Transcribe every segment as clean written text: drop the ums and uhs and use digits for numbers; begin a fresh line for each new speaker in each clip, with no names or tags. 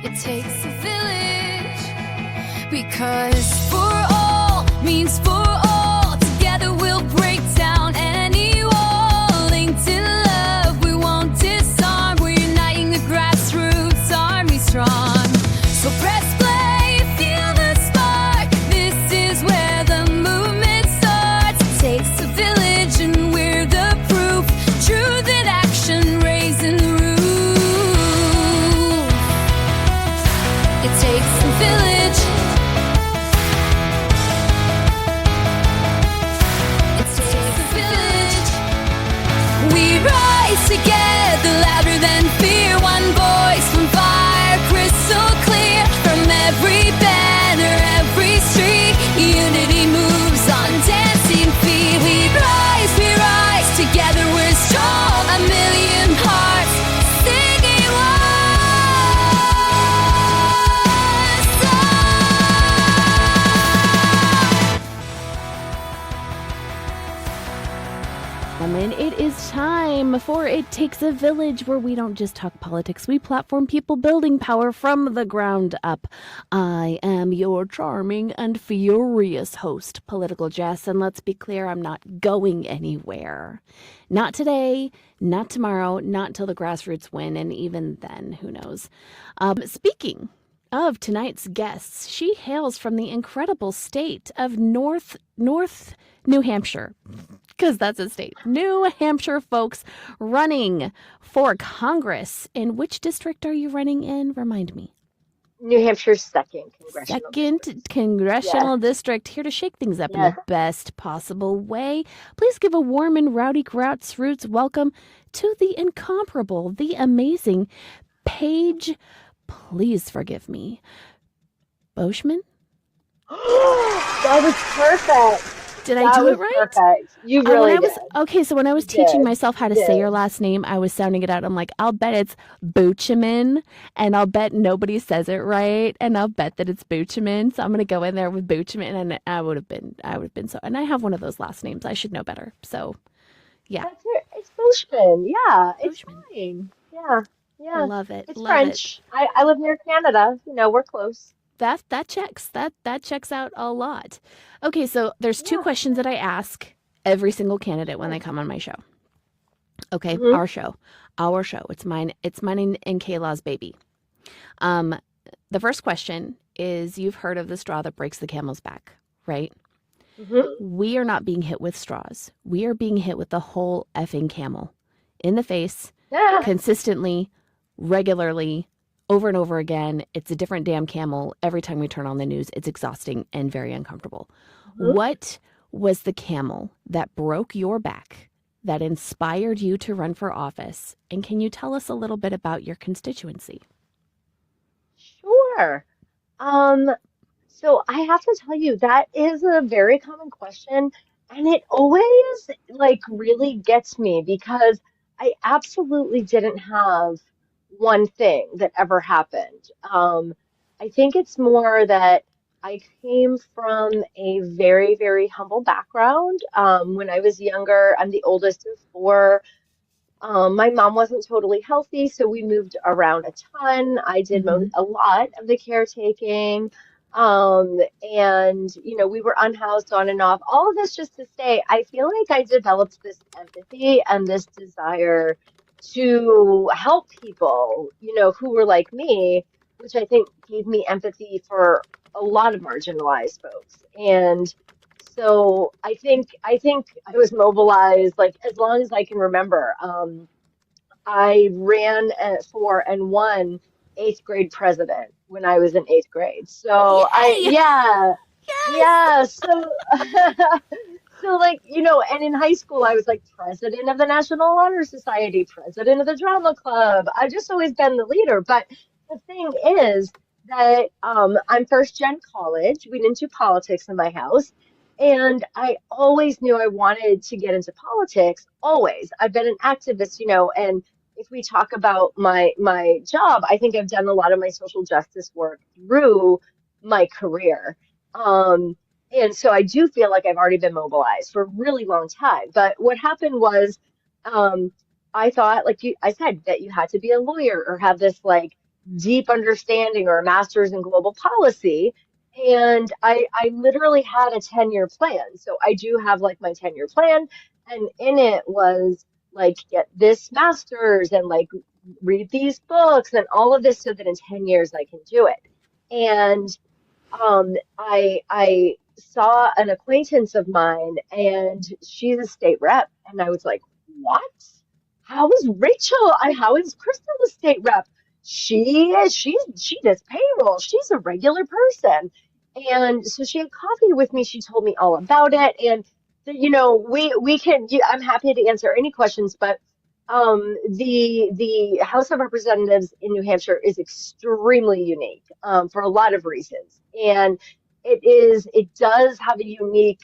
It takes a village, because for all means for all. Together we'll break down any wall. Linked in love, we won't disarm. We're uniting the grassroots army strong. So press play, feel the spark. This is where the movement starts. It takes a village and we're the proof. Truth in action, raising the roof. It takes a village. It takes a village. We rise together, louder than fear. One voice, one fire, crystal clear. From every banner, every street, unity moves on dancing feet. We rise together, we're strong. A million hearts singing one song.
And it is time for It Takes a Village, where we don't just talk politics, we platform people building power from the ground up. I am your charming and furious host, Political Jess, and let's be clear, I'm not going anywhere. Not today, not tomorrow, not until the grassroots win, and even then, who knows. Speaking of tonight's guests, she hails from the incredible state of North New Hampshire, because that's a state. New Hampshire folks running for Congress. In which district are you running in? Remind me.
New Hampshire's second congressional
district, here to shake things up in the best possible way. Please give a warm and rowdy grassroots welcome to the incomparable, the amazing Paige, please forgive me, Beauchemin?
That was perfect.
Did I do it right?
Perfect. You really did.
Okay, so when I was teaching myself how to say your last name, I was sounding it out. I'm like, I'll bet it's Beauchemin, and I'll bet nobody says it right, and I'll bet that it's Beauchemin. So I'm gonna go in there with Beauchemin, and I would have been so. And I have one of those last names. I should know better. So, yeah.
That's it. It's Beauchemin. Yeah, it's fine. Yeah.
I love it.
It's French. I live near Canada. We're close.
That checks. That checks out a lot. Okay, so there's two questions that I ask every single candidate when they come on my show. Okay, our show. It's mine and Kaylaw's baby. The first question is, you've heard of the straw that breaks the camel's back, right? We are not being hit with straws. We are being hit with the whole effing camel in the face, consistently, regularly, over and over again. It's a different damn camel every time we turn on the news. It's exhausting and very uncomfortable. What was the camel that broke your back, that inspired you to run for office? And can you tell us a little bit about your constituency?
Sure. So I have to tell you, that is a very common question, and it always really gets me, because I absolutely didn't have one thing that ever happened. I think it's more that I came from a very, very humble background. When I was younger, I'm the oldest of four. My mom wasn't totally healthy, so we moved around a ton. I did a lot of the caretaking. And we were unhoused on and off. All of this just to say, I feel like I developed this empathy and this desire to help people, who were like me, which I think gave me empathy for a lot of marginalized folks. And so I think I was mobilized as long as I can remember. I ran for and won 8th grade president when I was in 8th grade. So So and in high school, I was president of the National Honor Society, president of the drama club. I've just always been the leader. But the thing is that I'm first gen college. We didn't do politics in my house. And I always knew I wanted to get into politics. Always. I've been an activist, and if we talk about my job, I think I've done a lot of my social justice work through my career. And so I do feel like I've already been mobilized for a really long time. But what happened was, I thought, I said, that you had to be a lawyer or have this deep understanding or a master's in global policy. And I literally had a 10-year plan. So I do have like my 10-year plan. And in it was like, get this master's and like read these books and all of this so that in 10 years I can do it. And I saw an acquaintance of mine and she's a state rep. And I was like, what? How is Rachel? How is Crystal a state rep? She does payroll. She's a regular person. And so she had coffee with me. She told me all about it. And we can. I'm happy to answer any questions, but the House of Representatives in New Hampshire is extremely unique for a lot of reasons, and it does have a unique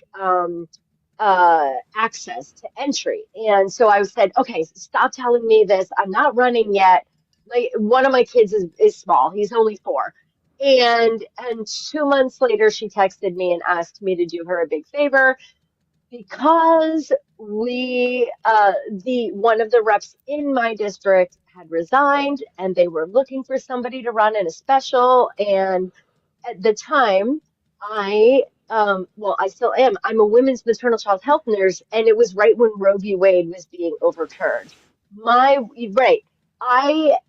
access to entry. And so I said, okay, stop telling me this. I'm not running yet. Like one of my kids is small. He's only 4. And 2 months later, she texted me and asked me to do her a big favor because the one of the reps in my district had resigned and they were looking for somebody to run in a special. And at the time, I still am. I'm a women's maternal child health nurse, and it was right when Roe v. Wade was being overturned. Right.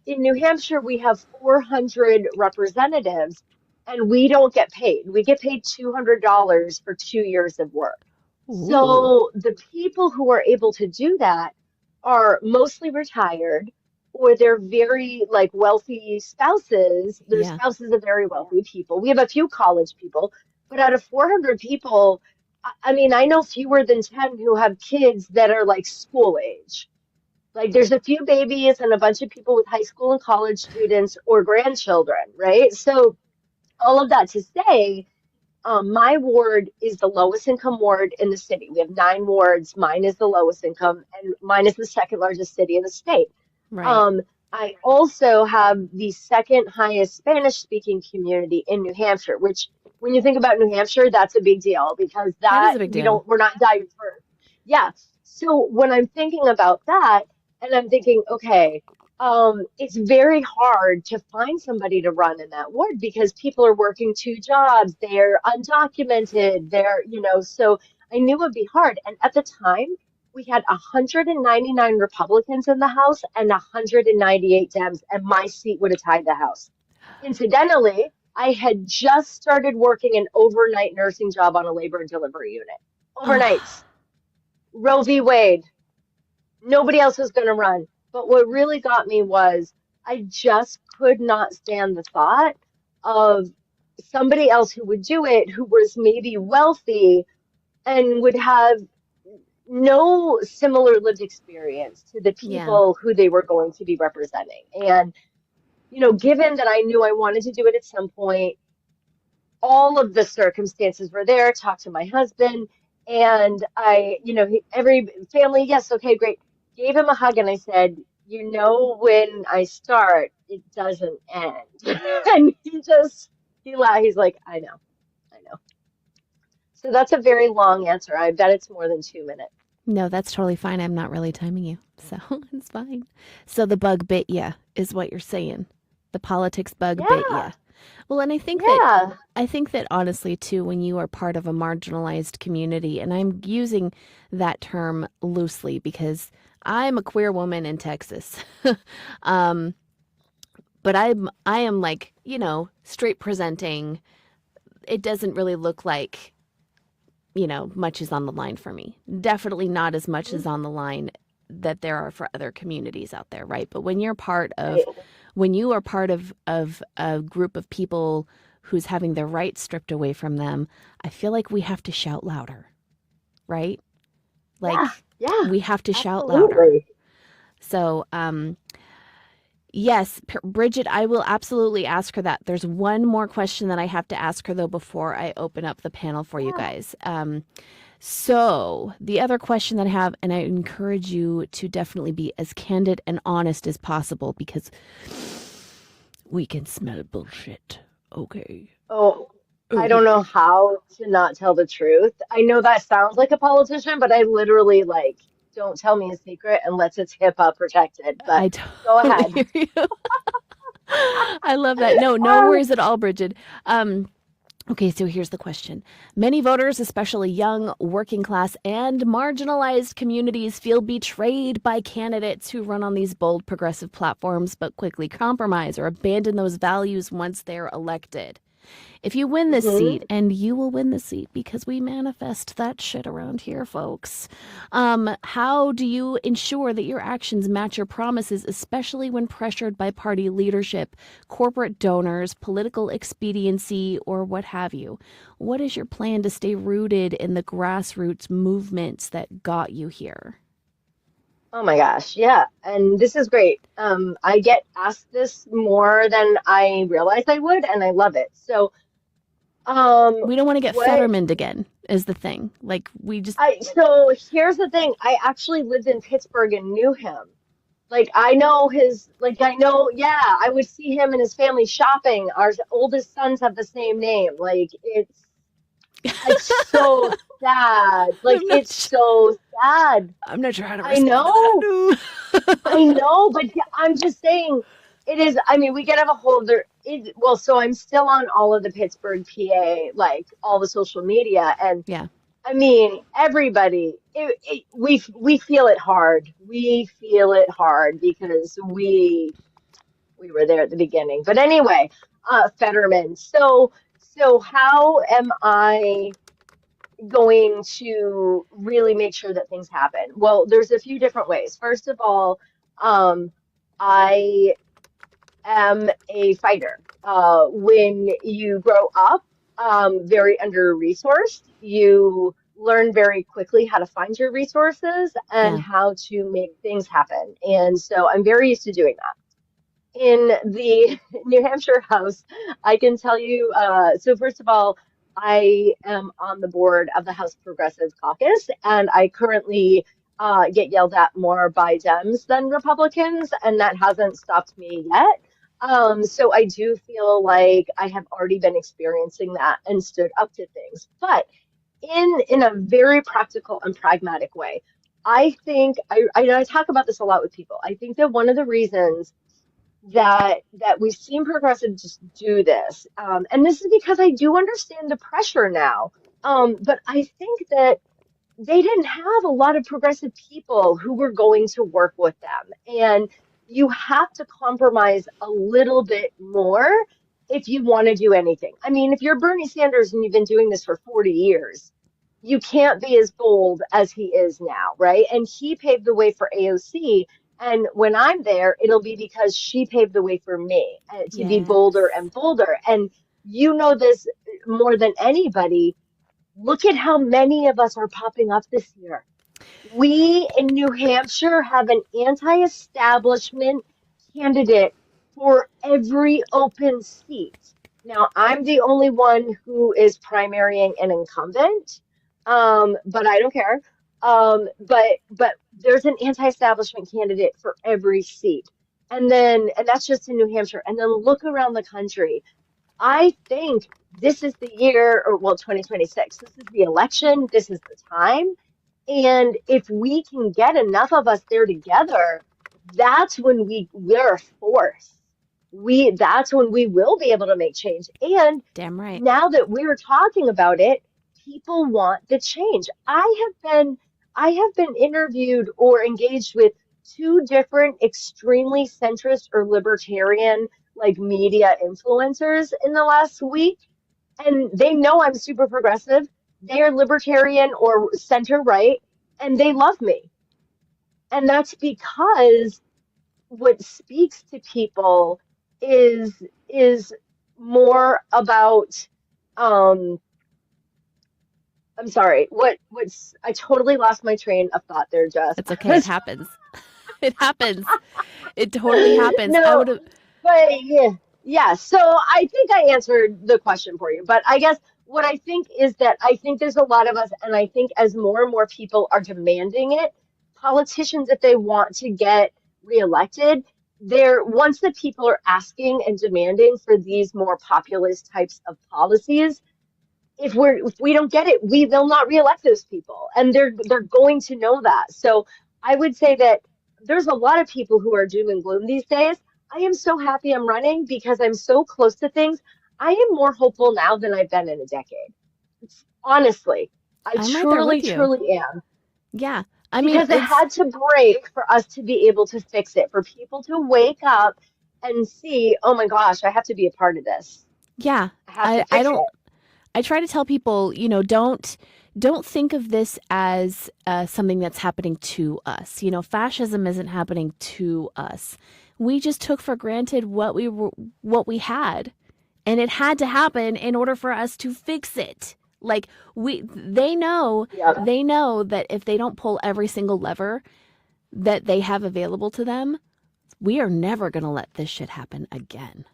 In New Hampshire, we have 400 representatives, and we don't get paid. We get paid $200 for 2 years of work.
Ooh.
So the people who are able to do that are mostly retired or they're very like wealthy spouses. Their
Yeah.
spouses of very wealthy people. We have a few college people, but out of 400 people, I mean, I know fewer than 10 who have kids that are like school age. Like there's a few babies and a bunch of people with high school and college students or grandchildren, right? So all of that to say, my ward is the lowest income ward in the city. We have 9 wards. Mine is the lowest income, and mine is the second largest city in the state.
Right.
Um, I also have the second highest Spanish speaking community in New Hampshire, which when you think about New Hampshire, that's a big deal because
That is
that
a big deal.
we're not diverse. Yeah. So when I'm thinking about that, and I'm thinking, okay, it's very hard to find somebody to run in that ward because people are working 2 jobs, they're undocumented, so I knew it would be hard. And at the time, we had 199 Republicans in the House and 198 Dems, and my seat would have tied the House. Incidentally, I had just started working an overnight nursing job on a labor and delivery unit.
Oh,
Overnights. Roe v. Wade. Nobody else was going to run. But what really got me was I just could not stand the thought of somebody else who would do it who was maybe wealthy and would have no similar lived experience to the
yeah.
people who they were going to be representing. And, given that I knew I wanted to do it at some point, all of the circumstances were there. Talked to my husband, and every family, yes, okay, great. Gave him a hug, and I said, when I start, it doesn't end. And he laughed. He's like, I know. So that's a very long answer. I bet it's more than 2 minutes.
No, that's totally fine. I'm not really timing you. So it's fine. So the bug bit ya is what you're saying. The politics bug bit
Yeah,
ya. Well, and
yeah,
I think that honestly too, when you are part of a marginalized community, and I'm using that term loosely because I'm a queer woman in Texas. um, but I am like, straight presenting. It doesn't really look like, much is on the line for me. Definitely not as much
mhm,
as on the line that there are for other communities out there, right? But
right.
when you are part of a group of people who's having their rights stripped away from them, I feel like we have to shout louder, right? Like
Yeah, yeah,
we have to shout louder.
absolutely.
So, yes, Bridget, I will absolutely ask her that. There's one more question that I have to ask her though before I open up the panel for you
Yeah,
guys. So the other question that I have, and I encourage you to definitely be as candid and honest as possible because we can smell bullshit. Okay.
oh, I don't
Okay.
know how to not tell the truth. I know that sounds like a politician, but I literally like, don't tell me a secret unless it's HIPAA protected. But
I
go
totally
ahead.
hear you. I love that. No, no
Um,
worries at all, Bridget. Okay, so here's the question. Many voters, especially young, working class, and marginalized communities, feel betrayed by candidates who run on these bold progressive platforms but quickly compromise or abandon those values once they're elected. If you win this seat,
mhm.
and you will win the seat because we manifest that shit around here, folks, how do you ensure that your actions match your promises, especially when pressured by party leadership, corporate donors, political expediency, or what have you? What is your plan to stay rooted in the grassroots movements that got you here?
Oh my gosh, yeah. And this is great. I get asked this more than I realized I would, and I love it. So,
We don't want to get
what
Fettermaned again, is the thing. Like, we just,
so here's the thing. I actually lived in Pittsburgh and knew him. Like I know his, like I know, yeah, I would see him and his family shopping. Our oldest sons have the same name. Like it's so sad. Like
I'm not,
it's so sad.
I'm not sure how to
I
respond
know.
to
I
that.
know, but yeah, I'm just saying it is. I mean, we could have a whole other. Well, so I'm still on all of the Pittsburgh, PA, like all the social media, and
Yeah.
I mean, everybody. We feel it hard. We feel it hard because we were there at the beginning. But anyway, Fetterman. So how am I going to really make sure that things happen? Well, there's a few different ways. First of all, um, I am a fighter. When you grow up very under-resourced, you learn very quickly how to find your resources and
Yeah.
how to make things happen. And so I'm very used to doing that in the New Hampshire House, I can tell you. So first of all, I am on the board of the House Progressive Caucus, and I currently get yelled at more by Dems than Republicans, and that hasn't stopped me yet. So I do feel like I have already been experiencing that and stood up to things, but in a very practical and pragmatic way. I think I talk about this a lot with people. I think that one of the reasons that we've seen progressives just do this. And this is because I do understand the pressure now. But I think that they didn't have a lot of progressive people who were going to work with them. And you have to compromise a little bit more if you want to do anything. I mean, if you're Bernie Sanders and you've been doing this for 40 years, you can't be as bold as he is now, right? And he paved the way for AOC. And when I'm there, it'll be because she paved the way for me to be bolder
Yes.
and bolder. And you know this more than anybody. Look at how many of us are popping up this year. We in New Hampshire have an anti-establishment candidate for every open seat. Now, I'm the only one who is primarying an incumbent, but I don't care. But there's an anti-establishment candidate for every seat. And that's just in New Hampshire. And then look around the country. I think this is the year, or well, 2026. This is the election. This is the time. And if we can get enough of us there together, that's when we're a force. That's when we will be able to make change. And
Damn right.
now that we're talking about it, people want the change. I have been interviewed or engaged with two different extremely centrist or libertarian like media influencers in the last week, and they know I'm super progressive. They are libertarian or center right, and they love me. And that's because what speaks to people is more about um I'm sorry, what's I totally lost my train of thought there, Jess.
It's okay. It happens. It happens. It totally happens. I
No,
would have.
but yeah, yeah. So I think I answered the question for you. But I guess what I think is that I think there's a lot of us, and I think as more and more people are demanding it, politicians, if they want to get reelected, they're once the people are asking and demanding for these more populist types of policies, if we don't get it, we will not reelect those people, and they're going to know that. So I would say that there's a lot of people who are doom and gloom these days. I am so happy I'm running because I'm so close to things. I am more hopeful now than I've been in a decade. Honestly, I
I'm right there
truly,
with you.
truly am.
Yeah. I mean,
Because it had to break for us to be able to fix it, for people to wake up and see, oh my gosh, I have to be a part of this.
yeah.
I have to
I
fix
don't,
it.
I try to tell people, don't think of this as something that's happening to us. Fascism isn't happening to us. We just took for granted what we had, and it had to happen in order for us to fix it. Like they know,
Yep.
that if they don't pull every single lever that they have available to them, we are never going to let this shit happen again.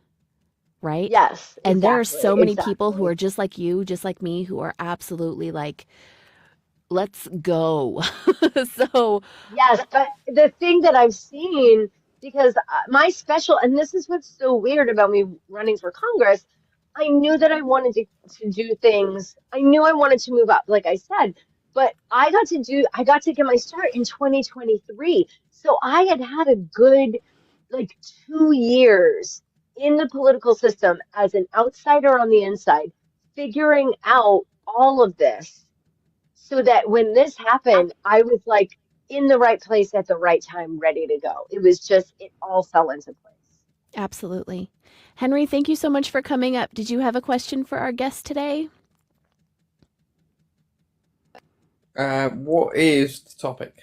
Right?
Yes,
And there are
exactly,
so many people who
exactly.
are just like you, just like me, who are absolutely like, let's go. So,
Yes, but the thing that I've seen, because my special, and this is what's so weird about me running for Congress, I knew that I wanted to do things. I knew I wanted to move up, like I said, but I got to get my start in 2023. So I had had a good, like, 2 years in the political system as an outsider on the inside, figuring out all of this so that when this happened, I was like in the right place at the right time, ready to go. It was just, it all fell into place.
absolutely. Henry, thank you so much for coming up. Did you have a question for our guest today?
What is the topic?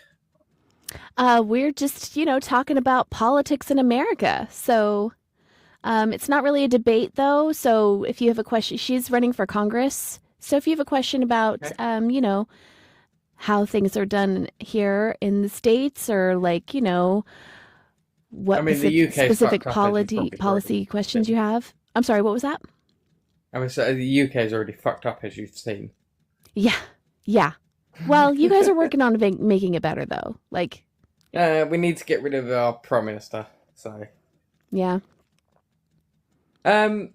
We're just, talking about politics in America. So, it's not really a debate, though. So, if you have a question, she's running for Congress. So, if you have a question about,
Okay.
how things are done here in the States, or like,
I
what
mean, the UK's
specific
fucked up, as you've probably already
policy questions you
seen.
have. I'm sorry, what was that?
I mean, so the UK's already fucked up, as you've seen.
Yeah, yeah. Well, you guys are working on making it better, though. Like,
We need to get rid of our Prime Minister. So,
yeah.
um,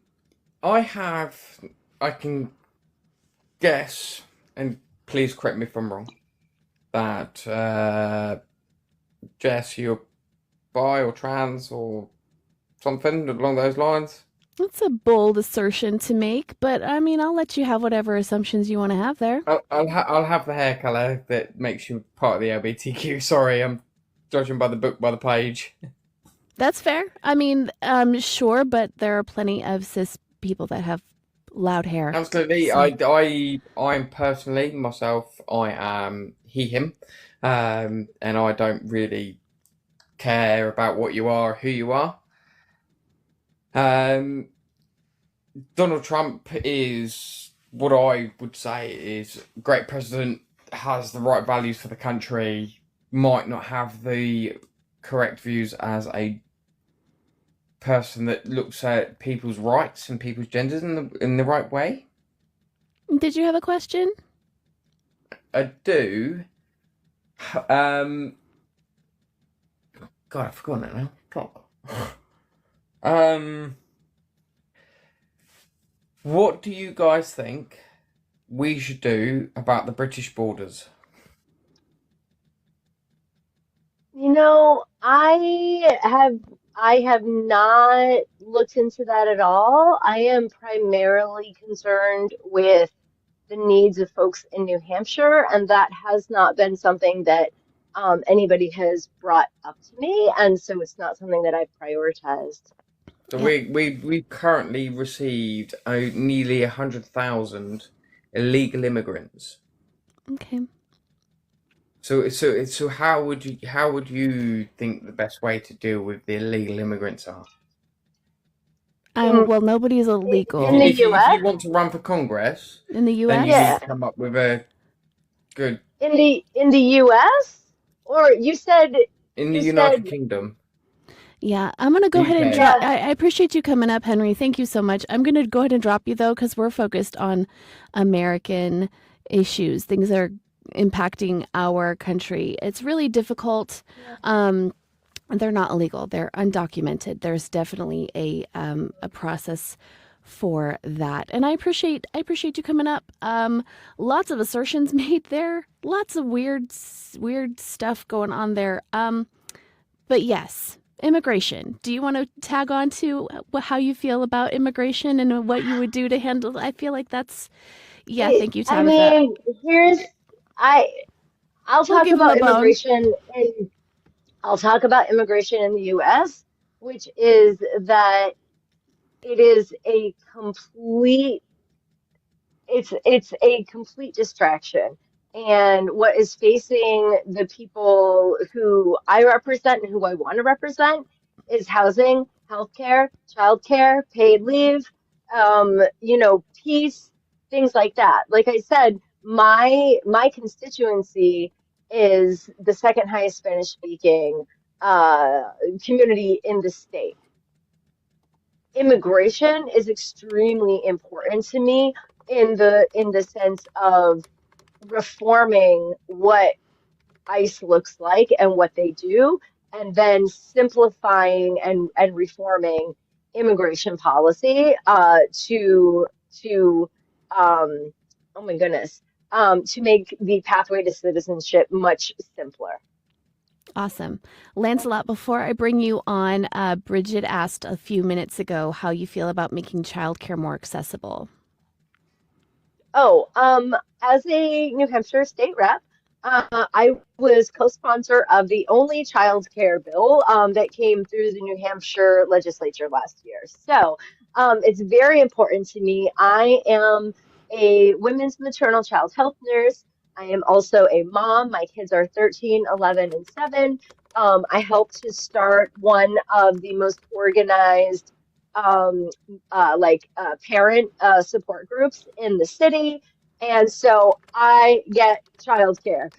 I can guess, and please correct me if I'm wrong, that Jess, you're bi or trans or something along those lines.
That's a bold assertion to make, but I mean, I'll let you have whatever assumptions you want to have there.
I'll have the hair colour that makes you part of the LGBTQ. Sorry, I'm judging by the book by the page.
That's fair. I mean, sure, but there are plenty of cis people that have loud hair.
Absolutely.
So,
I'm personally myself. I am he him, and I don't really care about what you are, who you are. Um, Donald Trump is what I would say is a great president, has the right values for the country, might not have the correct views as a person that looks at people's rights and people's genders in the right way.
did you have a question?
I do. Um, God, I've forgotten it now. Fuck. Um, what do you guys think we should do about the British borders?
I have not looked into that at all. I am primarily concerned with the needs of folks in New Hampshire, and that has not been something that anybody has brought up to me, and so it's not something that I've prioritized.
So
Yeah.
we currently received nearly 100,000 illegal immigrants.
Okay.
So how would you think the best way to deal with the illegal immigrants are?
In
Well, nobody's
in
illegal
the
If you
US?
want to run for Congress,
in the
then you need
U.S.
Yeah,
to come up with a good
in the US? Or
in the
you
United
said
Kingdom,
Yeah, I'm going to go
the
ahead and
UK.
drop.
yeah.
I appreciate you coming up, Henry. Thank you so much. I'm going to go ahead and drop you, though, because we're focused on American issues, things that are impacting our country. It's really difficult.
Yeah.
They're not illegal, they're undocumented. There's definitely a process for that. And I appreciate you coming up. Lots of assertions made there, lots of weird stuff going on there. But yes, Immigration. Do you want to tag on to how you feel about immigration and what you would do to handle? I feel like that's, yeah, thank you,
I
Tabitha.
mean, I I'll
We'll
talk
give him a
about
bone.
I'll talk about immigration in the US, which is that it is a complete it's a complete distraction. And what is facing the people who I represent and who I want to represent is housing, healthcare, childcare, paid leave, peace, things like that. Like I said, my constituency is the second highest Spanish speaking uh, community in the state. Immigration is extremely important to me in the sense of reforming what ICE looks like and what they do, and then simplifying and reforming immigration policy to um, oh my goodness, to make the pathway to citizenship much simpler.
Awesome. Lancelot, before I bring you on, Bridget asked a few minutes ago how you feel about making childcare more accessible.
Oh, as a New Hampshire state rep, I was co-sponsor of the only child care bill that came through the New Hampshire legislature last year. So it's very important to me. I am a women's maternal child health nurse. I am also a mom. My kids are 13, 11, and 7. I helped to start one of the most organized um, parent support groups in the city, and so I get childcare.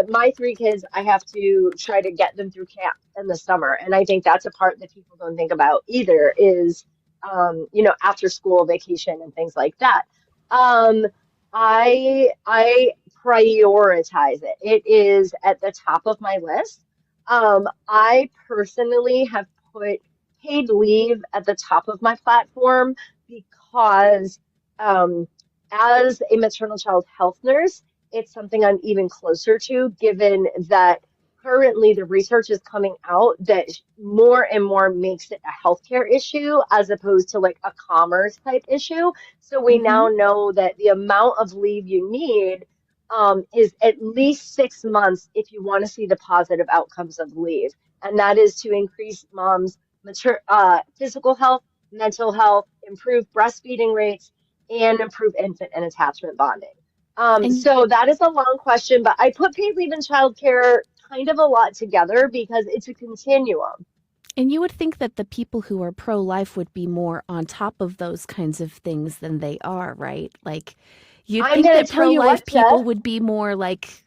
My 3 kids, I have to try to get them through camp in the summer, and I think that's a part that people don't think about either is after school vacation and things like that. Um, I prioritize it. It is at the top of my list. I personally have put paid leave at the top of my platform because um, as a maternal child health nurse, it's something I'm even closer to, given that currently the research is coming out that more and more makes it a healthcare issue as opposed to like a commerce type issue. So we
Mm-hmm.
now know that the amount of leave you need is at least 6 months if you want to see the positive outcomes of leave. And that is to increase moms' physical health, mental health, improve breastfeeding rates, and improve infant and attachment bonding.
And
So that is a long question, but I put paid leave and childcare kind of a lot together because it's a continuum.
and you would think that the people who are pro-life would be more on top of those kinds of things than they are, right? Like you'd
I'm
think
going to
that
tell you
pro-life
what, Jess.
people would be more like,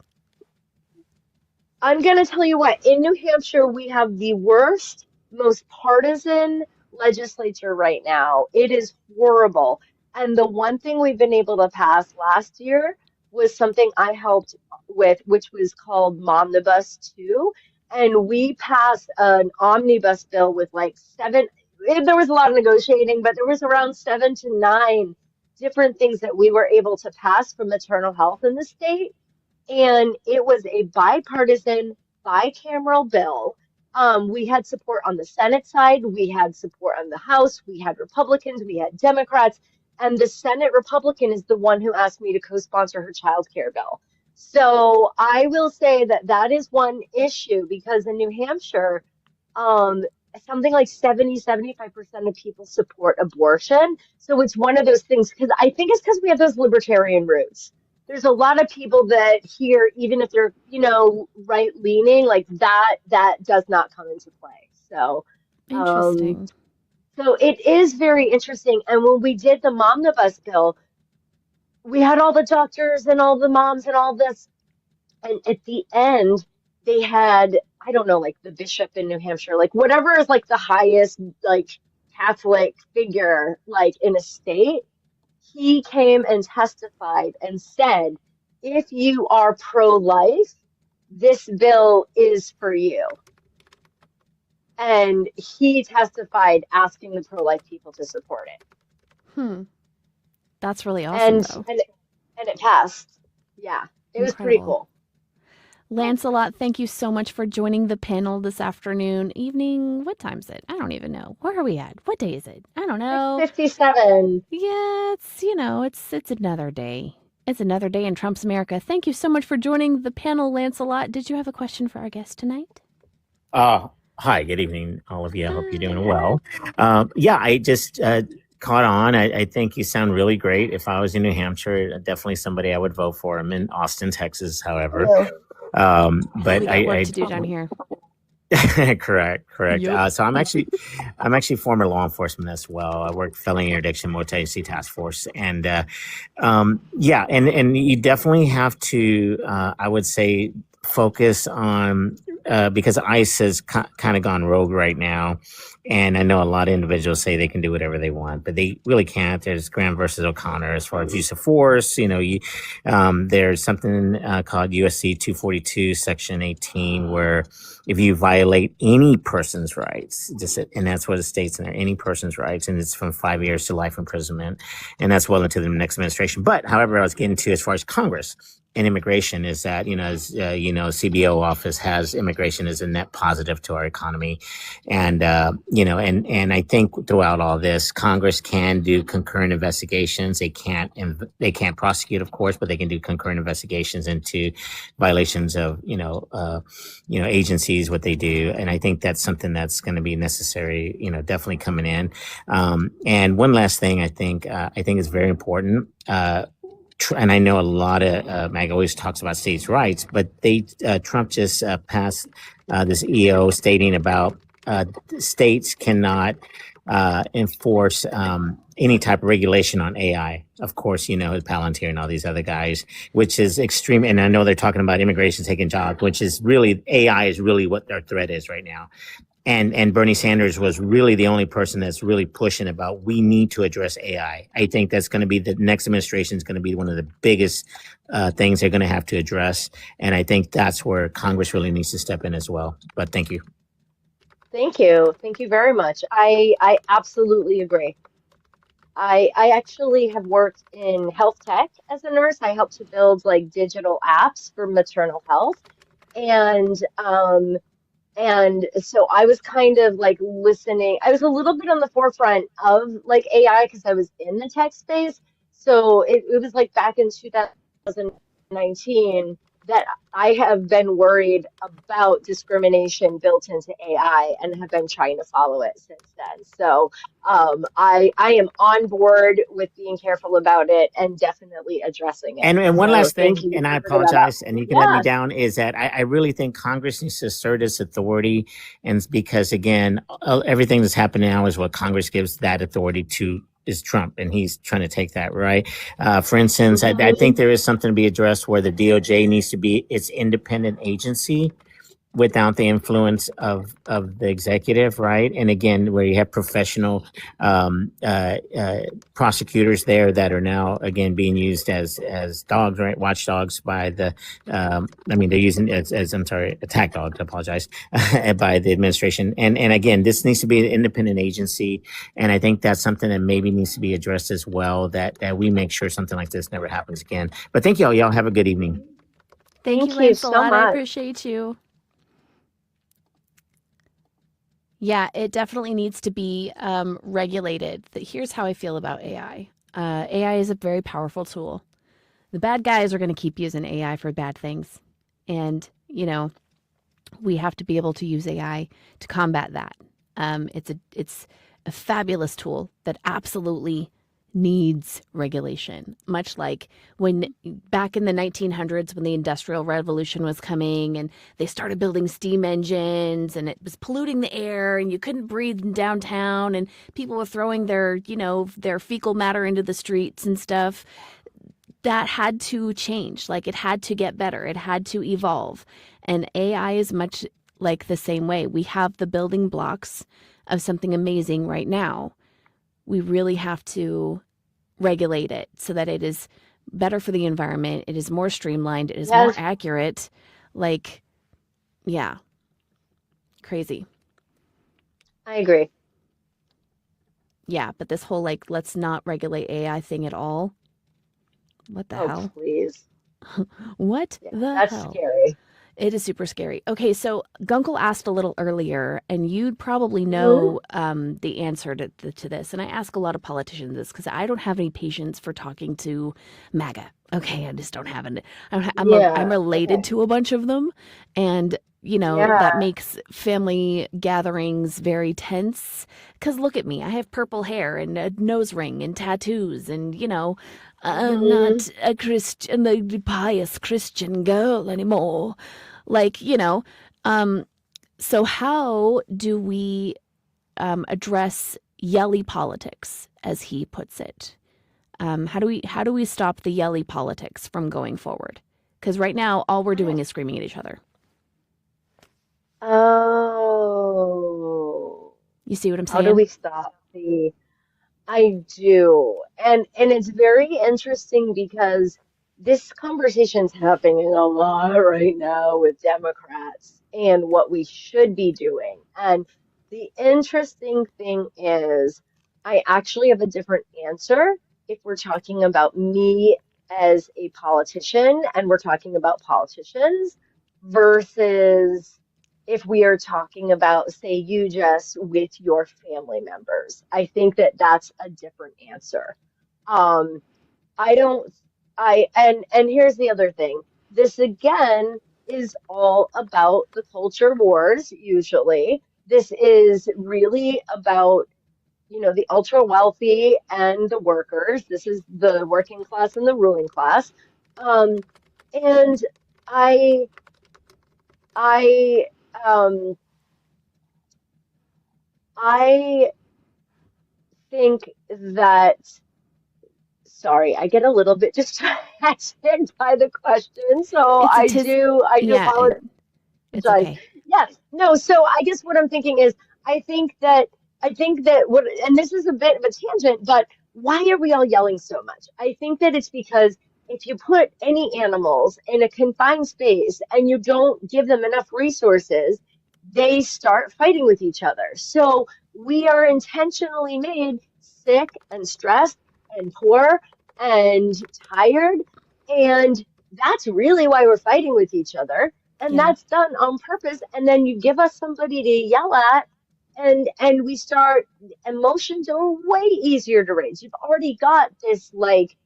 I'm going to tell you what, in New Hampshire, we have the worst, most partisan legislature right now. It is horrible. And the one thing we've been able to pass last year was something I helped with, which was called Momnibus 2. And we passed an omnibus bill with like there was a lot of negotiating, but there was around 7 to 9 different things that we were able to pass for maternal health in the state, and it was a bipartisan, bicameral bill. We had support on the Senate side, we had support on the House, we had Republicans, we had Democrats, and the Senate Republican is the one who asked me to co-sponsor her child care bill. So I will say that that is one issue because in New Hampshire, um, something like 75% of people support abortion. So it's one of those things because I think it's because we have those libertarian roots. There's a lot of people that here, even if they're, right leaning, like that does not come into play. Um,
interesting.
so it is very interesting. And when we did the Momnibus bill, we had all the doctors and all the moms and all this, and at the end, they had, I don't know, like the bishop in New Hampshire, like whatever is like the highest, like Catholic figure, like in a state, he came and testified and said, if you are pro-life, this bill is for you. And he testified asking the pro-life people to support it.
Hmm. That's really awesome,
And
though.
and and it passed. Yeah, it was pretty
Incredible.
cool.
Lancelot, thank you so much for joining the panel this afternoon, evening. What time is it? I don't even know. Where are we at? What day is it? I don't know.
6:57.
Yeah, it's another day. It's another day in Trump's America. Thank you so much for joining the panel, Lancelot. Did you have a question for our guest tonight?
Hi, good evening, all of you. I hope you're doing well. Yeah, I just caught on. I think you sound really great. If I was in New Hampshire, definitely somebody I would vote for. I'm in Austin, Texas, however. But
we got work to do down here.
Correct.
Yep.
So I'm actually former law enforcement as well. I worked felony interdiction multi-agency task force, and yeah, and you definitely have to, I would say, focus on because ICE has kind of gone rogue right now, and I know a lot of individuals say they can do whatever they want, but they really can't. There's Graham versus O'Connor as far as use of force. There's something called USC 242 Section 18 where if you violate any person's rights, and that's what it states in there, any person's rights, and it's from 5 years to life imprisonment, and that's well into the next administration. But however, I was getting to as far as Congress and immigration is that, CBO office has immigration as a net positive to our economy. And, and I think throughout all this, Congress can do concurrent investigations. They can't prosecute, of course, but they can do concurrent investigations into violations of, agencies, what they do. And I think that's something that's going to be necessary, definitely coming in. And one last thing I think is very important. And I know a lot of Mag always talks about states' rights, but Trump just passed this EO stating about states cannot enforce any type of regulation on AI. Of course, Palantir and all these other guys, which is extreme. And I know they're talking about immigration taking jobs, which is really AI is really what their threat is right now. And Bernie Sanders was really the only person that's really pushing about we need to address AI. I think that's going to be the next administration is going to be one of the biggest things they're going to have to address. And I think that's where Congress really needs to step in as well. But thank you.
Thank you. Thank you very much. I absolutely agree. I actually have worked in health tech as a nurse. I helped to build like digital apps for maternal health. And so I was kind of like listening. I was a little bit on the forefront of like AI because I was in the tech space. So it was like back in 2019 that I have been worried about discrimination built into AI and have been trying to follow it since then. So I am on board with being careful about it and definitely addressing it.
And one last thing,
thank you
and I
for bringing that up.
apologize, and you can let me down, is that I really think Congress needs to assert its authority. And because, again, everything that's happening now is what Congress gives that authority to is Trump, and he's trying to take that, right? For instance, I think there is something to be addressed where the DOJ needs to be its independent agency without the influence of the executive, right? And again, where you have professional prosecutors there that are now again being used as dogs, right? Watchdogs by the, they're using as attack dogs. I apologize by the administration. And again, this needs to be an independent agency, and I think that's something that maybe needs to be addressed as well. That we make sure something like this never happens again. But thank y'all. Y'all have a good evening.
Thank you, Lancelot. So much. I appreciate you. Yeah, it definitely needs to be regulated. Here's how I feel about AI. AI is a very powerful tool. The bad guys are going to keep using AI for bad things. And, we have to be able to use AI to combat that. It's a fabulous tool that absolutely needs regulation, much like when back in the 1900s when the Industrial Revolution was coming and they started building steam engines and it was polluting the air and you couldn't breathe in downtown and people were throwing their fecal matter into the streets and stuff. That had to change. Like, it had to get better. It had to evolve. And AI is much like the same way. We have the building blocks of something amazing right now. We really have to regulate it so that it is better for the environment. It is more streamlined. It is more accurate. Like, yeah. Crazy.
I agree.
Yeah, but this whole, like, let's not regulate AI thing at all. What the hell?
Please.
What the
that's
hell?
Scary.
It is super scary. Okay, so Gunkel asked a little earlier, and you'd probably
Hmm.
know the answer to this. And I ask a lot of politicians this because I don't have any patience for talking to MAGA. Okay, I just don't have it. I'm
Yeah.
related
Okay.
to a bunch of them, and that
Yeah.
makes family gatherings very tense. Because look at me, I have purple hair and a nose ring and tattoos, and I'm
Hmm.
not a Christian, a pious Christian girl anymore. Like, um, so how do we address yelly politics, as he puts it? How do we stop the yelly politics from going forward? Because right now, all we're
I,
doing is screaming at each other.
oh,
You see what I'm
how do
saying?
we stop the I do. And it's very interesting because this conversation's happening a lot right now with Democrats and what we should be doing. And the interesting thing is, I actually have a different answer if we're talking about me as a politician and we're talking about politicians versus if we are talking about, say, you just with your family members. I think that that's a different answer. Um, I don't, and here's the other thing. This again is all about the culture wars, usually. This is really about, the ultra wealthy and the workers. This is the working class and the ruling class. Um, and I, I, um, I think that, sorry, I get a little bit distracted by the question, so
It's a
I do
yeah,
apologize.
it's okay.
Yes. No, so I guess what I'm thinking is I think that what and this is a bit of a tangent, but why are we all yelling so much? I think that it's because if you put any animals in a confined space and you don't give them enough resources, they start fighting with each other. So we are intentionally made sick and stressed and poor and tired, and that's really why we're fighting with each other, and
Yeah,
that's done on purpose. And then you give us somebody to yell at, and we start, emotions are way easier to raise. You've already got this like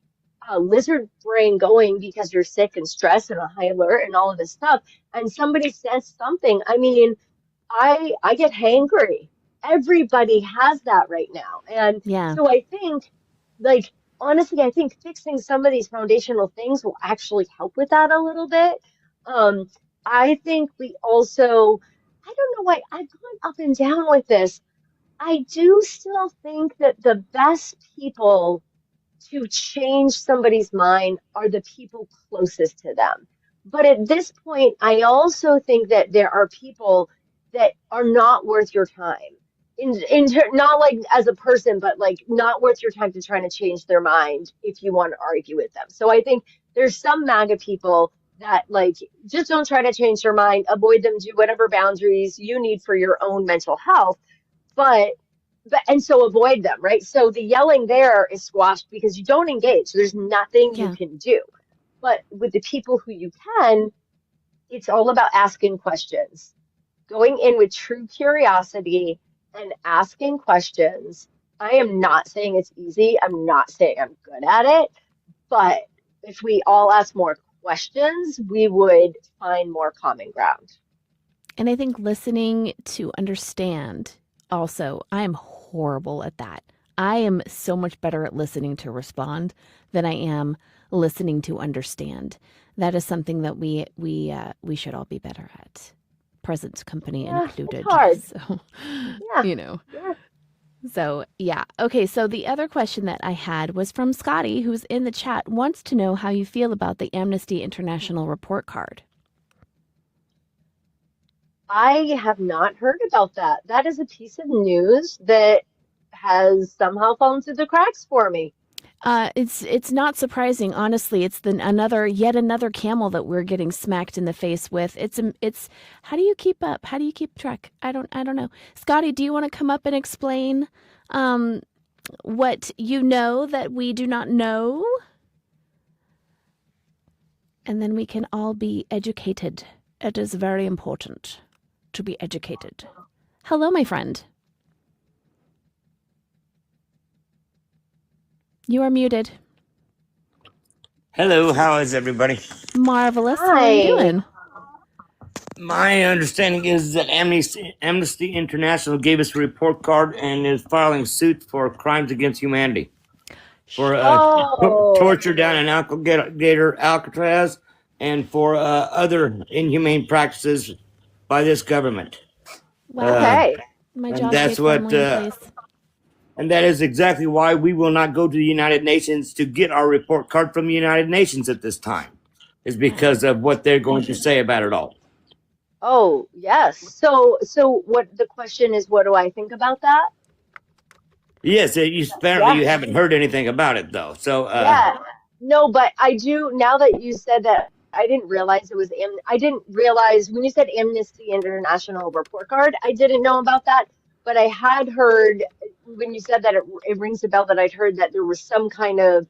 lizard brain going because you're sick and stressed and on high alert and all of this stuff, and somebody says something. I mean, I get hangry. Everybody has that right now. And
yeah.
so I think, like, honestly, I think fixing some of these foundational things will actually help with that a little bit. Um, I think we also, I don't know why I've gone up and down with this. I do still think that the best people to change somebody's mind are the people closest to them. But at this point, I also think that there are people that are not worth your time. Not like as a person, but like not worth your time to try to change their mind if you want to argue with them. So I think there's some MAGA people that like just don't try to change their mind, avoid them, do whatever boundaries you need for your own mental health. But and so avoid them, right? So the yelling there is squashed because you don't engage. There's nothing you
Yeah.
can do. But with the people who you can, it's all about asking questions, going in with true curiosity and asking questions. I am not saying it's easy. I'm not saying I'm good at it, but if we all ask more questions, we would find more common ground.
And I think listening to understand also, I am horrible at that. I am so much better at listening to respond than I am listening to understand. That is something that we should all be better at. Present company
Yeah, it's
included.
hard.
So,
Yeah,
you know.
yeah.
So, yeah. Okay, so the other question that I had was from Scotty, who's in the chat, wants to know how you feel about the Amnesty International report card.
I have not heard about that. That is a piece of news that has somehow fallen through the cracks for me.
It's not surprising, honestly. It's yet another camel that we're getting smacked in the face with. It's how do you keep up? How do you keep track? I don't know. Scotty, do you want to come up and explain um, what you know that we do not know? And then we can all be educated It is very important to be educated. Hello, my friend. You are muted.
Hello, how is everybody?
Marvelous. How are you
Hi.
doing?
My understanding is that Amnesty International gave us a report card and is filing suit for crimes against humanity for
Oh,
torture down in Alcatraz and for other inhumane practices by this government.
Wow.
okay.
My
And
jaw
that's
stayed
what,
firmly in place.
and that is exactly why we will not go to the United Nations to get our report card from the United Nations at this time, is because of what they're going to say about it all.
Oh, yes. So what the question is, what do I think about that?
Yes, apparently
Yeah.
you haven't heard anything about it though. So,
Yeah. No, but I do, now that you said that, I didn't realize it was I didn't realize when you said Amnesty International report card, I didn't know about that, but I had heard when you said that it rings a bell that I'd heard that there was some kind of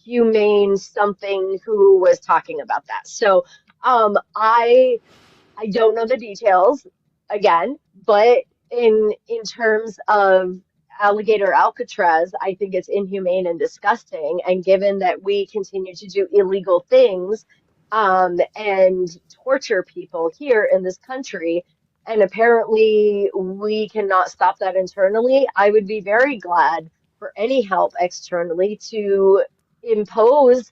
humane something who was talking about that. So, I don't know the details again, but in terms of alligator Alcatraz, I think it's inhumane and disgusting. And given that we continue to do illegal things and torture people here in this country, and apparently we cannot stop that internally, I would be very glad for any help externally to impose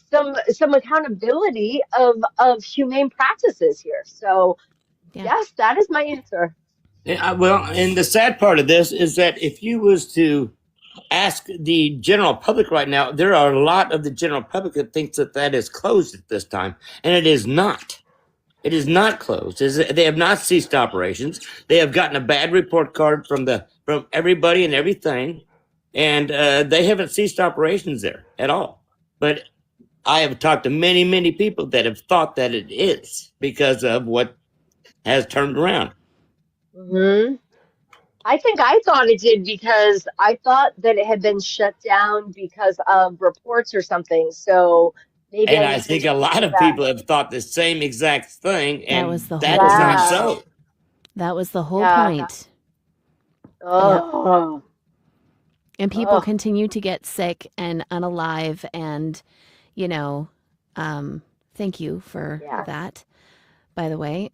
some accountability of humane practices here. So
Yeah.
yes, that is my answer.
well, and the sad part of this is that if you was to ask the general public right now, there are a lot of the general public that thinks that that is closed at this time, and it is not. It is not closed. They have not ceased operations. They have gotten a bad report card from everybody and everything, and they haven't ceased operations there at all. But I have talked to many, many people that have thought that it is because of what has turned around.
Hmm. I think I thought it did because I thought that it had been shut down because of reports or something. So maybe
And
I
I
need to
think a
look
lot
into
of
that.
people have thought the same exact thing,
That was
and
the whole
that is not
point.
Yeah.
so.
That was the whole
Yeah.
point. Yep.
Oh.
And people
Oh.
continue to get sick and unalive and, you know, thank you for
Yeah.
that, by the way.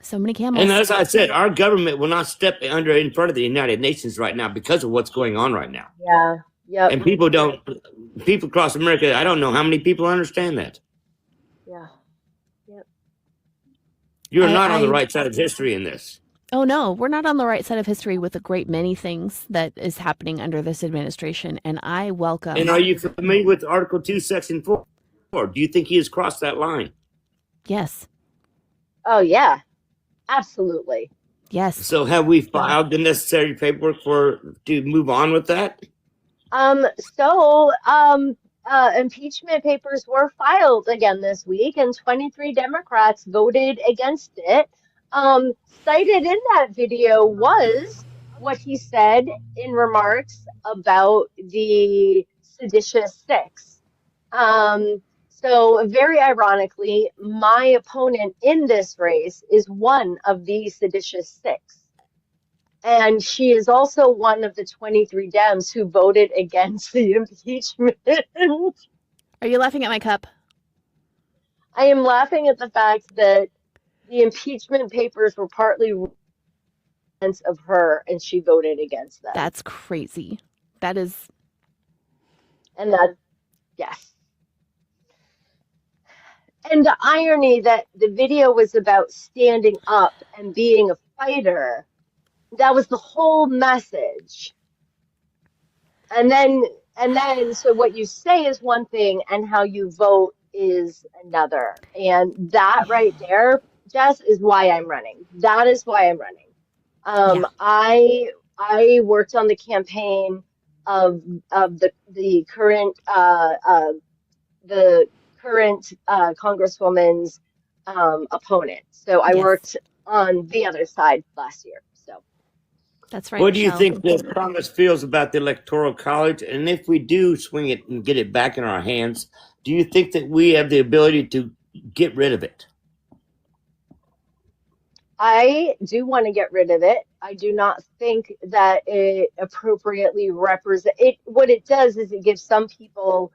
So many
And
camels.
as I said, our government will not step in front of the United Nations right now because of what's going on right now.
Yeah. Yep.
And people across America, I don't know how many people understand that.
Yeah. Yep.
You're not on the
I
right side of history in this.
Oh no, we're not on the right side of history with a great many things that is happening under this administration, and I welcome.
And are you familiar with Article 2, Section 4? Do you think he has crossed that line?
Yes.
Oh yeah. Absolutely.
Yes.
So have we filed the necessary paperwork to move on with that?
So impeachment papers were filed again this week, and 23 Democrats voted against it. Cited in that video was what he said in remarks about the seditious six. So very ironically, my opponent in this race is one of the seditious six. And she is also one of the 23 Dems who voted against the impeachment.
Are you laughing at my cup?
I am laughing at the fact that the impeachment papers were partly of her and she voted against them.
That's crazy. That is.
And that, yes. And the irony that the video was about standing up and being a fighter. That was the whole message. And then, so what you say is one thing and how you vote is another. And that right there, Jess, is why I'm running. That is why I'm running.
Yeah.
I worked on the campaign of the current Congresswoman's opponent. So I
Yes.
worked on the other side last year. So
That's right.
What do you
Michelle.
think the Congress feels about the Electoral College? And if we do swing it and get it back in our hands, do you think that we have the ability to get rid of it?
I do want to get rid of it. I do not think that it appropriately represent it. What it does is it gives some people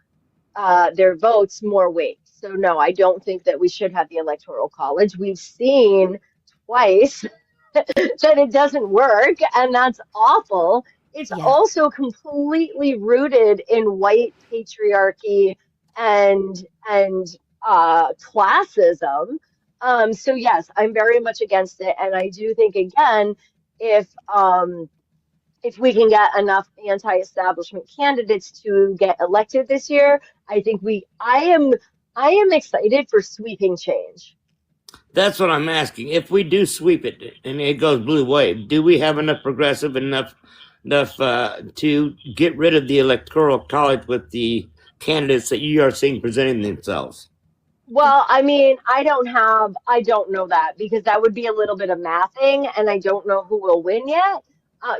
their votes more weight. So no, I don't think that we should have the Electoral College. We've seen twice that it doesn't work, and that's awful. It's
Yeah.
also completely rooted in white patriarchy and classism. So yes, I'm very much against it, and I do think again, if if we can get enough anti-establishment candidates to get elected this year, I think I am excited for sweeping change.
That's what I'm asking. If we do sweep it and it goes blue wave, do we have enough progressive enough to get rid of the electoral college with the candidates that you are seeing presenting themselves?
Well, I mean, I don't know that because that would be a little bit of mathing, and I don't know who will win yet.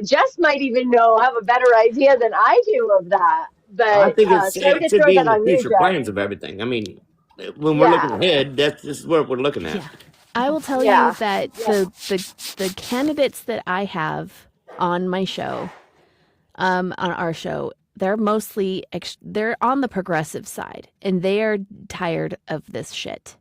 Jess might even have a better idea than I do of that.
I
But
think
so I
it
could
should
throw
be
that
in the
on you,
future
Jess.
plans of everything. I mean, when we're looking
Yeah,
ahead, this is what we're looking at.
Yeah. I will tell you
yeah,
that
yeah.
the candidates that I have on my show, on our show, they're mostly they're on the progressive side, and they are tired of this shit.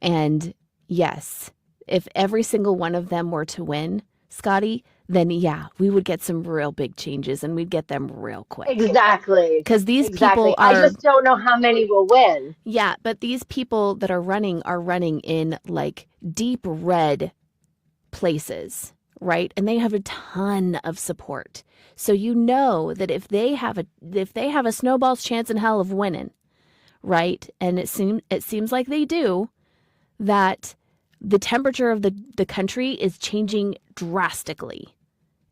And yes, if every single one of them were to win, Scotty, then yeah, we would get some real big changes, and we'd get them real quick.
Exactly.
Because these
Exactly.
people
I
are,
just don't know how many will win.
yeah, but these people that are running in like deep red places, right? And they have a ton of support. So you know that if they have a snowball's chance in hell of winning, right? And it seems like they do, that the temperature of the country is changing drastically.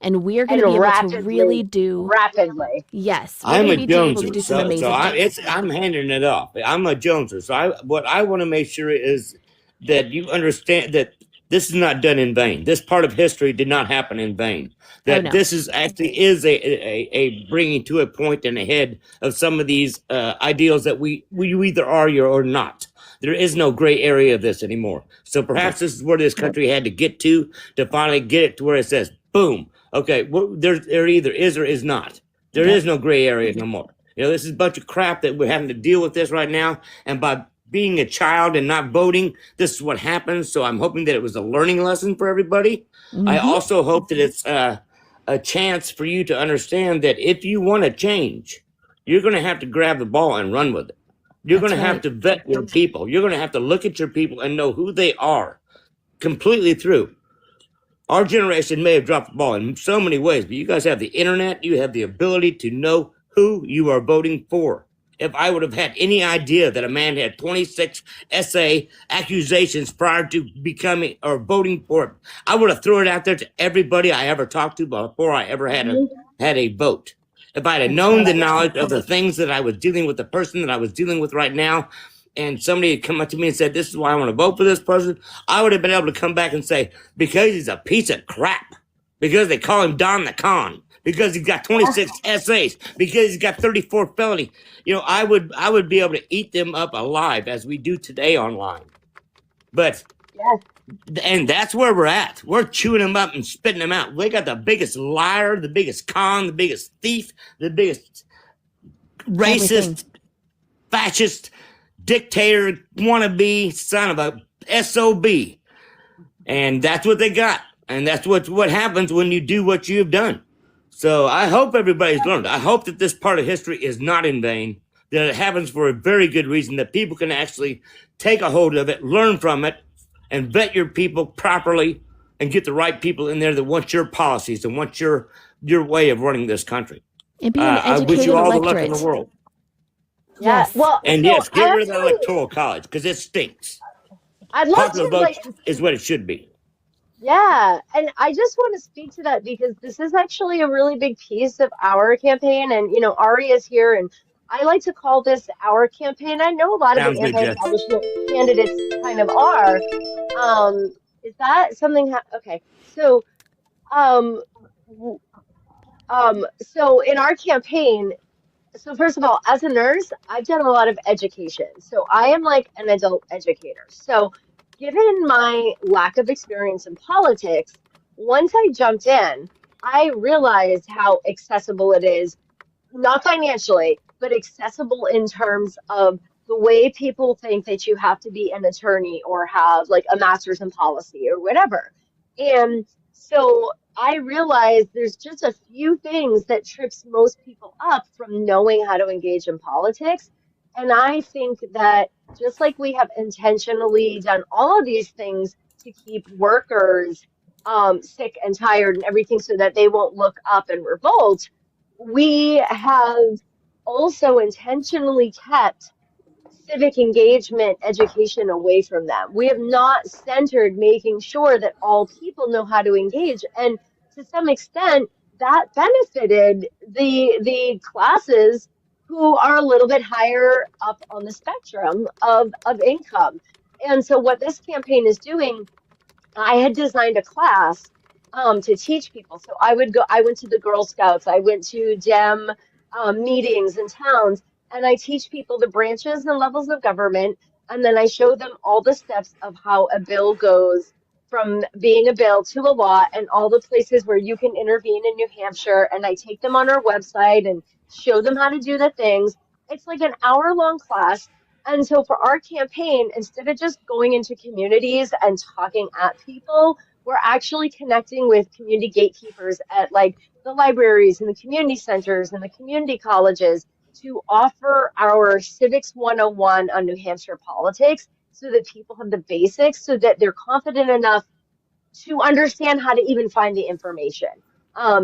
And we're going to
And
be able to really do,
rapidly.
yes, we're
I'm
going
a
to be able to
Joneser,
do some
so
amazing things.
I'm handing it off. I'm a Joneser, so what I want to make sure is that you understand that this is not done in vain. This part of history did not happen in vain. That
no.
this is actually is a bringing to a point and ahead of some of these ideals that we either are or not. There is no gray area of this anymore. So perhaps this is where this country had to get to finally get it to where it says, boom. Okay, well, there either is or is not. There is no gray area no more. You know, this is a bunch of crap that we're having to deal with this right now. And by being a child and not voting, this is what happens. So I'm hoping that it was a learning lesson for everybody. I also hope that it's a chance for you to understand that if you want to change, you're going to have to grab the ball and run with it. You're
That's
going to have
right.
to vet your people. You're going to have to look at your people and know who they are completely through. Our generation may have dropped the ball in so many ways, but you guys have the internet. You have the ability to know who you are voting for. If I would have had any idea that a man had 26 SA accusations prior to becoming or voting for it, I would have thrown it out there to everybody I ever talked to before I ever had a vote. If I'd have known the knowledge of the things that I was dealing with, the person that I was dealing with right now, and somebody had come up to me and said, this is why I want to vote for this person, I would have been able to come back and say, because he's a piece of crap, because they call him Don the Con, because he's got 26 essays, because he's got 34 felony. You know, I would be able to eat them up alive as we do today online. But
Yes.
and that's where we're at. We're chewing them up and spitting them out. We got the biggest liar, the biggest con, the biggest thief, the biggest racist,
Everything.
fascist, dictator, wannabe son of a SOB. And that's what they got. And that's what happens when you do what you've done. So I hope everybody's learned. I hope that this part of history is not in vain, that it happens for a very good reason, that people can actually take a hold of it, learn from it, and vet your people properly and get the right people in there that want your policies and want your way of running this country.
And be an
I wish
educated
you all the luck
electorate.
in the world.
Yeah.
Yes.
Well,
And
so
yes, get rid of the
actually,
electoral college because it stinks.
I'd love
Popular
to
vote is what it should be.
yeah, and I just want to speak to that because this is actually a really big piece of our campaign. And, Ari is here, and I like to call this our campaign. I know a lot of
Sounds
the
good, Jess.
anti-establishment candidates kind of are. Is that something? Okay, so, um, w- so in our campaign, so first of all, as a nurse, I've done a lot of education. So I am like an adult educator. So given my lack of experience in politics, once I jumped in, I realized how accessible it is, not financially, but accessible in terms of the way people think that you have to be an attorney or have like a master's in policy or whatever. And so I realized there's just a few things that trips most people up from knowing how to engage in politics. And I think that just like we have intentionally done all of these things to keep workers sick and tired and everything so that they won't look up and revolt, we have also intentionally kept civic engagement education away from them. We have not centered making sure that all people know how to engage. And to some extent, that benefited the classes who are a little bit higher up on the spectrum of income. And so what this campaign is doing, I had designed a class to teach people. So I went to the Girl Scouts, I went to Dem meetings in towns, and I teach people the branches and levels of government. And then I show them all the steps of how a bill goes from being a bill to a law and all the places where you can intervene in New Hampshire. And I take them on our website and show them how to do the things. It's like an hour-long class. And so for our campaign, instead of just going into communities and talking at people, we're actually connecting with community gatekeepers at like the libraries and the community centers and the community colleges to offer our Civics 101 on New Hampshire politics so that people have the basics so that they're confident enough to understand how to even find the information.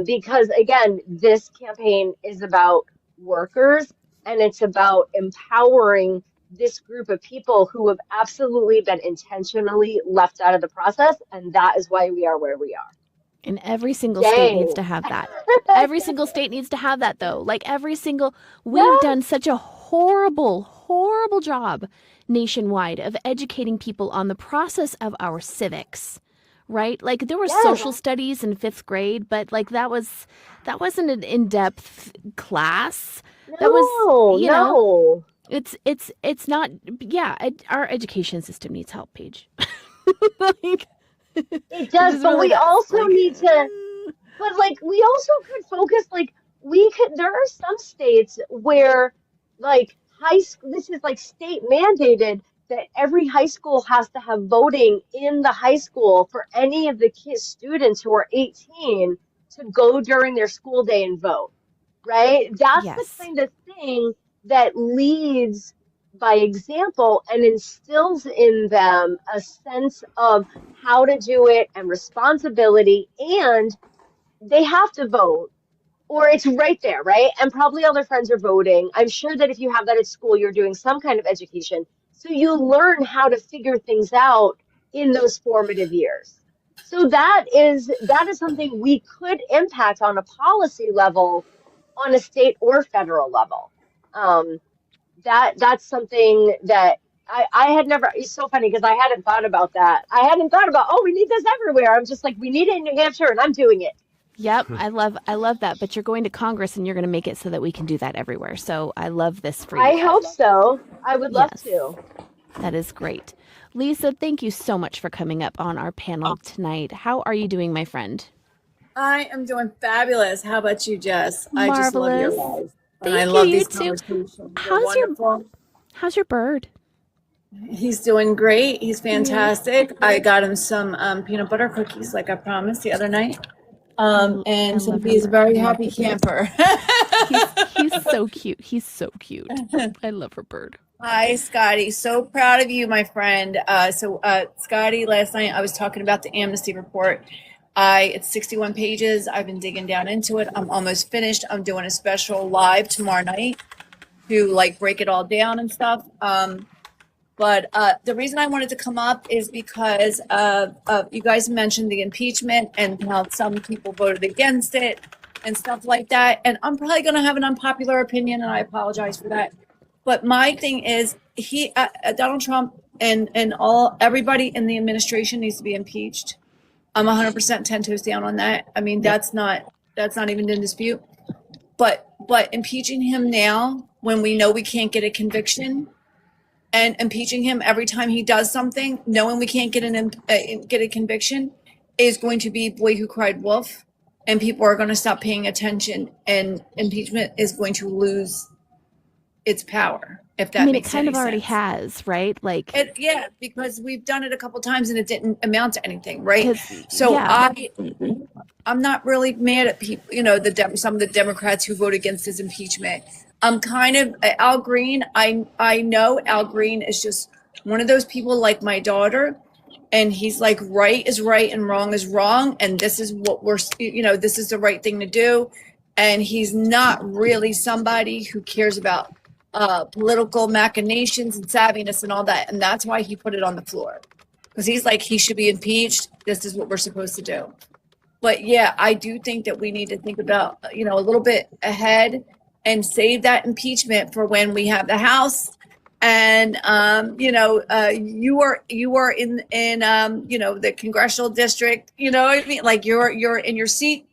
Because again, this campaign is about workers and it's about empowering this group of people who have absolutely been intentionally left out of the process. And that is why we are where we are.
And every single state needs to have that. Every single state needs to have that, though. Like we've done such a horrible, horrible job nationwide of educating people on the process of our civics, right? Like there were social studies in 5th grade, but like that wasn't an in-depth class. That was, you know, it's not, our education system needs help, Paige. Like,
it does, but we also need to, but like we also could focus, like there are some states where like high school, this is like state mandated that every high school has to have voting in the high school for any of the students who are 18 to go during their school day and vote, right? That's the kind of thing that leads by example and instills in them a sense of how to do it and responsibility, and they have to vote or it's right there, right? And probably all their friends are voting. I'm sure that if you have that at school, you're doing some kind of education. So you learn how to figure things out in those formative years. So that is something we could impact on a policy level on a state or federal level. That's something that I had never, it's so funny because I hadn't thought about that. I hadn't thought about, we need this everywhere. I'm just like, we need it in New Hampshire and I'm doing it.
Yep, I love that. But you're going to Congress and you're going to make it so that we can do that everywhere. So I love this for you.
I hope so. I would love to.
That is great. Lisa, thank you so much for coming up on our panel tonight. How are you doing, my friend?
I am doing fabulous. How about you, Jess?
Marvelous.
I just love your life.
Thank
I
you,
love
you
these
too.
conversations. How's
your bird?
He's doing great. He's fantastic. I got him some peanut butter cookies like I promised the other night. And so he's a very happy camper.
he's so cute. He's so cute. I love her bird.
Hi, Scotty. So proud of you, my friend. Scotty, last night I was talking about the amnesty report. It's 61 pages. I've been digging down into it. I'm almost finished. I'm doing a special live tomorrow night to like break it all down and stuff. But the reason I wanted to come up is because you guys mentioned the impeachment and how some people voted against it and stuff like that. And I'm probably going to have an unpopular opinion, and I apologize for that. But my thing is, Donald Trump and everybody in the administration needs to be impeached. I'm 100% 10 toes down on that. I mean, that's not even in dispute. But impeaching him now when we know we can't get a conviction and impeaching him every time he does something, knowing we can't get get a conviction, is going to be boy who cried wolf, and people are going to stop paying attention, and impeachment is going to lose its power, if
I
that
mean, it
makes
kind
any
of already
sense.
has, right? Like,
Yeah, because we've done it a couple times and it didn't amount to anything, right?
because,
So
yeah,
I'm not really mad at people, some of the Democrats who vote against his impeachment. I'm kind of Al Green. I know Al Green is just one of those people like my daughter, and he's like, right is right and wrong is wrong, and this is what this is the right thing to do. And he's not really somebody who cares about political machinations and savviness and all that, and that's why he put it on the floor, because he's like, he should be impeached. This is what we're supposed to do. But yeah, I do think that we need to think about, a little bit ahead and save that impeachment for when we have the House. And you are in the congressional district. You know what I mean? Like you're in your seat,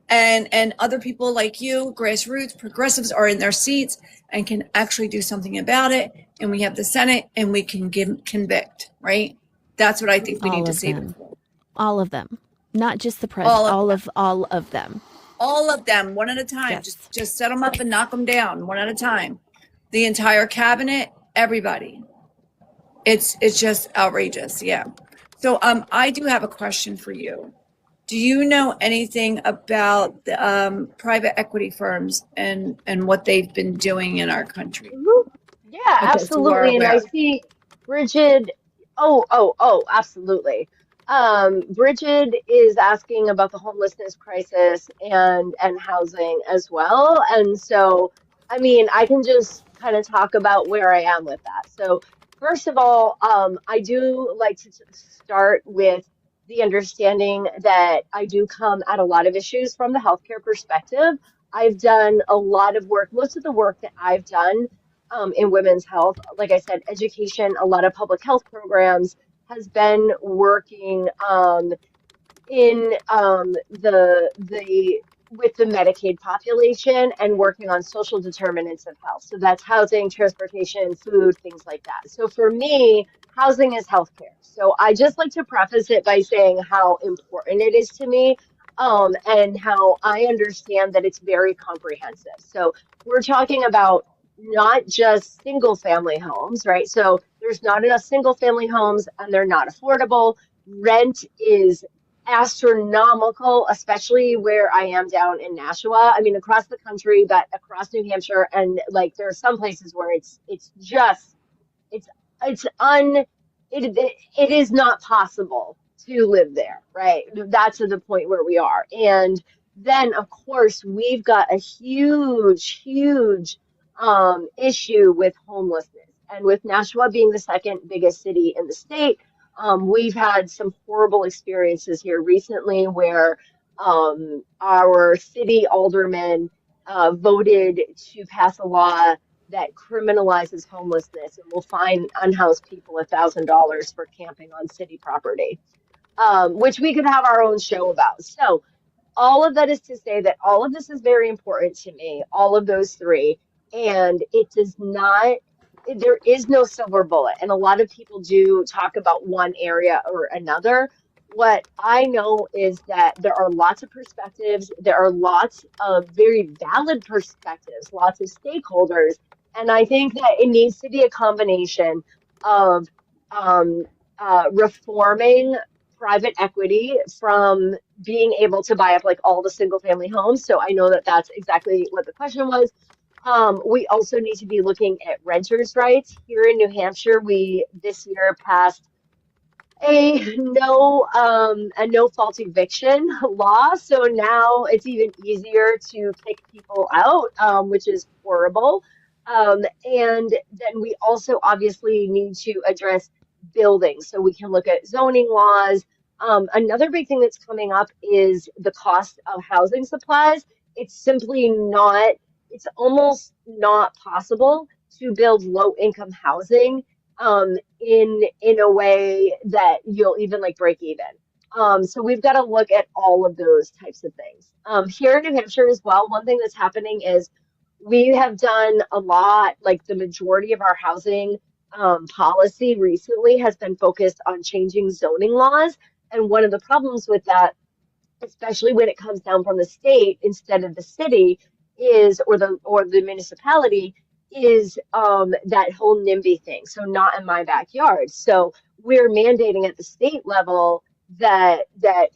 and other people like you, grassroots progressives, are in their seats and can actually do something about it. And we have the Senate, and we can convict. Right? That's what I think we
all
need to
of
save
them,
it for.
all of them, not just the president, all of them.
All of them, one at a time.
Yes.
Just set them up and knock them down one at a time. The entire cabinet, everybody. It's just outrageous. Yeah. So I do have a question for you. Do you know anything about the private equity firms and what they've been doing in our country?
Mhm. Yeah,
Okay, so you are
absolutely. And I
aware.
see Bridget. Oh, absolutely. Bridget is asking about the homelessness crisis and housing as well. And so, I mean, I can just kind of talk about where I am with that. So, first of all, I do like to start with the understanding that I do come at a lot of issues from the healthcare perspective. I've done a lot of work. Most of the work that I've done in women's health, like I said, education, a lot of public health programs, has been working in the with the Medicaid population and working on social determinants of health. So that's housing, transportation, food, things like that. So for me, housing is healthcare. So I just like to preface it by saying how important it is to me, and how I understand that it's very comprehensive. So we're talking about not just single family homes, right? So there's not enough single family homes and they're not affordable. Rent is astronomical, especially where I am down in Nashua. I mean, across the country, but across New Hampshire, and like there are some places where it's just it's it's un it is not possible to live there, right? That's to the point where we are. And then of course we've got a huge issue with homelessness. And with Nashua being the second biggest city in the state, we've had some horrible experiences here recently where our city alderman voted to pass a law that criminalizes homelessness and will fine unhoused people $1,000 for camping on city property, which we could have our own show about. So all of that is to say that all of this is very important to me, all of those three, and it does not, there is no silver bullet. And a lot of people do talk about one area or another. What I know is that there are lots of perspectives, there are lots of very valid perspectives, lots of stakeholders, and I think that it needs to be a combination of um, reforming private equity from being able to buy up like all the single family homes. So I know that that's exactly what the question was. We also need to be looking at renters' rights. Here in New Hampshire, we this year passed a no fault eviction law. So now it's even easier to kick people out, which is horrible. And then we also obviously need to address buildings. So we can look at zoning laws. Another big thing that's coming up is the cost of housing supplies. It's simply not, it's almost not possible to build low income housing in a way that you'll even like break even. So we've got to look at all of those types of things. Here in New Hampshire as well, one thing that's happening is we have done a lot, like the majority of our housing policy recently has been focused on changing zoning laws. And one of the problems with that, especially when it comes down from the state instead of the city, is or the municipality, is that whole NIMBY thing. So not in my backyard. So we're mandating at the state level that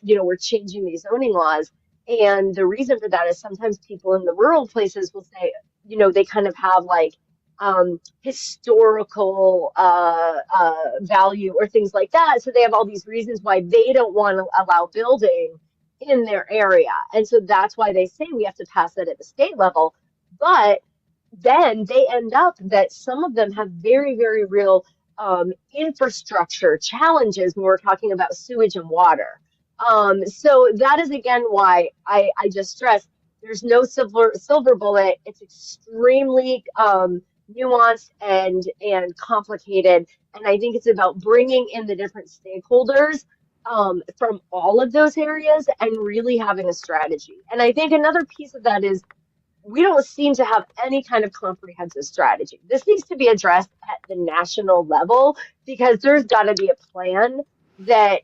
we're changing these zoning laws. And the reason for that is sometimes people in the rural places will say, they kind of have like historical value or things like that. So they have all these reasons why they don't want to allow building in their area. And so that's why they say we have to pass it at the state level. But then they end up that some of them have very, very real infrastructure challenges when we're talking about sewage and water. So that is again why I just stress there's no silver bullet. It's extremely nuanced and complicated. And I think it's about bringing in the different stakeholders from all of those areas and really having a strategy. And I think another piece of that is we don't seem to have any kind of comprehensive strategy. This needs to be addressed at the national level because there's got to be a plan that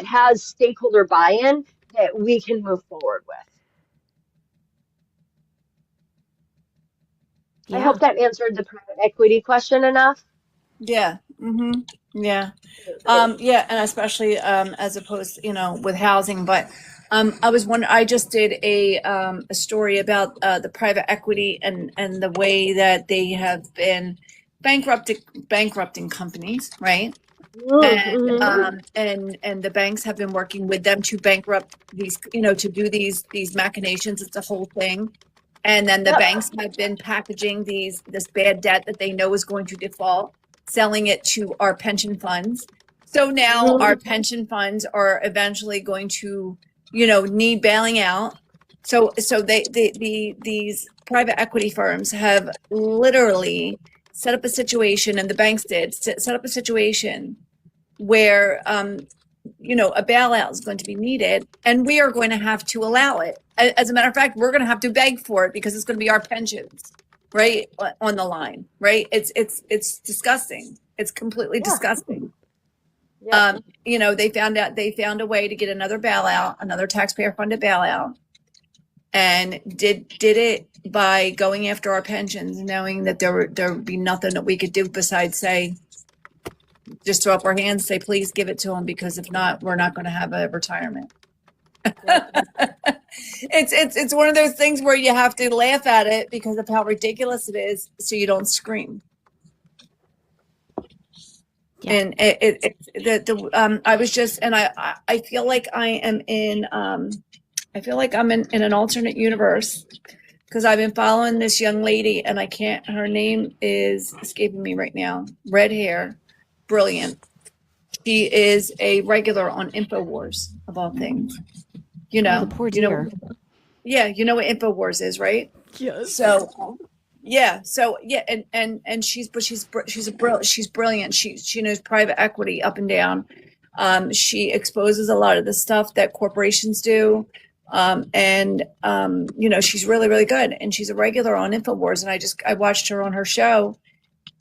has stakeholder buy-in that we can move forward with. I hope that answered the private equity question enough.
Yeah. Mm-hmm. Yeah. Yeah. And especially, as opposed, with housing, but, I just did a story about, the private equity and the way that they have been bankrupting companies, right?
Mm-hmm.
And the banks have been working with them to bankrupt these, to do these machinations. It's a whole thing. And then the banks have been packaging this bad debt that they know is going to default, selling it to our pension funds. So now our pension funds are eventually going to, need bailing out. So these private equity firms have literally set up a situation, and the banks did set up a situation where a bailout is going to be needed, and we are going to have to allow it. As a matter of fact, we're going to have to beg for it because it's going to be our pensions, right, on the line, right? It's disgusting. It's completely disgusting.
Yeah.
They found a way to get another bailout, another taxpayer-funded bailout, and did it by going after our pensions, knowing that there would be nothing that we could do besides say, just throw up our hands, say, please give it to them, because if not, we're not going to have a retirement. It's one of those things where you have to laugh at it because of how ridiculous it is, so you don't scream. Yeah. And I was just, and I feel like I am in, I feel like I'm in an alternate universe, because I've been following this young lady, and her name is escaping me right now. Red hair, brilliant. She is a regular on InfoWars, of all things.
The poor dear.
Yeah, you know what InfoWars is, right?
Yes.
So, yeah. So, yeah, and she's brilliant. She knows private equity up and down. She exposes a lot of the stuff that corporations do. She's really, really good. And she's a regular on InfoWars. And I watched her on her show,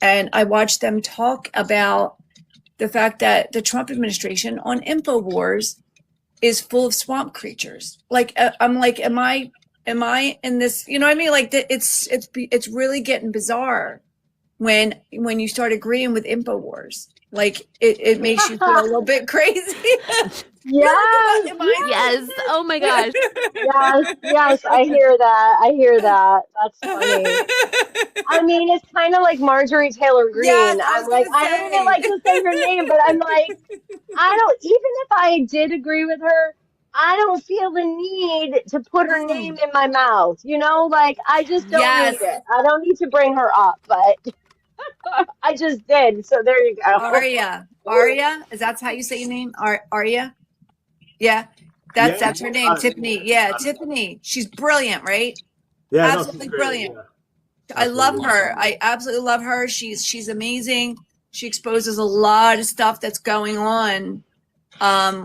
and I watched them talk about the fact that the Trump administration on InfoWars is full of swamp creatures. Like, I'm like, am I in this, you know what I mean? Like, it's really getting bizarre when you start agreeing with InfoWars. Like, it makes you feel a little bit crazy.
Yes.
Yes. Oh my gosh.
Yes, I hear that. That's funny. I mean, it's kind of like Marjorie Taylor Greene.
Yes,
I'm like, I don't even like to say her name, but I'm like, even if I did agree with her, I don't feel the need to put her name in my mouth. Like, I just don't need it. I don't need to bring her up, but I just did. So there you go.
Aria, is that how you say your name? Aria? Yeah. That's her name, Tiffany. Yeah, Tiffany. She's brilliant, right?
Yeah,
absolutely brilliant. Yeah. I love her. I absolutely love her. She's amazing. She exposes a lot of stuff that's going on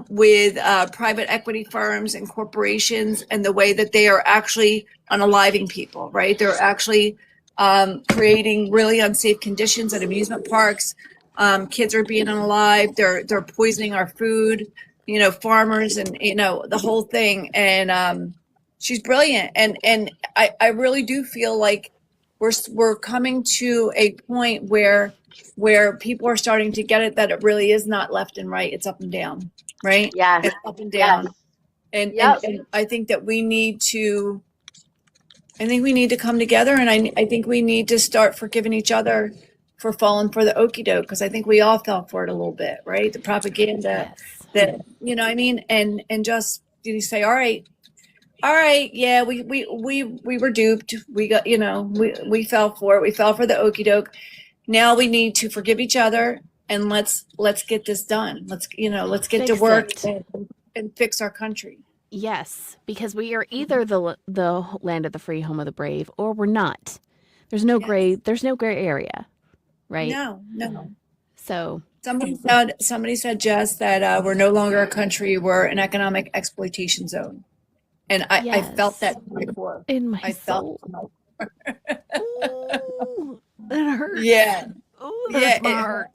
with private equity firms and corporations, and the way that they are actually unaliving people, right? They're actually creating really unsafe conditions at amusement parks. Kids are being unalive. They're poisoning our food, farmers and, the whole thing. And she's brilliant. And I really do feel like we're coming to a point where people are starting to get it, that it really is not left and right. It's up and down, right?
Yes.
It's up and down.
Yes.
And,
Yep.
and I think that we need to come together, and I think we need to start forgiving each other for falling for the okie doke, because I think we all fell for it a little bit, right? The propaganda
Yes.
that, what I mean? And just you say, all right, yeah, we were duped. We got, we fell for it. We fell for the okie doke. Now we need to forgive each other, and let's get this done. Let's get to
Fix
work
it.
and fix our country.
Yes, because we are either the land of the free, home of the brave, or we're not. There's no gray.
Yes.
There's no gray area, right?
No.
So
Somebody said, Jess, that we're no longer a country, we're an economic exploitation zone. And I felt that before.
in my
I
soul.
felt
Ooh, that hurts.
Yeah.
Ooh, that hurts my heart.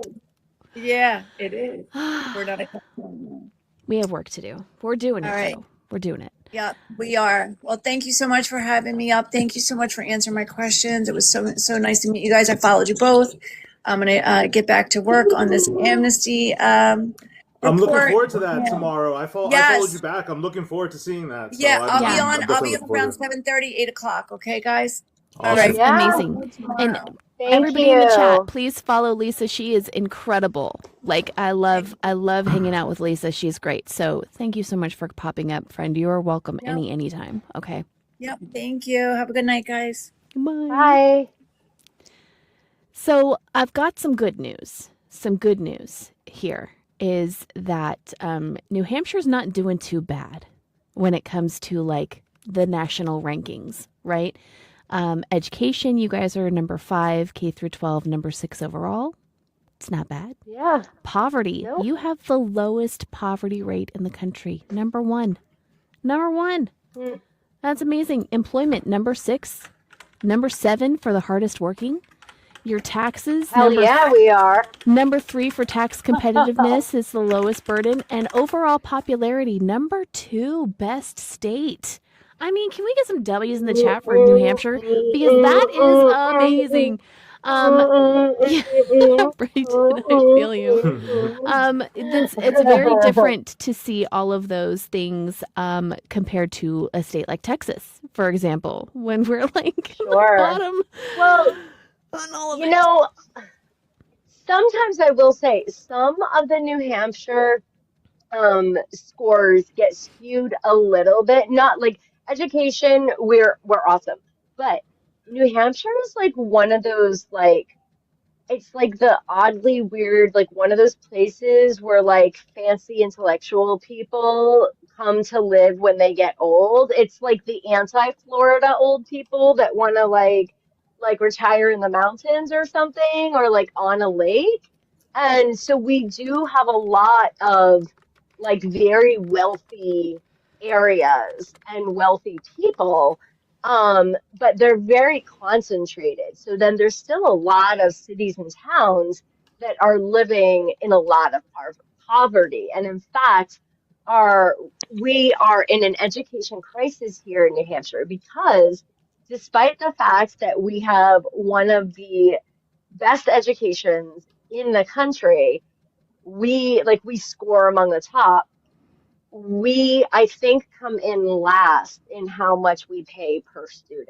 Yeah, it is. We're not a country.
We have work to do. We're doing it.
All right.
Though. We're doing it.
Yeah, we are. Well, thank you so much for having me up. Thank you so much for answering my questions. It was so nice to meet you guys. I followed you both. I'm gonna get back to work on this amnesty.
I'm looking
report.
forward to that tomorrow. I
Yes.
followed you back. I'm looking forward to seeing that. So
Yeah, I'll
Yeah.
be on.
I'm
I'll
definitely
be
looking
up
forward
around
to it.
7:30, 8 o'clock. Okay, guys.
Awesome.
All right.
Yeah.
Amazing. And
Thank
everybody
you.
in the chat, please follow Lisa. She is incredible. Like I love hanging out with Lisa. She's great. So thank you so much for popping up, friend. You are welcome
Yep.
anytime. Okay.
Yep. Thank you. Have a good night, guys.
Bye.
Bye.
So I've got some good news. Some good news here is that New Hampshire's not doing too bad when it comes to like the national rankings, right? Education, you guys are number 5, K through 12, number 6 overall. It's not bad.
Yeah.
Poverty,
Nope.
you have the lowest poverty rate in the country. Number 1. Number 1.
Mm.
That's amazing. Employment, number 6. Number 7 for the hardest working. Your taxes,
Hell yeah, we are.
number 3 for tax competitiveness is the lowest burden. And overall popularity, number 2, best state. I mean, can we get some W's in the chat for New Hampshire? Because that is amazing. Yeah, Brayton, I feel you. It's very different to see all of those things compared to a state like Texas, for example, when we're like
Sure.
the bottom
Well,
on all of
you
it.
know, sometimes I will say some of the New Hampshire scores get skewed a little bit. Not like education, we're awesome, but New Hampshire is like one of those like it's like the oddly weird like one of those places where like fancy intellectual people come to live when they get old. It's like the anti-Florida old people that want to like retire in the mountains or something or like on a lake. And so we do have a lot of like very wealthy areas and wealthy people, but they're very concentrated. So then there's still a lot of cities and towns that are living in a lot of poverty. And in fact, we are in an education crisis here in New Hampshire because despite the fact that we have one of the best educations in the country, we score among the top. We, I think, come in last in how much we pay per student.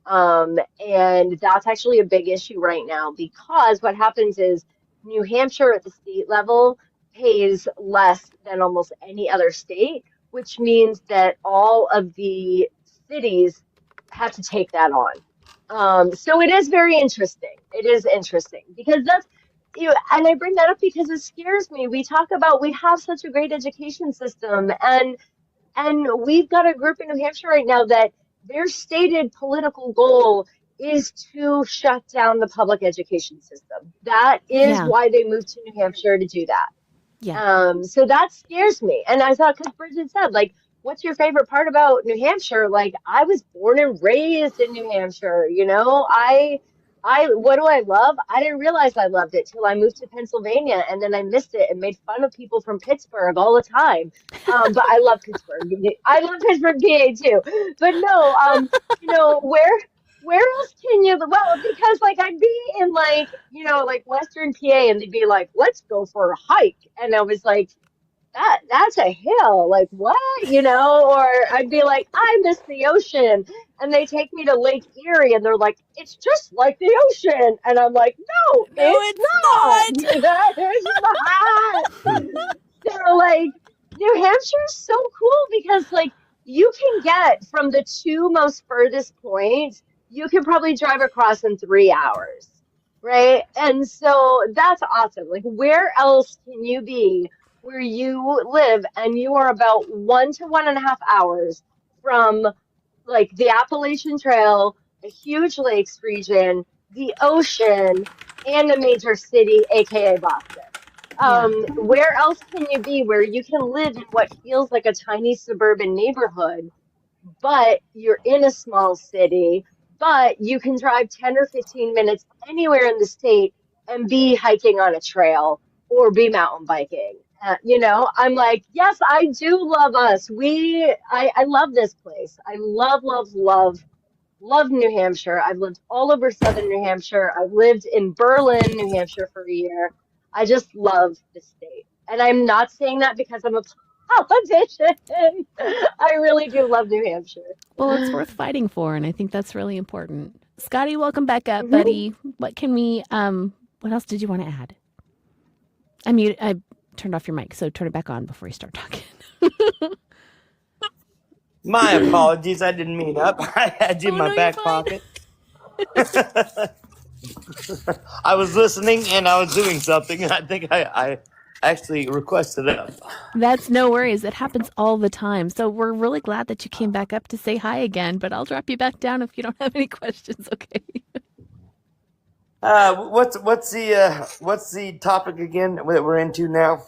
And that's actually a big issue right now because what happens is New Hampshire at the state level pays less than almost any other state, which means that all of the cities have to take that on. So it is very interesting. It is interesting because that's, and I bring that up because it scares me. We talk about we have such a great education system, and we've got a group in New Hampshire right now that their stated political goal is to shut down the public education system. That is
Yeah.
why they moved to New Hampshire to do that.
Yeah.
So that scares me. And I thought, because Bridget said, like, what's your favorite part about New Hampshire? Like, I was born and raised in New Hampshire, you know? What do I love? I didn't realize I loved it till I moved to Pennsylvania, and then I missed it and made fun of people from Pittsburgh all the time. But I love Pittsburgh. I love Pittsburgh, PA too. But no, where else can you, well, because like I'd be in like, like Western PA, and they'd be like, let's go for a hike. And I was like, that's a hill. Like what? Or I'd be like, I miss the ocean. And they take me to Lake Erie, and they're like, it's just like the ocean. And I'm like, no,
No,
it's
it's
not.
not.
It's not. So like New Hampshire is so cool because like you can get from the two most furthest points, you can probably drive across in 3 hours. Right. And so that's awesome. Like, where else can you be where you live and you are about 1 to 1.5 hours from like the Appalachian Trail, a huge lakes region, the ocean, and a major city, aka Boston?
Yeah.
Where else can you be where you can live in what feels like a tiny suburban neighborhood, but you're in a small city, but you can drive 10 or 15 minutes anywhere in the state and be hiking on a trail or be mountain biking? I'm like, yes, I do love us. I love this place. I love, love, love, love New Hampshire. I've lived all over southern New Hampshire. I've lived in Berlin, New Hampshire for a year. I just love the state. And I'm not saying that because I'm a politician. I really do love New Hampshire.
Well, it's worth fighting for, and I think that's really important. Scotty, welcome back up,
Mhm.
buddy. What can we what else did you want to add? I turned off your mic, so turn it back on before you start talking.
My apologies. I didn't mean up. I had you in
Oh,
my
no,
back
you're fine.
pocket. I was listening and I was doing something, and I think I actually requested up.
That's no worries. It happens all the time. So we're really glad that you came back up to say hi again, but I'll drop you back down if you don't have any questions, okay?
What's the topic again that we're into now?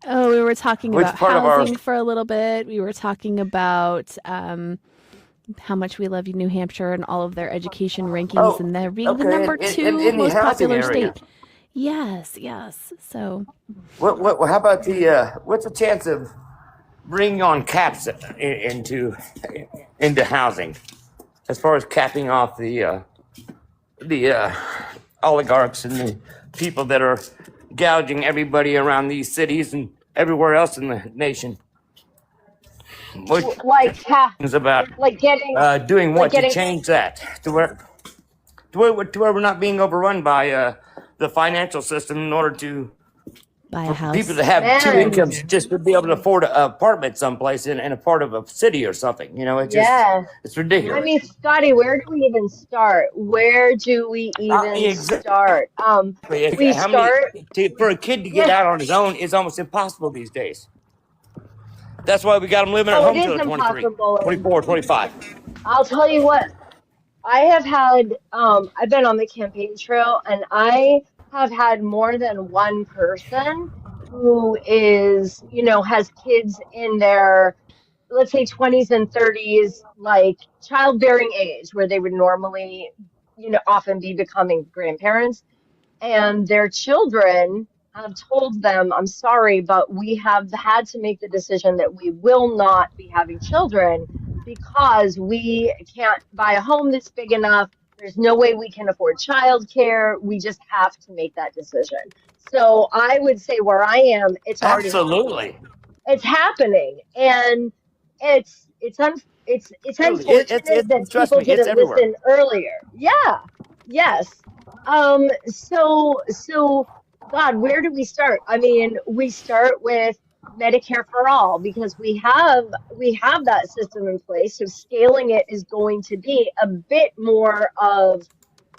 Oh, we were talking
Which
about
part of our-
housing for a little bit. We were talking about how much we love New Hampshire and all of their education rankings,
Oh,
and they're being the
okay,
number
in
two
the
most
housing
popular
area.
state. Yes. So
What? How about what's the chance of bringing on caps into housing, as far as capping off the oligarchs and the people that are gouging everybody around these cities and everywhere else in the nation? What
Like,
is about
like getting,
doing what
getting-
to change that to where we're not being overrun by the financial system in order to
buy a house.
people to have two
Man.
incomes just to be able to afford an apartment someplace in a part of a city or something. It's just
yeah.
it's ridiculous.
I mean, Scotty, where do we even start? Where do we even
Exactly.
start? We
How
start.
many, for a kid to get
Yeah.
out on his own is almost impossible these days. That's why we got them living at
Oh,
home
it
till
is
they're 23,
impossible.
24, 25.
I'll tell you what, I have had, I've been on the campaign trail, and I have had more than one person who is, has kids in their, let's say, 20s and 30s, like childbearing age, where they would normally, often be becoming grandparents. And their children have told them, I'm sorry, but we have had to make the decision that we will not be having children because we can't buy a home that's big enough. There's no way we can afford childcare. We just have to make that decision. So I would say where I am, it's already
Absolutely.
happening. It's happening, and it's unfortunate that
trust
people
me, it's
didn't
everywhere.
listen earlier. Yeah. Yes. So God, where do we start? I mean, we start with Medicare for all because we have that system in place. So scaling it is going to be a bit more of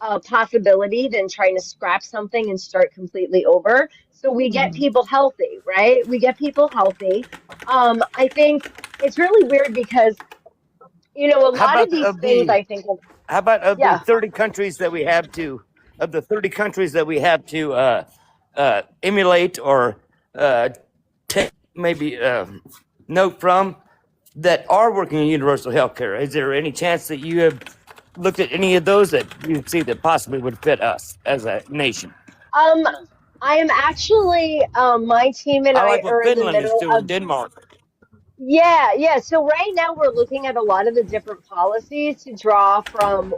a possibility than trying to scrap something and start completely over. So we get people healthy, right? We get people healthy. I think it's really weird because a
How
lot
about
of these things I think of.
How about of
Yeah.
the 30 countries that we have to emulate or take maybe note from? that are working in universal health care? Is there any chance that you have looked at any of those that you see that possibly would fit us as a nation?
Um, I am actually, my team and
I
I
like what
are in the
Finland is
middle
doing,
of,
Denmark.
yeah. So right now we're looking at a lot of the different policies to draw from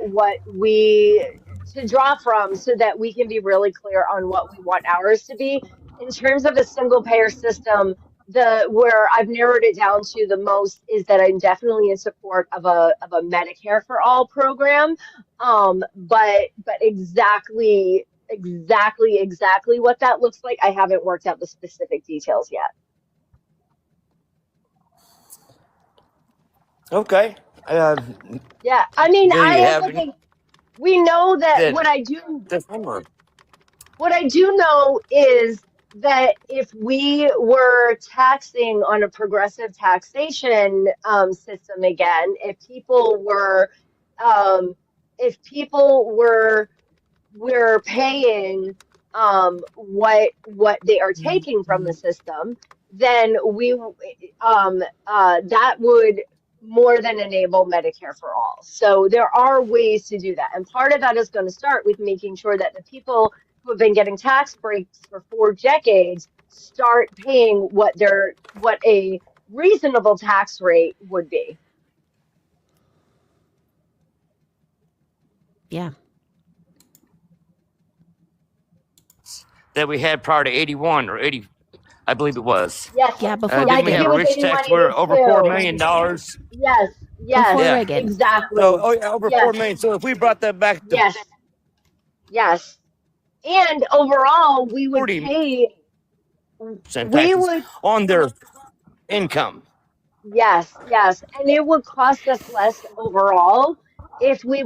so that we can be really clear on what we want ours to be. In terms of a single payer system, the where I've narrowed it down to the most is that I'm definitely in support of a Medicare for all program. But exactly what that looks like, I haven't worked out the specific details yet.
Okay.
Yeah, I mean,
Do
I
you
am
have any
looking. We know that
that
what I do know is that if we were taxing on a progressive taxation system again, um, if people were we're paying what they are taking from the system, then that would more than enable Medicare for all. So there are ways to do that, and part of that is going to start with making sure that the people who have been getting tax breaks for 4 decades start paying what a reasonable tax rate would be.
Yeah.
that we had prior to 81 or 80, I believe it was.
Yes,
Yeah, before
I
Didn't we
think
have
it
a
Reagan.
was
rich
81,
tax where over $4
82.
million?
Yes,
Before
yes,
Yeah.
Reagan.
exactly.
So, oh yeah, over
Yes,
4 million. So if we brought that back to
yes, yes. And overall, we would
40%
pay, we
taxes
would,
on their income.
yes. And it would cost us less overall if we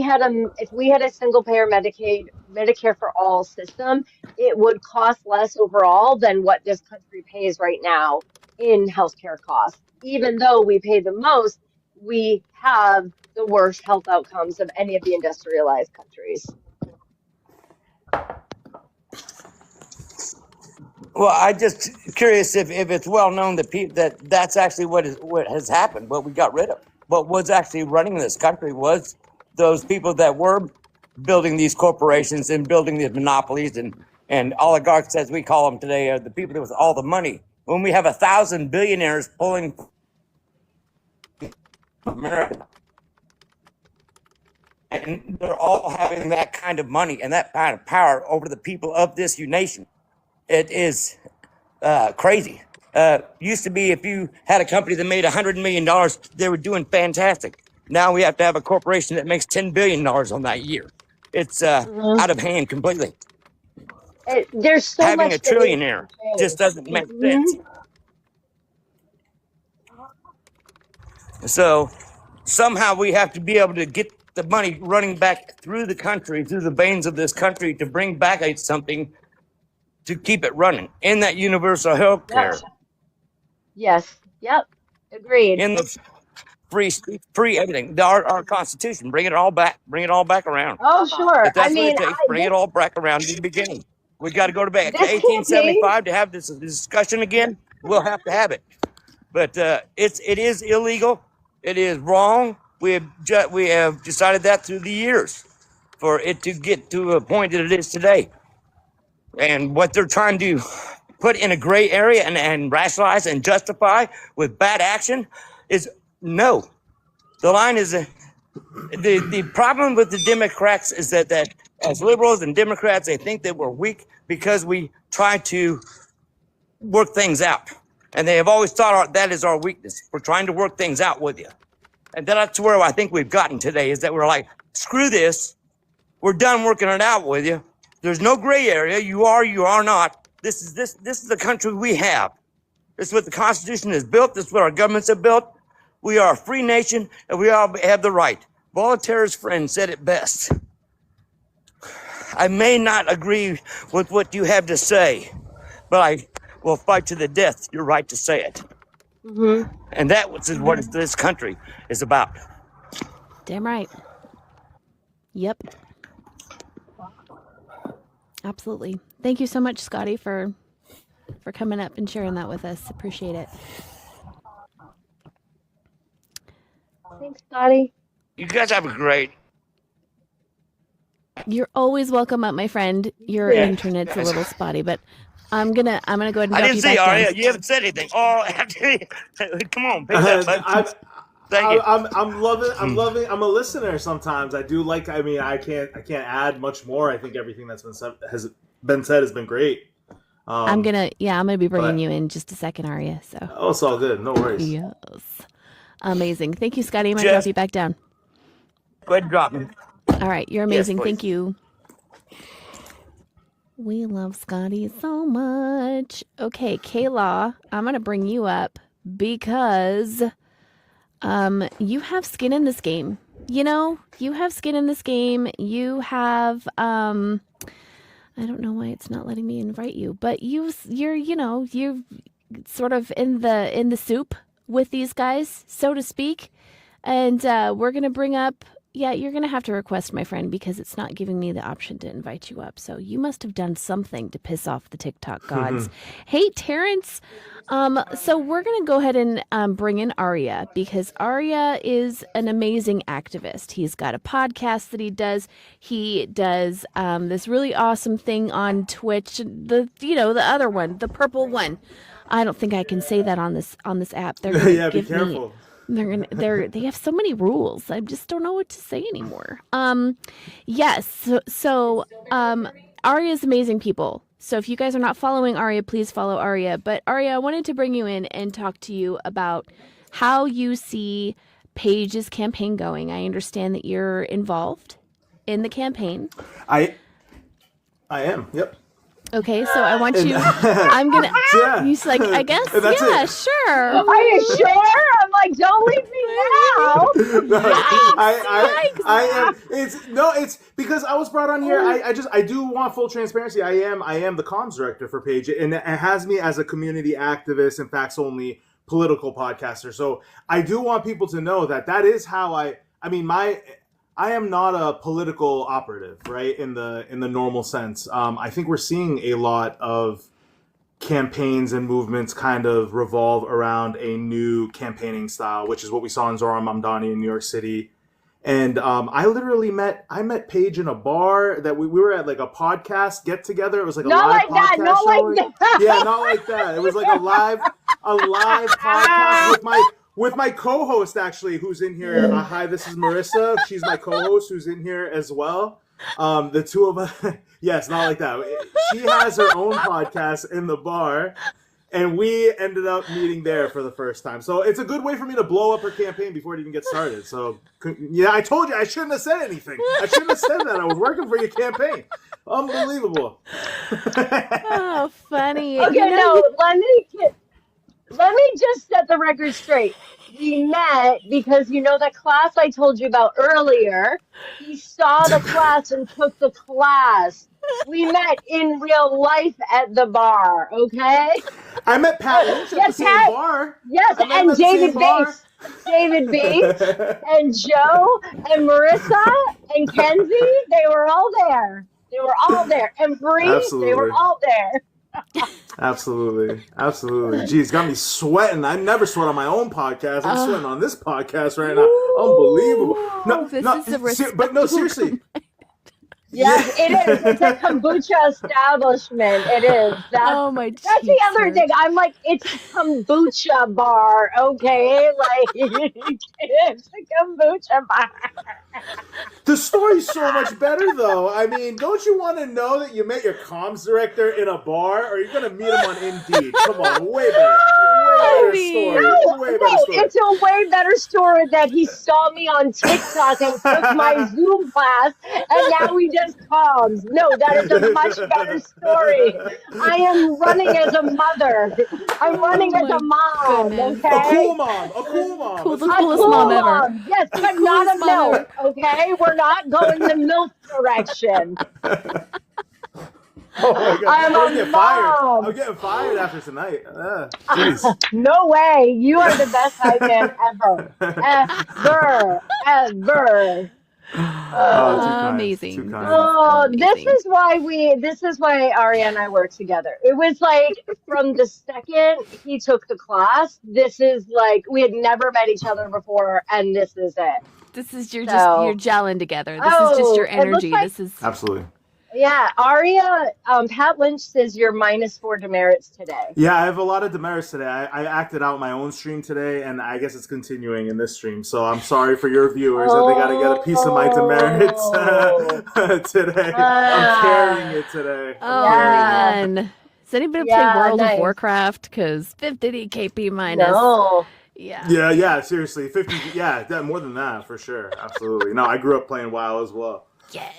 had a single payer Medicare for all system, it would cost less overall than what this country pays right now in healthcare costs. Even though we pay the most, we have the worst health outcomes of any of the industrialized countries.
Well, I just curious if it's well known that that's actually what has happened. What we got rid of. What was actually running this country was those people that were building these corporations and building these monopolies and oligarchs, as we call them today, are the people with all the money. When we have 1,000 billionaires pulling America, and they're all having that kind of money and that kind of power over the people of this nation, it is crazy. Used to be if you had a company that made $100 million, they were doing fantastic. Now we have to have a corporation that makes $10 billion on that year. It's
Mhm.
out of hand completely.
There's so
Having a
much that needs to
trillionaire just
change.
doesn't make sense.
Mhm.
So somehow we have to be able to get the money running back through the country, through the veins of this country, to bring back something to keep it running in that universal health
Yep.
care,
Yes. Yep. Agreed.
in the free speech, free everything. Our Constitution, bring it all back around.
Oh, sure.
If
I
that's what
mean,
it takes, bring it all back around to the beginning. We got to go to back to
this campaign,
1875 to have this discussion again. We'll have to have it, but it is illegal. It is wrong. We have decided that through the years for it to get to a point that it is today. And what they're trying to put in a gray area and rationalize and justify with bad action is no. The line is the problem with the Democrats is that as liberals and Democrats, they think that we're weak because we try to work things out. And they have always thought that is our weakness. We're trying to work things out with you. And that's where I think we've gotten today, is that we're like, screw this. We're done working it out with you. There's no gray area. You are not. This is the country we have. This is what the Constitution is built. This is what our governments have built. We are a free nation, and we all have the right. Voltaire's friend said it best. I may not agree with what you have to say, but I will fight to the death your right to say it.
mhm.
And that is what this country is about.
Damn right. Yep. Absolutely. Thank you so much, Scotty, for coming up and sharing that with us. Appreciate it.
Scotty?
You guys have a great.
You're always welcome up, my friend. Your
Yeah.
internet's a little spotty, but I'm gonna go ahead and
I
drop
didn't
you
see
back
Aria.
down.
You haven't said anything. Oh, come on, pick it up, bud. Thank you.
I'm loving. I'm a listener sometimes. I do like. I mean, I can't add much more. I think everything that's been said has been great.
I'm gonna be bringing you in just a second, Aria. So.
Oh, it's all good. No worries.
Yes. Amazing. Thank you, Scotty. I'm gonna
Jeff.
drop you back down.
Go ahead and drop me.
All right, you're amazing.
Yes,
Thank you. We love Scotty so much. Okay, Kayla, I'm gonna bring you up because you have skin in this game. You know, you have skin in this game. You have I don't know why it's not letting me invite you, but you're sort of in the soup with these guys, so to speak. And we're gonna bring up. Yeah, you're going to have to request, my friend, because it's not giving me the option to invite you up. So you must have done something to piss off the TikTok gods. Hey, Terrence. So we're going to go ahead and bring in Aria because Aria is an amazing activist. He's got a podcast that he does. He does this really awesome thing on Twitch. The other one, the purple one. I don't think I can say that on this app. They're going to give
be careful.
They have so many rules. I just don't know what to say anymore. Yes. So Aria is amazing people. So if you guys are not following Aria, please follow Aria. But Aria, I wanted to bring you in and talk to you about how you see Paige's campaign going. I understand that you're involved in the campaign.
I am. Yep.
Okay, so I want you. I'm gonna.
Yeah.
He's like, I guess.
That's
Yeah,
it.
sure.
Are you sure? I'm like, don't leave me now.
No, I am. It's because I was brought on here. I do want full transparency. I am the comms director for Paige, and it has me as a community activist and facts only political podcaster. So I do want people to know that is how I am not a political operative, right? In the normal sense. I think we're seeing a lot of campaigns and movements kind of revolve around a new campaigning style, which is what we saw in Zohran Mamdani in New York City. And I literally met Paige in a bar that we were at, like a podcast get together. It was like a live podcast
not
show.
like that.
Yeah, not like that. It was like a live podcast with my co-host, actually, who's in here. Hi, this is Marissa. She's my co-host who's in here as well. The two of us, yes, not like that. She has her own podcast in the bar, and we ended up meeting there for the first time. So it's a good way for me to blow up her campaign before it even gets started. So, yeah, I told you I shouldn't have said anything. I shouldn't have said that. I was working for your campaign. Unbelievable.
Oh, funny.
Okay, no, let me just set the record straight. We met because that class I told you about earlier. He saw the class and took the class. We met in real life at the bar, okay?
I met Pat Lynch at the same bar.
Yes, and David Bates. David Bates and Joe and Marissa and Kenzie, they were all there. And Bree, they were all there.
Absolutely. Geez, got me sweating. I never sweat on my own podcast. I'm sweating on this podcast right now. Unbelievable. But no, seriously.
Yes, it is. It's a kombucha establishment. It is. That's the other thing. I'm like, it's a kombucha bar, okay? Like, it's a kombucha bar.
The story's so much better, though. I mean, don't you want to know that you met your comms director in a bar, or are you going to meet him on Indeed? Come on, way better.
It's a way better story that he saw me on TikTok and took my Zoom class, and now we just comms. No, that is a much better story. I am running as a mother. I'm running as a mom, okay?
A cool mom.
The coolest mom ever.
Yes, but not a milk, okay? We're not going the milk direction.
Oh my God!
I'm getting fired.
I'm getting fired after tonight.
No way! You are the best hype man ever.
Oh, too kind.
Amazing.
Too kind.
Oh,
Amazing.
this is why Arya and I work together. It was like from the second he took the class, this is like we had never met each other before, and this is it.
This is you're
So,
gelling together. This is just your
it looks
energy.
like,
This is
Absolutely.
yeah, Arya, Pat Lynch says you're -4 demerits today.
Yeah, I have a lot of demerits today. I acted out my own stream today, and I guess it's continuing in this stream. So I'm sorry for your viewers that they got to get a piece of my demerits today. I'm carrying it today.
oh
Yeah.
man. Does anybody
Yeah,
play World
nice.
of Warcraft? Because 50 KP minus.
No.
Yeah.
Yeah, seriously. 50, yeah, more than that, for sure. Absolutely. No, I grew up playing WoW as well.
Yes.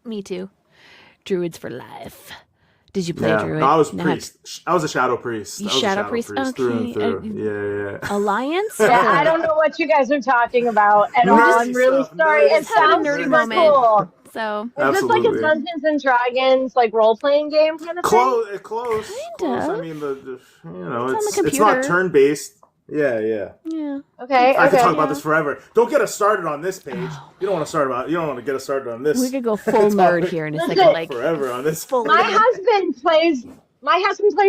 Me too. Druids for life. Did you play
Yeah,
Druid?
no, I was
No.
priest. I was a shadow priest.
You
I was a
shadow priest?
through and
Okay.
through. Yeah.
Alliance?
Yeah, I don't know what you guys are talking about at all.
Nerdy
I'm really
stuff,
sorry.
nerdy
It
stuff,
sounds
nerdy
super
moment.
cool.
So
Is this like a
Absolutely.
Dungeons and Dragons like role playing game kind of thing?
Close.
Kind
I
of.
mean, the you
It's
know,
on the
it's
computer.
not turn based. Yeah.
yeah.
Okay.
I could talk
Okay.
about this forever. Don't get us started on this page. You don't want to get us started on this.
We could go full
Talk
nerd here in a second.
Listen,
Like
forever on this.
fully.
My husband plays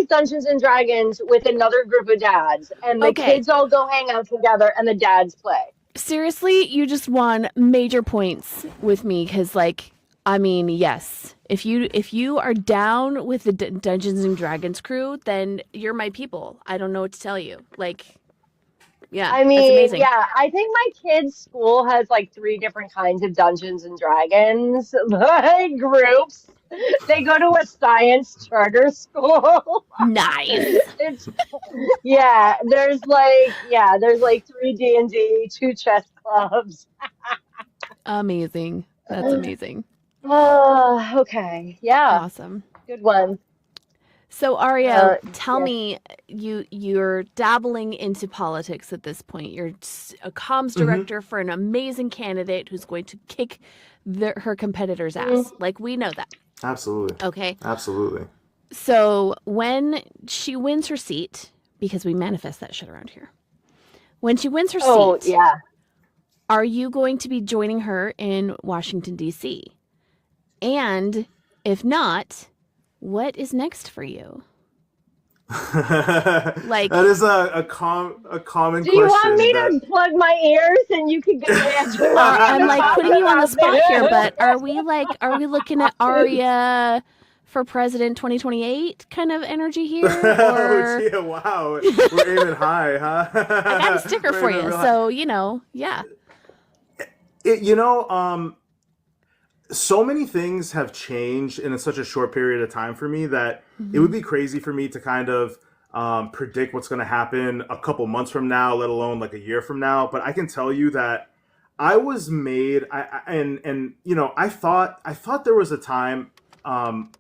Dungeons and Dragons with another group of dads, and the
Okay.
kids all go hang out together, and the dads play.
Seriously, you just won major points with me because, like, I mean, yes, if you are down with the Dungeons and Dragons crew, then you're my people. I don't know what to tell you. Like, yeah,
I
that's
mean,
amazing.
yeah, I think my kids' school has like 3 different kinds of Dungeons and Dragons like groups. They go to a science charter school.
Nice.
It's there's like 3 D&D, 2 chess clubs.
Amazing. That's amazing.
Oh, okay. Yeah,
Awesome.
good one.
So Aria, tell
yeah.
me, you're dabbling into politics at this point. You're a comms director for an amazing candidate who's going to kick her competitor's ass. Like, we know that.
Absolutely.
Okay.
Absolutely.
So when she wins her seat, because we manifest that shit around here, when she wins her seat,
Yeah.
are you going to be joining her in Washington, D.C.? And if not, what is next for you?
Like, that is a common question.
Do you want me to plug my ears and you can get the answer?
I'm like putting you on the spot here, but are we looking at Aria for president 2028 kind of energy here? Or...
Oh, yeah, wow. We're aiming high, huh?
I got a sticker for you, so yeah.
So many things have changed in such a short period of time for me that it would be crazy for me to kind of predict what's going to happen a couple months from now, let alone like a year from now. But I can tell you that I was made, I thought there was a time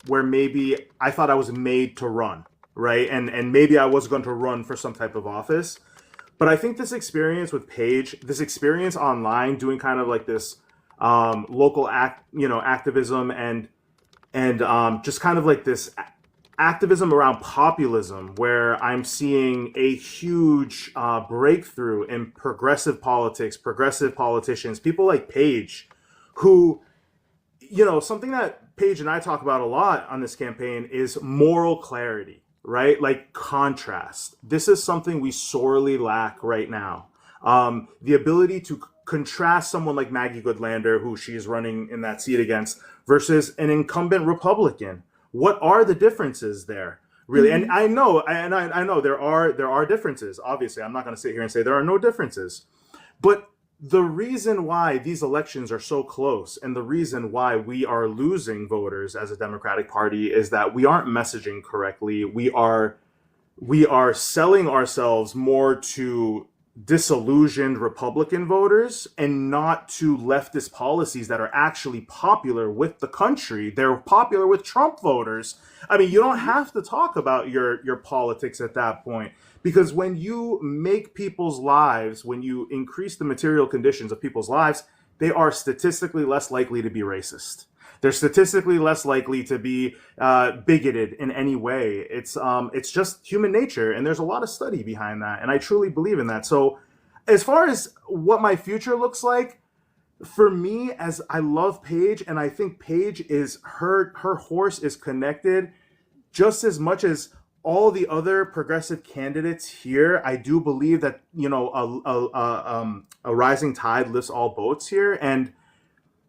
where maybe I thought I was made to run, right? And maybe I was going to run for some type of office. But I think this experience with Paige, this experience online, doing kind of like this local activism and just kind of like this activism around populism, where I'm seeing a huge breakthrough in progressive politics, progressive politicians, people like Paige, who, something that Paige and I talk about a lot on this campaign is moral clarity, right? Like contrast. This is something we sorely lack right now. The ability to contrast someone like Maggie Goodlander, who she is running in that seat against, versus an incumbent Republican. What are the differences there, really? And I know there are differences. Obviously, I'm not going to sit here and say there are no differences. But the reason why these elections are so close and the reason why we are losing voters as a Democratic Party is that we aren't messaging correctly. We are selling ourselves more to disillusioned Republican voters and not to leftist policies that are actually popular with the country. They're popular with Trump voters. I mean, you don't have to talk about your politics at that point, because when you make people's lives, when you increase the material conditions of people's lives, they are statistically less likely to be racist. They're statistically less likely to be bigoted in any way. It's just human nature, and there's a lot of study behind that, and I truly believe in that. So as far as what my future looks like, for me, as I love Paige, and I think Paige is her horse is connected just as much as all the other progressive candidates here. I do believe that a rising tide lifts all boats here, and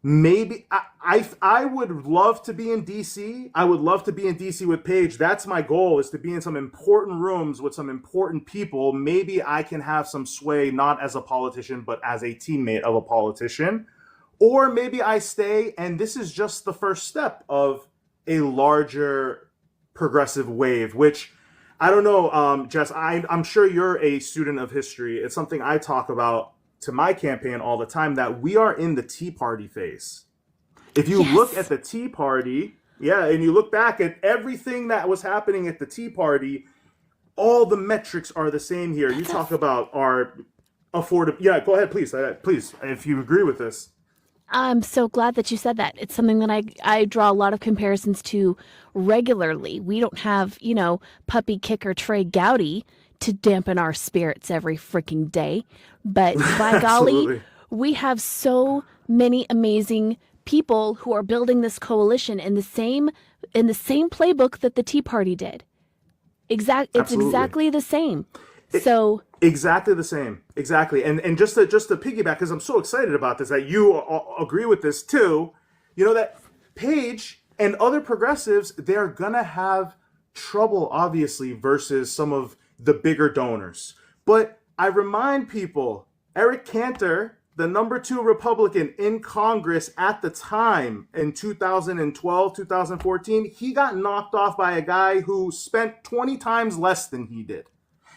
maybe I would love to be in DC. I would love to be in DC with Paige. That's my goal, is to be in some important rooms with some important people. Maybe I can have some sway, not as a politician, but as a teammate of a politician. Or maybe I stay, and this is just the first step of a larger progressive wave, which I don't know, Jess, I'm sure you're a student of history. It's something I talk about to my campaign all the time, that we are in the Tea Party phase. If you look at the Tea Party, and you look back at everything that was happening at the Tea Party, all the metrics are the same here. You talk about our affordable. Yeah, go ahead, please, if you agree with this.
I'm so glad that you said that. It's something that I draw a lot of comparisons to regularly. We don't have, puppy kicker Trey Gowdy to dampen our spirits every freaking day. But by golly, we have so many amazing people who are building this coalition in the same playbook that the Tea Party did. It's exactly the same.
Exactly the same. Exactly. And just to piggyback, because I'm so excited about this, that you agree with this too, that Paige and other progressives, they're going to have trouble, obviously, versus some of the bigger donors. But I remind people, Eric Cantor, the number 2 Republican in Congress at the time in 2012, 2014, he got knocked off by a guy who spent 20 times less than he did.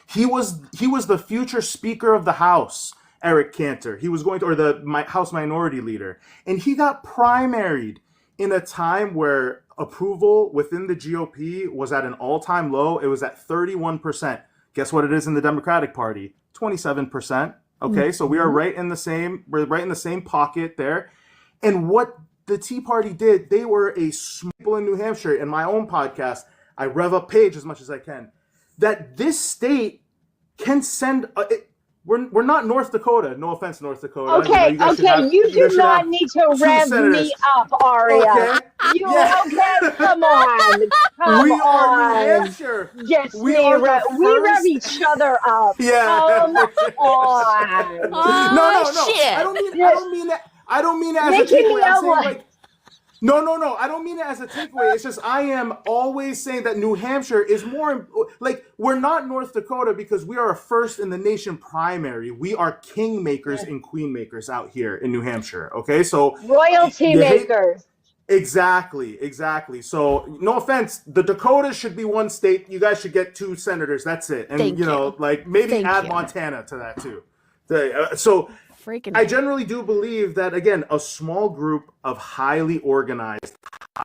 He was the future Speaker of the House, Eric Cantor. He was going to, or the House Minority Leader. And he got primaried in a time where approval within the GOP was at an all-time low. It was at 31%. Guess what it is in the Democratic Party? 27%. Okay, so we're right in the same pocket there. And what the Tea Party did, they were a people in New Hampshire. In my own podcast, I rev up Paige as much as I can. That this state can send. We're not North Dakota. No offense, North Dakota.
Okay, you do not need to rev me up, Aria.
Okay.
Come on.
We are New Hampshire.
Yes, we rev each other up.
Yeah.
Come on.
No.
Shit.
I don't mean that. I don't mean it as a takeaway. I'm saying like. No. I don't mean it as a takeaway. It's just I am always saying that New Hampshire is more like, we're not North Dakota because we are a first in the nation primary. We are kingmakers and queenmakers out here in New Hampshire. Okay, so
royalty makers.
Exactly. So no offense, the Dakotas should be one state. You guys should get 2 senators. That's it. And like maybe add Montana to that too. I generally do believe that, again, a small group of highly organized,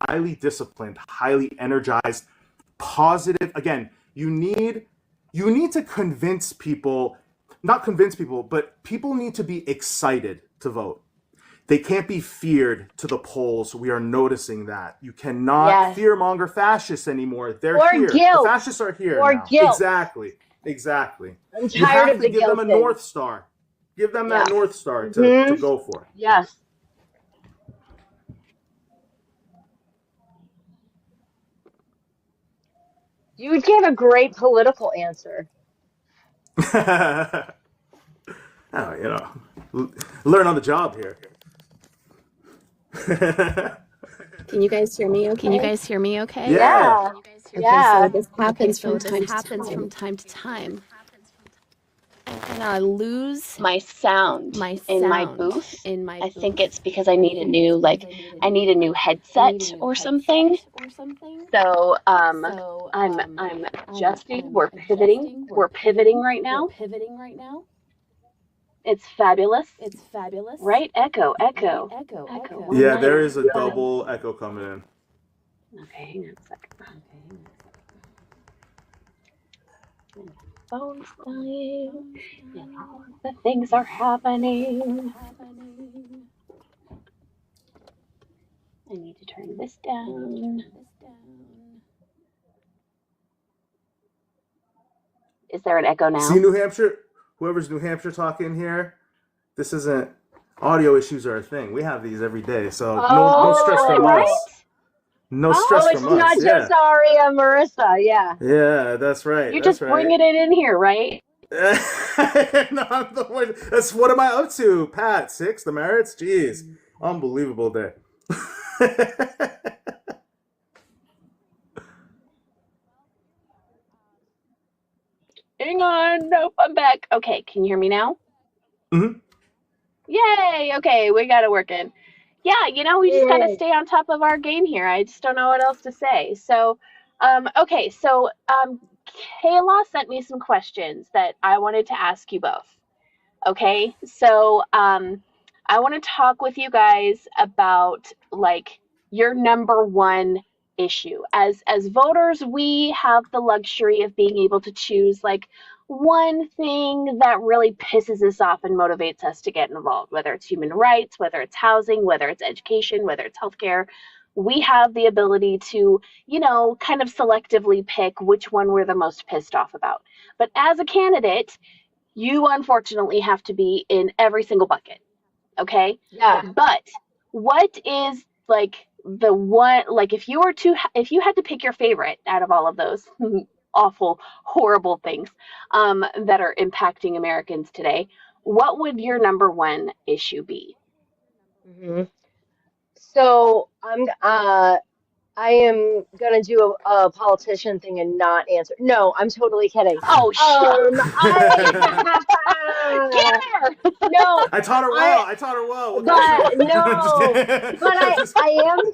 highly disciplined, highly energized, positive. Again, you need to convince people, not convince people, but people need to be excited to vote. They can't be feared to the polls. We are noticing that. You cannot fearmonger fascists anymore. They're here.
Guilt.
The fascists are here
or
now.
Guilt.
Exactly.
I'm tired
you have
of
to
the
give them a
guilt
North Star. Give them that North Star to go for.
Yes. You would give a great political answer.
Learn on the job here.
Can you guys hear me okay?
Yeah.
So this happens from
time to time. And I lose
my sound in my booth. I think it's because I need a new headset or something. So I'm adjusting. We're pivoting right now. It's fabulous. Right? Echo.
Yeah, there is a double echo coming in.
Okay, hang on a second. Phone's dying, and all the things are happening. I need to turn this down. Is there an echo now?
See, New Hampshire, whoever's New Hampshire talking here, this isn't Audio issues are a thing. We have these every day, so no stress
Really,
from
right?
us. No stress
it's
from us.
not just
Yeah,
Aria, Marissa. Yeah.
yeah, that's right.
You're
That's
just
right.
bringing it in here, right?
No, I'm the one. That's what am I up to, Pat? 6, the merits. Jeez, unbelievable day.
Hang on. Nope, I'm back. Okay, can you hear me now?
Mhm.
Yay. Okay, we got it working. Yeah, we just got to
Yay.
stay on top of our game here. I just don't know what else to say. So, okay, so Kayla sent me some questions that I wanted to ask you both. Okay, so I want to talk with you guys about like your number one issue. As voters, we have the luxury of being able to choose like one thing that really pisses us off and motivates us to get involved, whether it's human rights, whether it's housing, whether it's education, whether it's healthcare. We have the ability to, kind of selectively pick which one we're the most pissed off about. But as a candidate, you unfortunately have to be in every single bucket. Okay.
Yeah.
But what is like the one, like if you had to pick your favorite out of all of those awful, horrible things that are impacting Americans today, what would your number one issue be?
hmm So I am gonna do a politician thing and not answer. No, I'm totally kidding.
Oh,
I
get her.
no,
I taught her
I
well. I taught her well. What can I
but
say? Just
no,
kidding.
but I am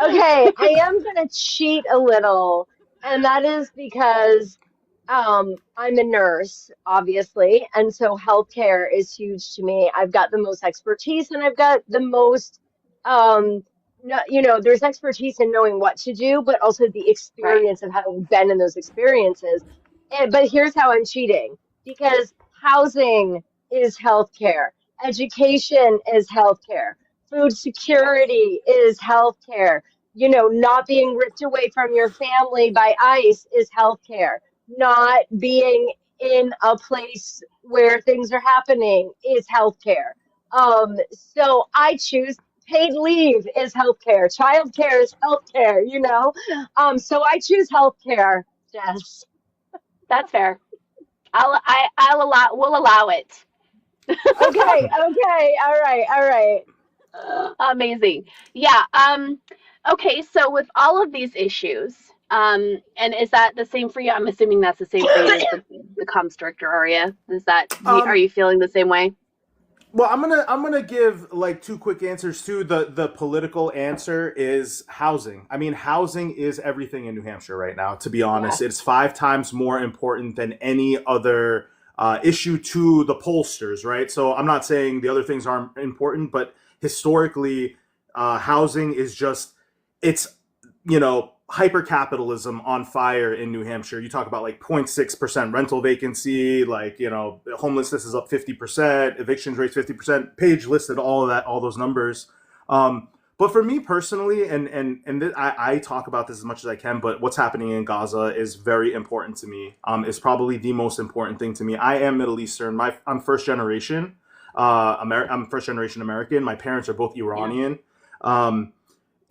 okay. I am gonna cheat a little, and that is because I'm a nurse, obviously, and so healthcare is huge to me. I've got the most expertise, and I've got the most no, there's expertise in knowing what to do, but also the
Right.
experience of having been in those experiences. But here's how I'm cheating because housing is healthcare, education is healthcare, food security is healthcare. Not being ripped away from your family by ICE is healthcare. Not being in a place where things are happening is healthcare. So I choose paid leave is healthcare. Childcare is healthcare. So I choose healthcare, Jess.
That's fair. We'll allow it.
Okay, okay, all right.
Amazing. Yeah. Okay. So with all of these issues, and is that the same for you? I'm assuming that's the same for you as the comms director, Aria. Are
um,
you feeling the same way?
Well, I'm gonna give like two quick answers too. The political answer is housing. I mean, housing is everything in New Hampshire right now. To be honest,
Yes.
it's 5 times more important than any other issue to the pollsters. Right. So I'm not saying the other things aren't important, but historically, housing is just it's hyper capitalism on fire in New Hampshire. You talk about like 0.6% rental vacancy, like homelessness is up 50%, evictions rates 50%. Paige listed all of that, all those numbers. But for me personally, I talk about this as much as I can, but what's happening in Gaza is very important to me. It's probably the most important thing to me. I am Middle Eastern. I'm first generation. I'm first generation American. My parents are both Iranian.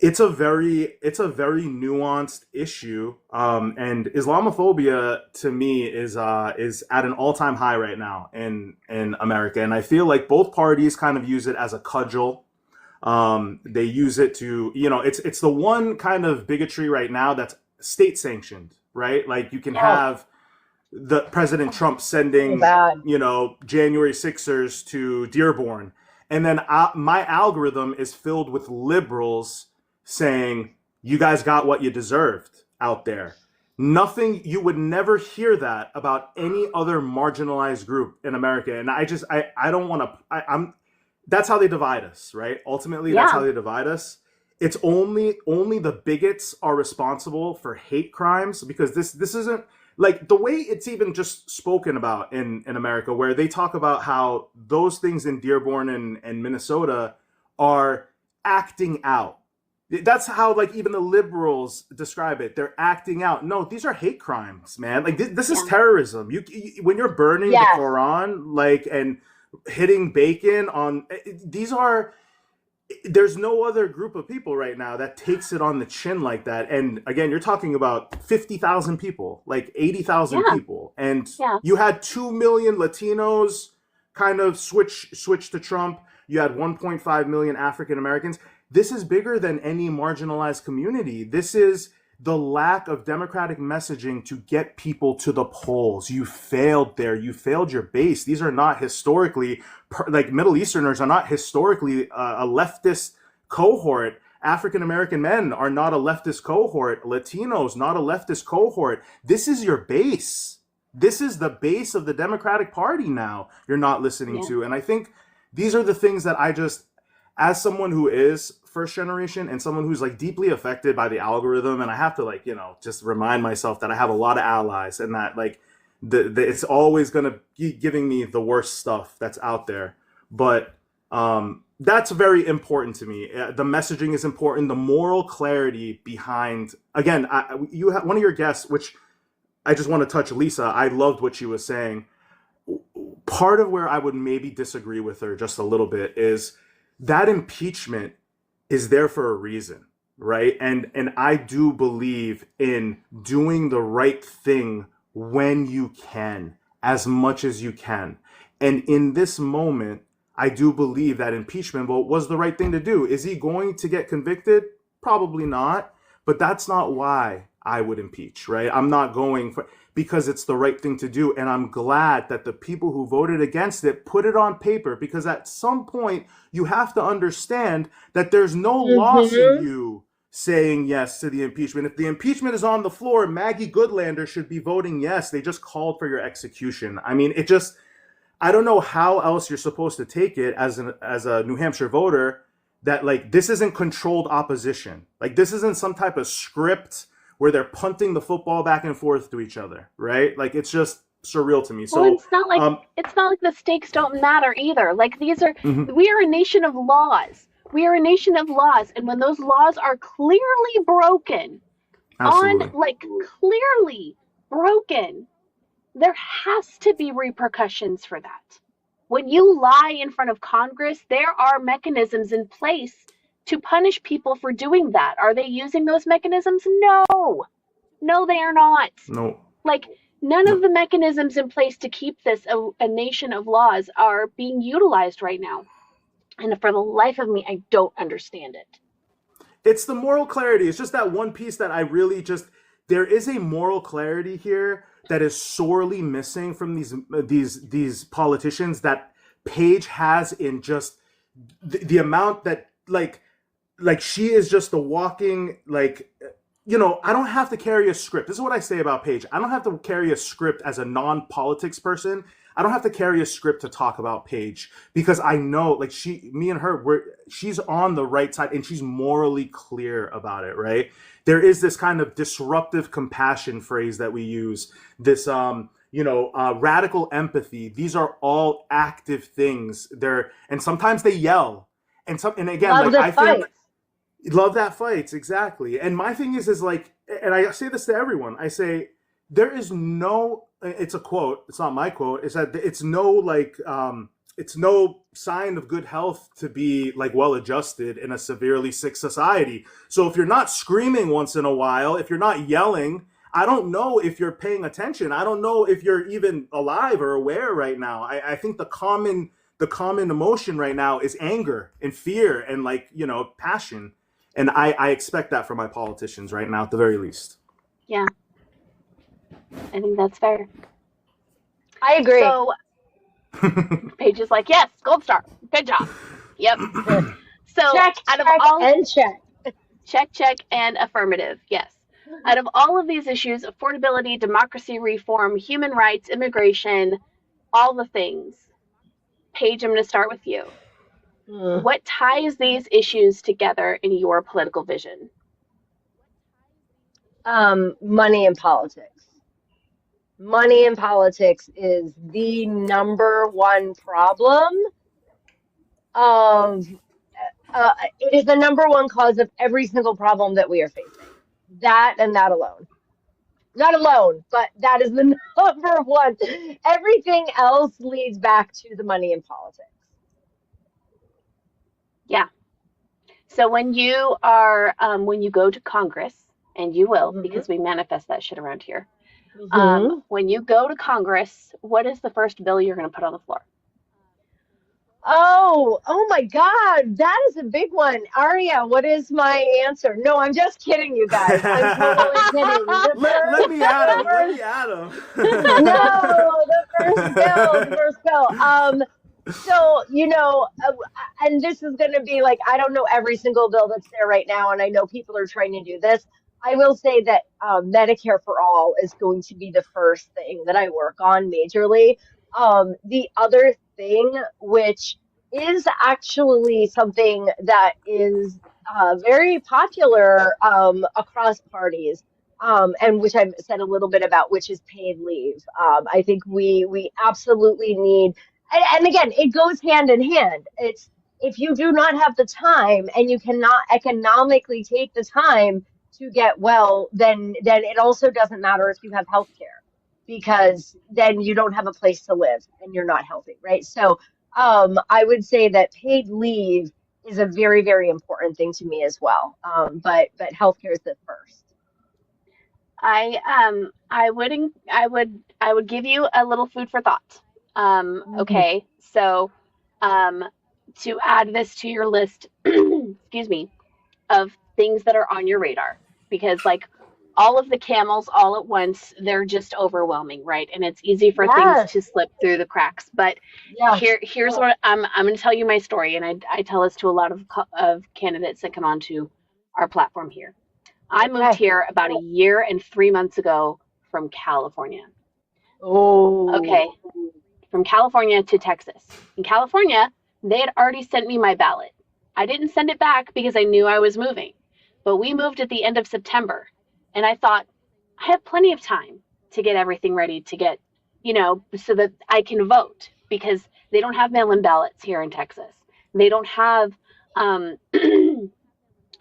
It's a very nuanced issue, and Islamophobia to me is at an all-time high right now in America, and I feel like both parties kind of use it as a cudgel. They use it to it's the one kind of bigotry right now that's state sanctioned, right? Like you can
Oh,
have the President Trump
so
sending
bad.
January Sixers to Dearborn, and then my algorithm is filled with liberals saying you guys got what you deserved out there. Nothing, you would never hear that about any other marginalized group in America, and I don't want to. I'm That's how they divide us, right? Ultimately, that's how
Yeah.
they divide us. It's only the bigots are responsible for hate crimes because this isn't like the way it's even just spoken about in America, where they talk about how those things in Dearborn and Minnesota are acting out. That's how like even the liberals describe it. They're acting out. No, these are hate crimes, man. Like this is
Yeah.
terrorism. When you're burning the
Yes.
Quran, like and hitting bacon on these are there's no other group of people right now that takes it on the chin like that. And again, you're talking about 50,000 people, like 80,000 people. And you had 2 million Latinos kind of switch to Trump. You had 1.5 million African Americans. This is bigger than any marginalized community. This is the lack of democratic messaging to get people to the polls. You failed there. You failed your base. These are not historically, like Middle Easterners are not historically a leftist cohort. African American men are not a leftist cohort. Latinos, not a leftist cohort. This is your base. This is the base of the Democratic Party now you're not listening to. And I think these are the things that I just, as someone who is first generation and someone who's like deeply affected by the algorithm, and I have to like, you know, just remind myself that I have a lot of allies and that like it's always going to be giving me the worst stuff that's out there. But that's very important to me. The messaging is important. The moral clarity behind, again, you have one of your guests, which I just want to touch, Lisa. I loved what she was saying. Part of where I would maybe disagree with her just a little bit is that impeachment is there for a reason, right? And I do believe in doing the right thing when you can, as much as you can. And in this moment, I do believe that impeachment vote was the right thing to do. Is he going to get convicted? Probably not. But that's not why I would impeach, right? I'm not going for, because it's the right thing to do. And I'm glad that the people who voted against it put it on paper, because at some point you have to understand that there's no loss in you saying yes to the impeachment. If the impeachment is on the floor, Maggie Goodlander should be voting yes. They just called for your execution. I mean, it just, I don't know how else you're supposed to take it as a New Hampshire voter, that like this isn't controlled opposition. Like this isn't some type of script where they're punting the football back and forth to each other, right? Like it's just surreal to me. So
well, it's not like the stakes don't matter either. Like these are we are a nation of laws. We are a nation of laws, and when those laws are clearly broken, clearly broken, there has to be repercussions for that. When you lie in front of Congress, there are mechanisms in place to punish people for doing that. Are they using those mechanisms? No, they are not.
No.
Like none of the mechanisms in place to keep this a nation of laws are being utilized right now. And for the life of me, I don't understand it.
It's the moral clarity. It's just that one piece that I really just, there is a moral clarity here that is sorely missing from these politicians that Paige has in just the amount that like she is just a walking, like, you know, I don't have to carry a script. This is what I say about Paige. I don't have to carry a script as a non-politics person. I don't have to carry a script to talk about Paige, because I know like me and her, she's on the right side and she's morally clear about it, right? There is this kind of disruptive compassion phrase that we use, this, radical empathy. These are all active things. And sometimes they yell. And again, I feel love that fights, exactly. And my thing is like, and I say this to everyone, I say, there is no, it's a quote, it's not my quote, it's that it's no sign of good health to be like well adjusted in a severely sick society. So if you're not screaming once in a while, if you're not yelling, I don't know if you're paying attention. I don't know if you're even alive or aware right now. I think the common emotion right now is anger and fear and passion. And I expect that from my politicians right now, at the very least.
Yeah. I think that's fair.
I agree.
So Paige is like, yes, gold star. Good job. Yep. So
check
and affirmative. Yes. Out of all of these issues, affordability, democracy reform, human rights, immigration, all the things, Paige, I'm going to start with you. What ties these issues together in your political vision?
Money in politics. Money in politics is the number one problem of, it is the number one cause of every single problem that we are facing. That and that alone. Not alone, but that is the number one. Everything else leads back to the money in politics.
Yeah. So when you go to Congress, and you will, because we manifest that shit around here. When you go to Congress, what is the first bill you're going to put on the floor?
Oh my God, that is a big one. Aria, what is my answer? No, I'm just kidding, you guys. I'm totally kidding.
Let me at him. Let me at him.
No, the first bill. So, and this is going to be like, I don't know every single bill that's there right now, and I know people are trying to do this. I will say that Medicare for All is going to be the first thing that I work on majorly. The other thing, which is actually something that is very popular across parties, and which I've said a little bit about, which is paid leave. I think we absolutely need, and again, it goes hand in hand. It's if you do not have the time and you cannot economically take the time to get well, then it also doesn't matter if you have health care, because then you don't have a place to live and you're not healthy, right? So I would say that paid leave is a very, very important thing to me as well. But healthcare is the first.
I would give you a little food for thought. Okay, so to add this to your list, excuse me, of things that are on your radar, because like all of the camels all at once, they're just overwhelming, right? And it's easy for things to slip through the cracks. But here's what I'm going to tell you my story, and I tell this to a lot of candidates that come onto our platform here. I moved here about a year and 3 months ago from California.
Oh.
Okay. From California to Texas. In California, they had already sent me my ballot. I didn't send it back because I knew I was moving. But we moved at the end of September. And I thought, I have plenty of time to get everything ready to get, so that I can vote, because they don't have mail-in ballots here in Texas. They don't have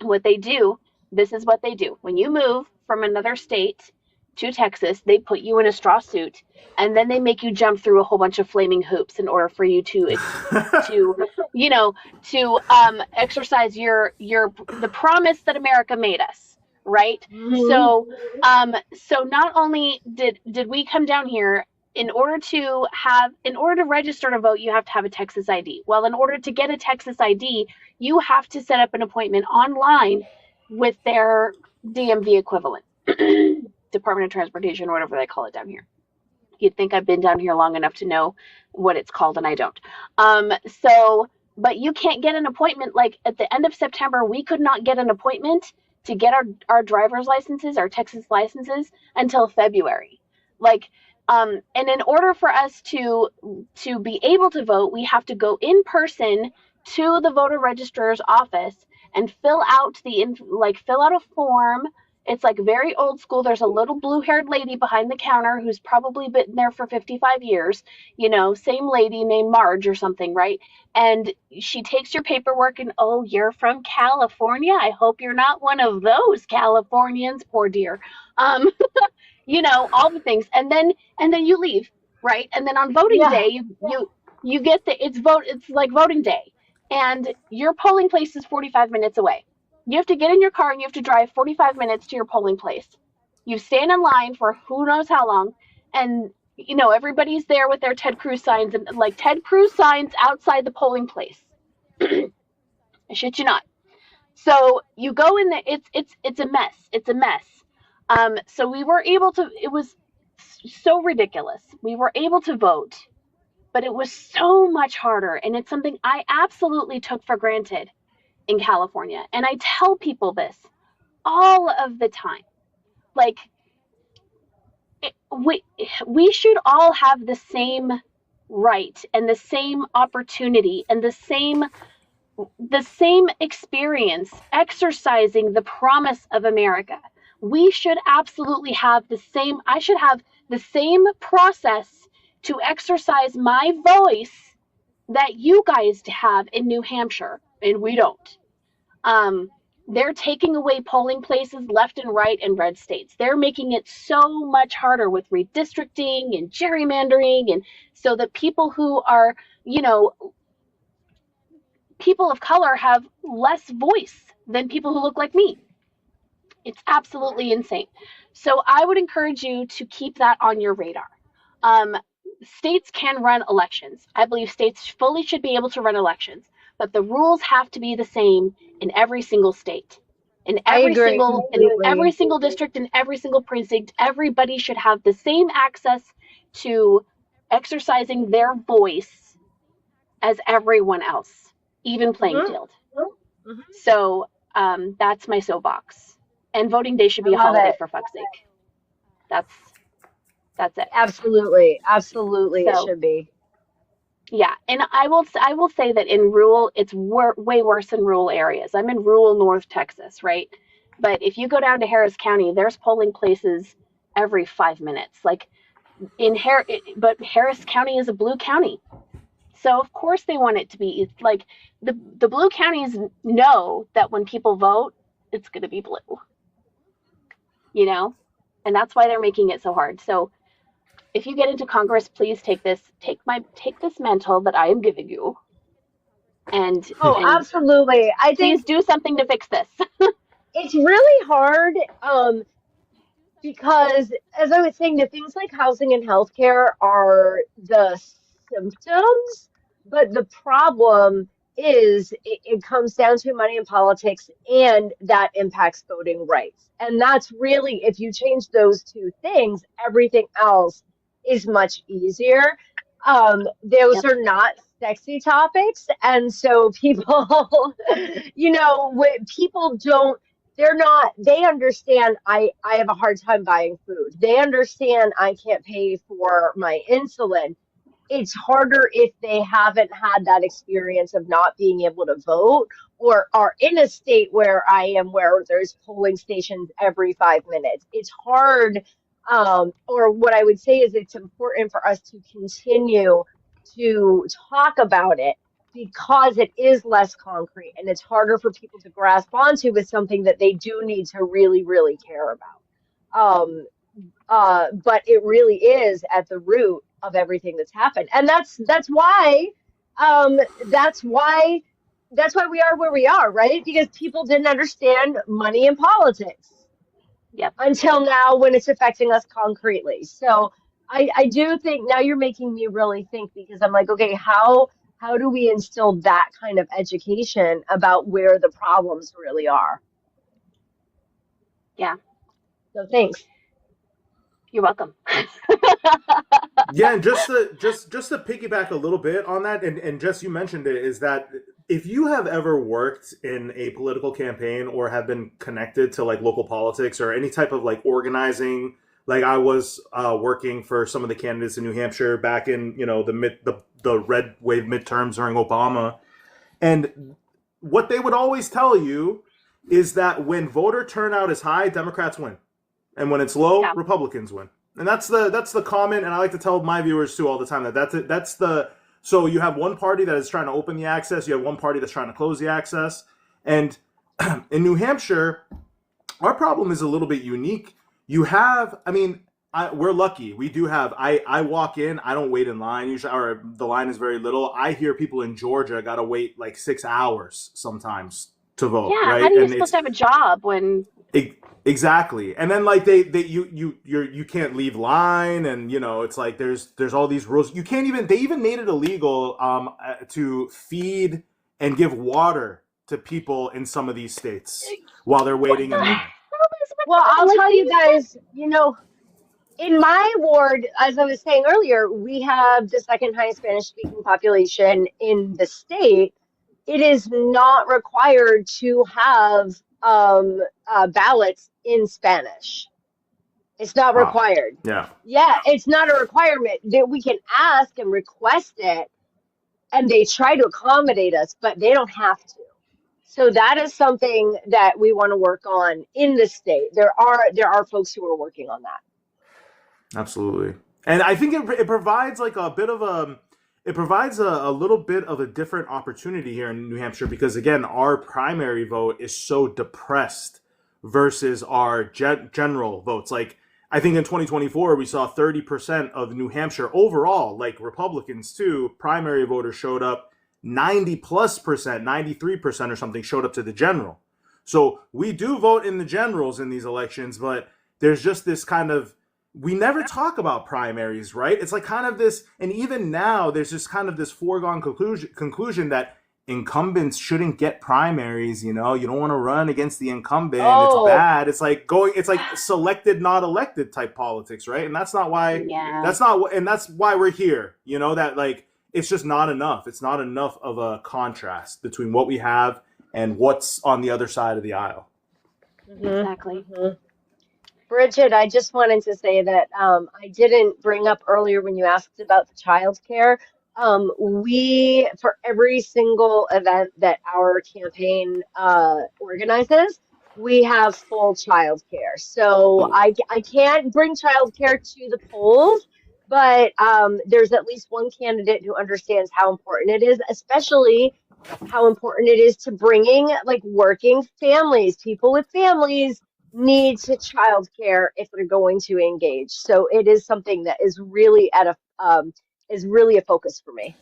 what they do. This is what they do. When you move from another state to Texas, they put you in a straw suit, and then they make you jump through a whole bunch of flaming hoops in order for you to exercise the promise that America made us, right? So not only did we come down here, in order to register to vote, you have to have a Texas ID. Well, in order to get a Texas ID, you have to set up an appointment online with their DMV equivalent, Department of Transportation, or whatever they call it down here. You'd think I've been down here long enough to know what it's called, and I don't. But you can't get an appointment. Like at the end of September, we could not get an appointment to get our driver's licenses, our Texas licenses, until February. And in order for us to be able to vote, we have to go in person to the voter registrar's office and fill out a form. It's like very old school. There's a little blue-haired lady behind the counter who's probably been there for 55 years, same lady named Marge or something, right? And she takes your paperwork and, oh, you're from California? I hope you're not one of those Californians, poor dear. All the things. And then you leave, right? And then on voting day, you get it's like voting day. And your polling place is 45 minutes away. You have to get in your car and you have to drive 45 minutes to your polling place. You stand in line for who knows how long, and everybody's there with their Ted Cruz signs, and like Ted Cruz signs outside the polling place. I shit you not. So you go in there. It's a mess. It's a mess. So we were able to. It was so ridiculous. We were able to vote, but it was so much harder, and it's something I absolutely took for granted in California. And I tell people this all of the time. Like, we should all have the same right and the same opportunity and the same experience exercising the promise of America. We should absolutely have I should have the same process to exercise my voice that you guys have in New Hampshire, and we don't. They're taking away polling places left and right in red states. They're making it so much harder with redistricting and gerrymandering, and so that people who are, you know, people of color have less voice than people who look like me. It's absolutely insane. So I would encourage you to keep that on your radar. States can run elections. I believe states fully should be able to run elections, but the rules have to be the same in every single state. In every single district, in every single precinct, everybody should have the same access to exercising their voice as everyone else, even playing field.
Mhm.
So that's my soapbox. And voting day should be a holiday, for fuck's sake. That's it.
Absolutely, it should be.
Yeah, and I will say that in rural, it's way worse in rural areas. I'm in rural North Texas, right? But if you go down to Harris County, there's polling places every 5 minutes. Like but Harris County is a blue county, so of course they want it to be. It's like the blue counties know that when people vote, it's going to be blue. You know, and that's why they're making it so hard. So if you get into Congress, please take this mantle that I am giving you, and
absolutely. I think
please do something to fix this.
it's really hard because, as I was saying, the things like housing and healthcare are the symptoms, but the problem is it comes down to money in politics, and that impacts voting rights. And that's really, if you change those two things, everything else is much easier. Those are not sexy topics, and so people, people don't, they understand I have a hard time buying food. They understand I can't pay for my insulin. It's harder if they haven't had that experience of not being able to vote, or are in a state where I am, where there's polling stations every 5 minutes. It's hard. Or what I would say is it's important for us to continue to talk about it, because it is less concrete and it's harder for people to grasp onto with something that they do need to really, really care about. But it really is at the root of everything that's happened, and that's why we are where we are, right? Because people didn't understand money in politics until now, when it's affecting us concretely. So I do think now you're making me really think, because I'm like, okay, how do we instill that kind of education about where the problems really are?
Yeah.
So thanks.
You're welcome.
Yeah, and just to piggyback a little bit on that, and Jess, you mentioned it, is that if you have ever worked in a political campaign or have been connected to like local politics or any type of like organizing, like I was working for some of the candidates in New Hampshire back in the red wave midterms during Obama, and what they would always tell you is that when voter turnout is high, Democrats win, and when it's low, Republicans win. And that's the comment, and I like to tell my viewers too all the time that so you have one party that is trying to open the access, you have one party that's trying to close the access, and in New Hampshire, our problem is a little bit unique. You have, we're lucky. We do have. I walk in, I don't wait in line usually, or the line is very little. I hear people in Georgia got to wait like 6 hours sometimes to vote.
Yeah,
right?
How are you supposed to have a job when?
Exactly. And then like you can't leave line, and it's like there's all these rules. You can't even, they even made it illegal to feed and give water to people in some of these states while they're waiting in line.
Well, I'll tell you guys, in my ward, as I was saying earlier, we have the second highest Spanish speaking population in the state. It is not required to have ballots in Spanish. It's not required. Yeah, it's not a requirement. That we can ask and request it, and they try to accommodate us, but they don't have to. So that is something that we want to work on in the state. There are folks who are working on that.
Absolutely. And I think it provides like a bit of it provides a little bit of a different opportunity here in New Hampshire because, again, our primary vote is so depressed versus our general votes. Like, I think in 2024, we saw 30% of New Hampshire overall, like Republicans too, primary voters showed up 90+%, 93% or something showed up to the general. So we do vote in the generals in these elections, but there's just this kind of, we never talk about primaries, right? It's like kind of this, and even now there's just kind of this foregone conclusion that incumbents shouldn't get primaries. You know, you don't want to run against the incumbent. It's bad. It's like selected, not elected type politics, right? And that's not why, that's why we're here. You know, that like, it's just not enough. It's not enough of a contrast between what we have and what's on the other side of the aisle.
Exactly.
Bridget, I just wanted to say that I didn't bring up earlier when you asked about the childcare. We, for every single event that our campaign organizes, we have full childcare. So I can't bring childcare to the polls, but there's at least one candidate who understands how important it is, especially how important it is to bringing like working families, people with families need to childcare if they're going to engage. So it is something that is really is really a focus for me.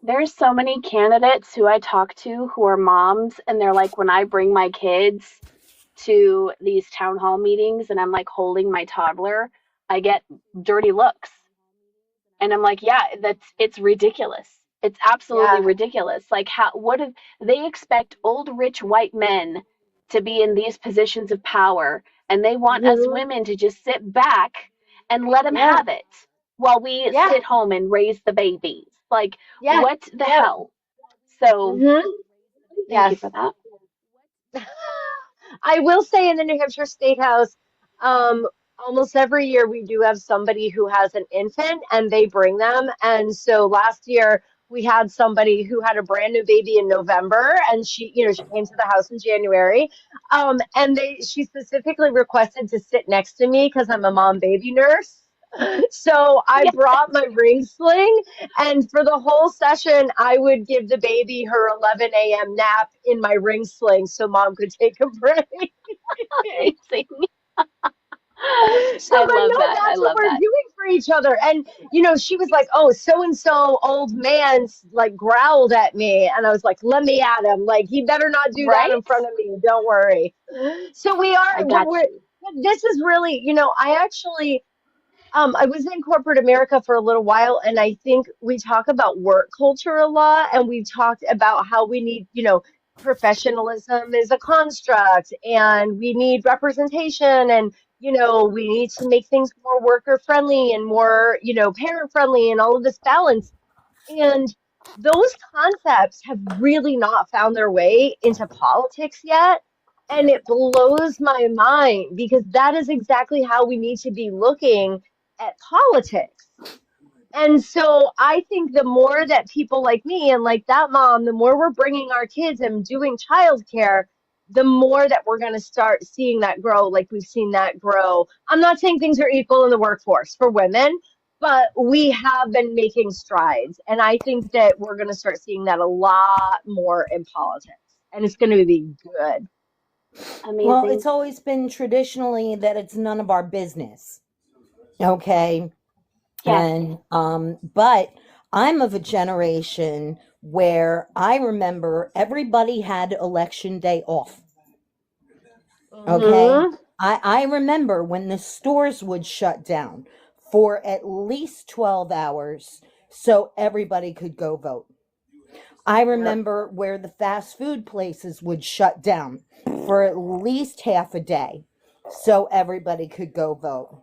There's so many candidates who I talk to who are moms, and they're like, when I bring my kids to these town hall meetings and I'm like holding my toddler, I get dirty looks. And I'm like, yeah, it's ridiculous. It's absolutely ridiculous. Like, what if they expect old rich white men to be in these positions of power, and they want us women to just sit back and let them have it while we sit home and raise the babies? Like, what the hell? So thank you for that.
I will say in the New Hampshire State House, almost every year we do have somebody who has an infant and they bring them. And so last year we had somebody who had a brand new baby in November, and she came to the house in January. And she specifically requested to sit next to me because I'm a mom baby nurse. So I brought my ring sling, and for the whole session, I would give the baby her 11 a.m. nap in my ring sling so mom could take a break.
Amazing.
So
I love that.
That's what we're doing for each other. And, she was like, oh, so-and-so old man like growled at me. And I was like, let me at him. Like, he better not do that in front of me. Don't worry. So this is really, I actually, I was in corporate America for a little while, and I think we talk about work culture a lot, and we talked about how we need, professionalism is a construct, and we need representation, and, we need to make things more worker friendly and more, parent friendly and all of this balance. And those concepts have really not found their way into politics yet. And it blows my mind because that is exactly how we need to be looking at politics. And so I think the more that people like me and like that mom, the more we're bringing our kids and doing childcare, the more that we're going to start seeing that grow, like we've seen that grow. I'm not saying things are equal in the workforce for women, but we have been making strides. And I think that we're going to start seeing that a lot more in politics. And it's going to be good.
Amazing.
Well, it's always been traditionally that it's none of our business. Okay.
Yeah.
And but I'm of a generation where I remember everybody had election day off. Okay. I remember when the stores would shut down for at least 12 hours so everybody could go vote. I remember where the fast food places would shut down for at least half a day so everybody could go vote.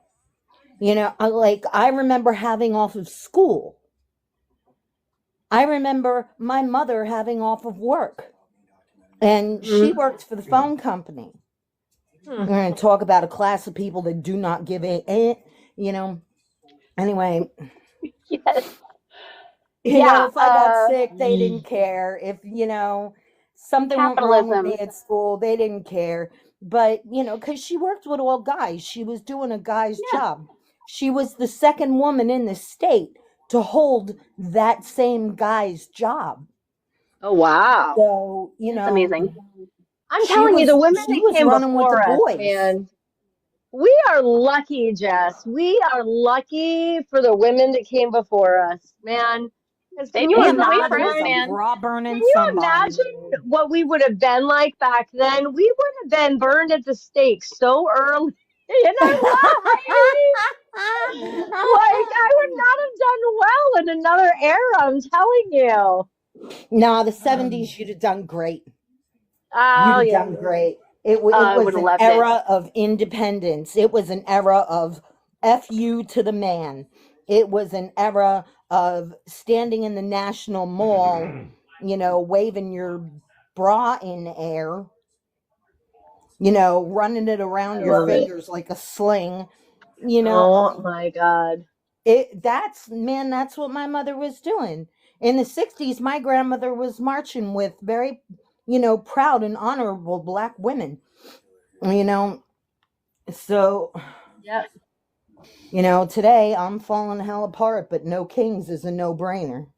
I remember having off of school. I remember my mother having off of work. And she worked for the phone company. We're going to talk about a class of people that do not give Anyway.
Yes.
If I got sick, they didn't care. If, something went wrong with me at school, they didn't care. But, because she worked with all guys. She was doing a guy's job. She was the second woman in the state to hold that same guy's job.
Oh, wow.
So,
That's amazing.
I'm telling you, the women
she
that
was
came
running with the
before us,
boys.
man, we are lucky, Jess. We are lucky for the women that came before us, man. Because
They
can you
paved
Man,
the
my
way for
mother
us,
was a
imagine?
man.
bra
Can
burning
you
somebody.
imagine what we would have been like back then? We would have been burned at the stake so early in our lives. Like, I would not have done well in another era, I'm telling you.
No, the 70s, you'd have done great. You'd
Oh,
have
yeah.
done great. It
I
was
would have
an
loved it.
era of independence. It was an era of F you to the man. It was an era of standing in the National Mall, waving your bra in the air, running it around
I
your
love it.
fingers like a sling. You know,
Oh, my God.
that's what my mother was doing. In the 60s, my grandmother was marching with very, proud and honorable black women. So,
Yep.
today I'm falling the hell apart, but no kings is a no-brainer.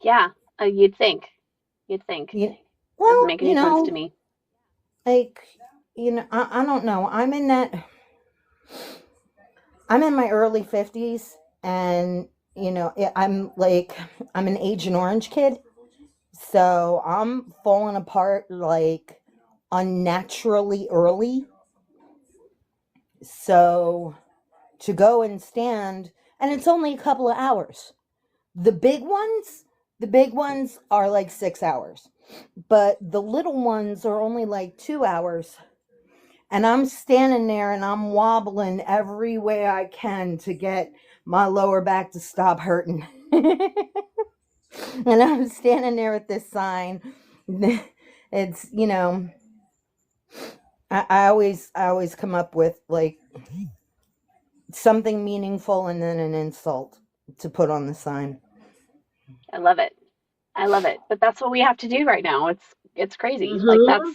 Yeah, you'd think. You'd think.
You,
Doesn't
well,
make any sense to me.
like, I don't know. I'm in my early 50s, and, I'm an Agent Orange kid. So I'm falling apart like unnaturally early. So to go and stand, and it's only a couple of hours. The big ones are like 6 hours, but the little ones are only like 2 hours. And I'm standing there and I'm wobbling every way I can to get my lower back to stop hurting. And I'm standing there with this sign. It's, I always come up with like something meaningful and then an insult to put on the sign.
I love it. I love it. But that's what we have to do right now. It's crazy. Like
Mm-hmm.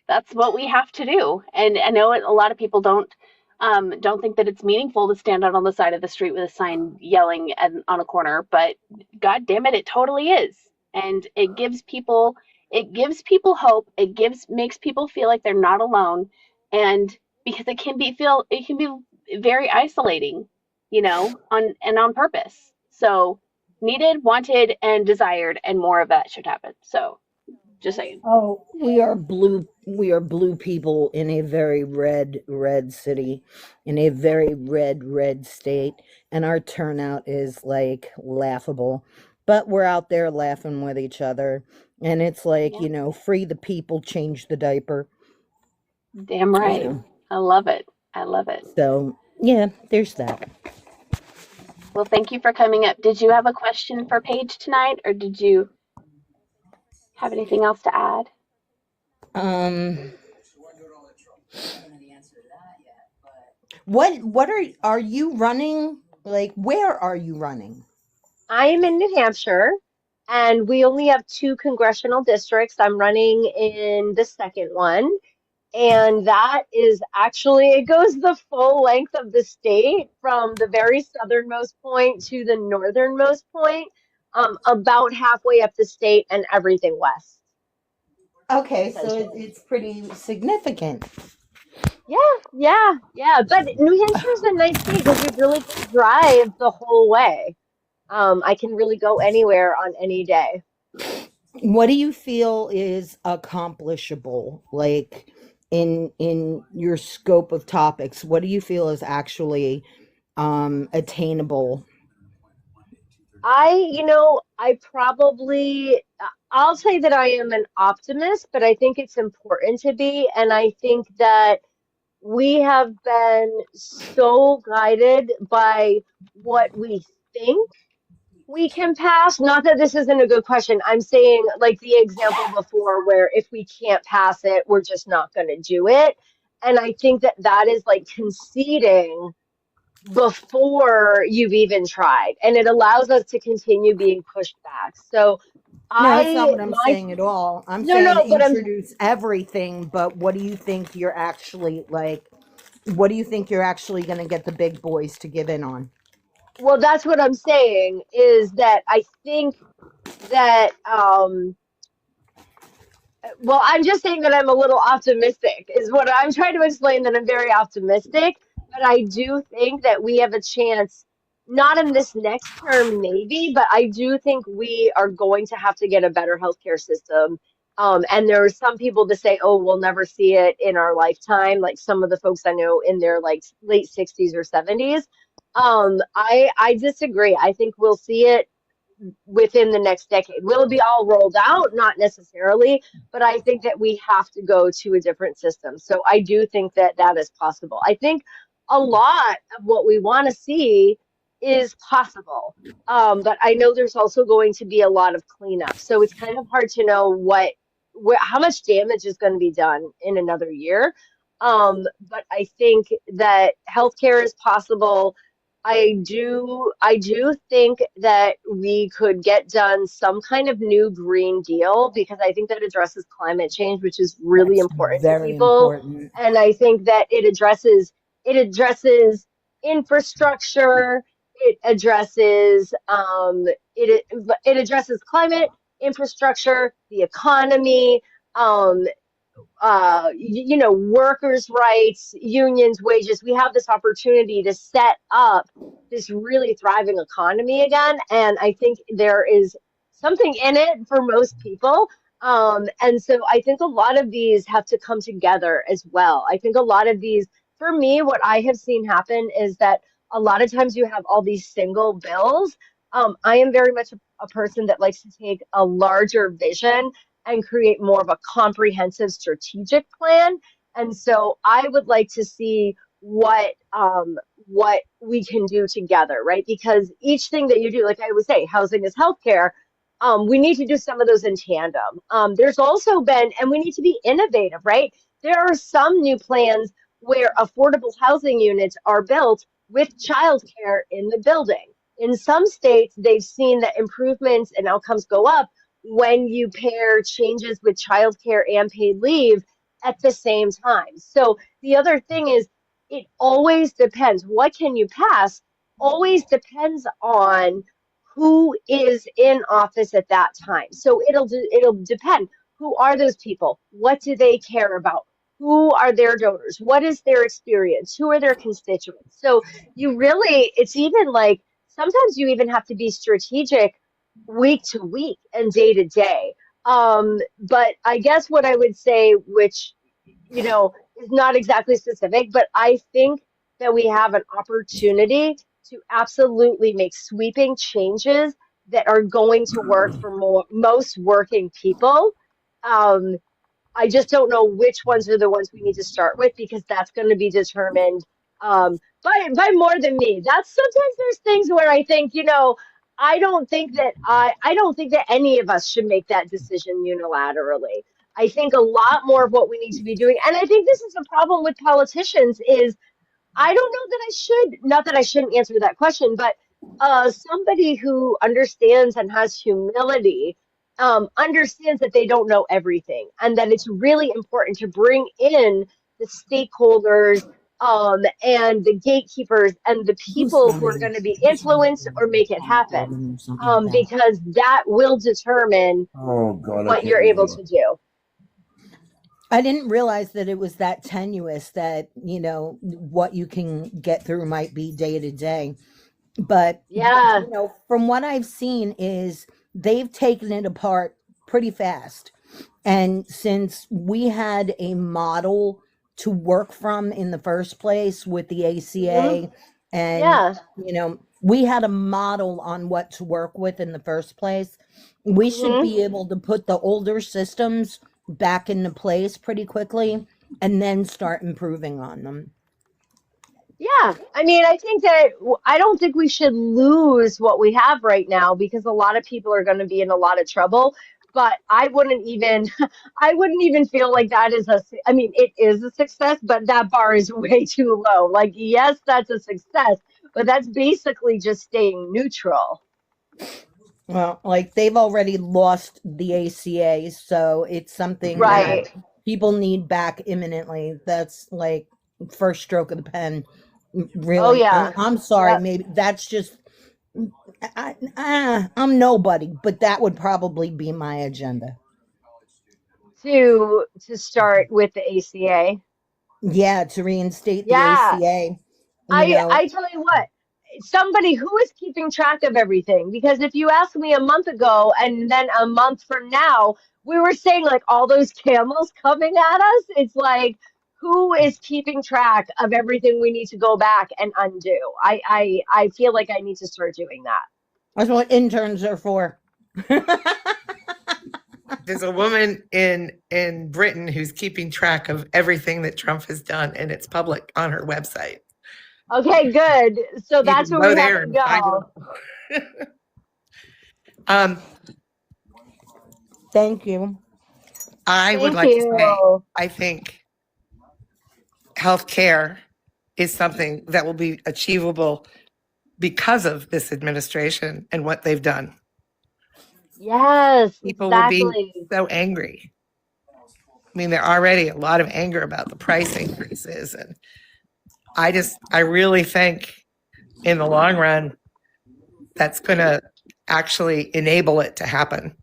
that's what we have to do. And I know a lot of people don't think that it's meaningful to stand out on the side of the street with a sign yelling on a corner, but God damn it, it totally is. And it gives people hope. Makes people feel like they're not alone. And because it can be very isolating, on purpose. So needed, wanted, and desired, and more of that should happen. So just saying.
Oh, we are blue. We are blue people in a very red city, in a very red state, and our turnout is like laughable. But we're out there laughing with each other, and it's like,
Yeah,
free the people, change the diaper.
damn
You
right.
know.
I love it. I love it.
So yeah, there's that.
Well, thank you for coming up. Did you have a question for Paige tonight, or did you have anything else to add?
Um, what are you running? Like, where are you running?
I am in New Hampshire, and we only have two congressional districts. I'm running in the second one, and that is actually, it goes the full length of the state from the very southernmost point to the northernmost point, about halfway up the state and everything west,
Okay, so
essentially.
it's pretty significant.
Yeah, yeah, yeah. But New Hampshire is a nice state because we really can drive the whole way. I can really go anywhere on any day.
What do you feel is accomplishable, like in your scope of topics? What do you feel is actually attainable?
I probably, I'll say that I am an optimist, but I think it's important to be. And I think that we have been so guided by what we think we can pass. Not that this isn't a good question. I'm saying, like the example before, where if we can't pass it, we're just not going to do it. And I think that that is like conceding before you've even tried, and it allows us to continue being pushed back. So
No, that's not
I
what I'm
my
saying at all. I'm
no,
saying
no, but I'm
introduce everything, but what do you think you're actually like? What do you think you're actually going to get the big boys to give in on?
Well, that's what I'm saying is that I think that well, I'm just saying that I'm a little optimistic, is what I'm trying to explain, that I'm very optimistic. But I do think that we have a chance, not in this next term, maybe, but I do think we are going to have to get a better healthcare system. And there are some people that say, oh, we'll never see it in our lifetime, like some of the folks I know in their like late 60s or 70s. I disagree. I think we'll see it within the next decade. Will it be all rolled out? Not necessarily, but I think that we have to go to a different system. So I do think that that is possible. I think a lot of what we want to see is possible. But I know there's also going to be a lot of cleanup. So it's kind of hard to know how much damage is going to be done in another year. But I think that healthcare is possible. I do think that we could get done some kind of new Green Deal because I think that addresses climate change, which is really
That's
important to
very
people.
important.
And I think that it addresses infrastructure, it addresses climate, infrastructure, the economy, um, workers' rights, unions, wages. We have this opportunity to set up this really thriving economy again. And I think there is something in it for most people. And so I think a lot of these have to come together as well. I think a lot of these, for me, what I have seen happen is that a lot of times you have all these single bills. I am very much a person that likes to take a larger vision and create more of a comprehensive strategic plan. And so I would like to see what we can do together, right? Because each thing that you do, like I would say, housing is healthcare. We need to do some of those in tandem. There's also been, and we need to be innovative, right? There are some new plans where affordable housing units are built with childcare in the building. In some states, they've seen that improvements and outcomes go up when you pair changes with childcare and paid leave at the same time. So the other thing is it always depends. What can you pass? Always depends on who is in office at that time. So it'll depend. Who are those people? What do they care about? Who are their donors? What is their experience? Who are their constituents? So it's even like sometimes you even have to be strategic week to week and day to day. But I guess what I would say, which, is not exactly specific, but I think that we have an opportunity to absolutely make sweeping changes that are going to work for most working people. Um, I just don't know which ones are the ones we need to start with because that's going to be determined by more than me. That's sometimes there's things where I think, I don't think that any of us should make that decision unilaterally. I think a lot more of what we need to be doing, and I think this is a problem with politicians is I don't know that I should, not that I shouldn't answer that question, but somebody who understands and has humility understands that they don't know everything and that it's really important to bring in the stakeholders and the gatekeepers and the
Who's
people who are
running?
going to be influenced or make it happen
Or something like that.
because that will determine
Oh God, I
what
can't
you're able
believe
to
it.
do.
I didn't realize that it was that tenuous that, what you can get through might be day to day. But,
Yeah.
from what I've seen is they've taken it apart pretty fast. And since we had a model to work from in the first place with the
Hmm.
ACA, and,
Yeah.
we had a model on what to work with in the first place, we should
Hmm.
be able to put the older systems back into place pretty quickly and then start improving on them.
Yeah, I mean, I don't think we should lose what we have right now because a lot of people are going to be in a lot of trouble. But I wouldn't even, I wouldn't even feel like that is I mean, it is a success, but that bar is way too low. Like, yes, that's a success, but that's basically just staying neutral.
Well, like they've already lost the ACA, so it's something that
Right.
people need back imminently. That's like first stroke of the pen.
Oh
Really.
yeah.
I'm sorry,
Yep.
maybe that's just I'm nobody, but that would probably be my agenda.
To start with the ACA.
Yeah, to reinstate the
Yeah.
ACA. You know,
I tell you what, somebody who is keeping track of everything. Because if you asked me a month ago and then a month from now, we were saying like all those camels coming at us. It's like, who is keeping track of everything we need to go back and undo? I feel like I need to start doing that.
that's what interns are for.
There's a woman in Britain who's keeping track of everything that Trump has done, and it's public on her website.
Okay, good. So
You
that's
can
where
go
we have
there
to
and find
go.
it.
Thank you.
I would
Thank
like to say,
you.
I think healthcare is something that will be achievable because of this administration and what they've done.
Yes,
People will be
exactly.
so angry. I mean, there are already a lot of anger about the price increases. And I really think in the long run, that's going to actually enable it to happen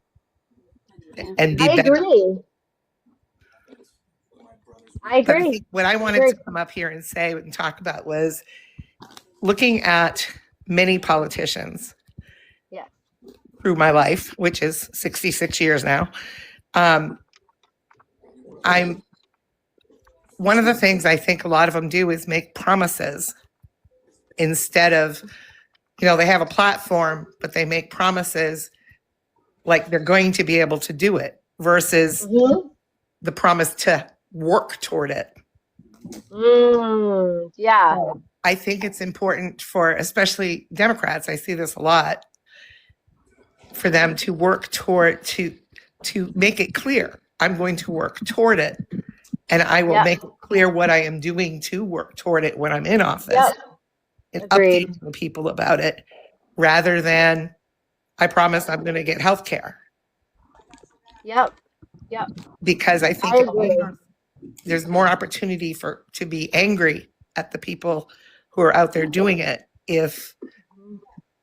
and be
I
better.
agree. I
But I
agree.
think what I wanted to come up here and say and talk about was looking at many politicians
Yeah.
through my life, which is 66 years now. One of the things I think a lot of them do is make promises instead of, they have a platform, but they make promises like they're going to be able to do it versus the promise to work toward it.
Yeah.
I think it's important for, especially Democrats, I see this a lot, for them to work toward, to make it clear, I'm going to work toward it. And I will make it clear what I am doing to work toward it when I'm in office and update the people about it, rather than I promise I'm going to get health care.
Yep.
Because I think there's more opportunity to be angry at the people who are out there doing it if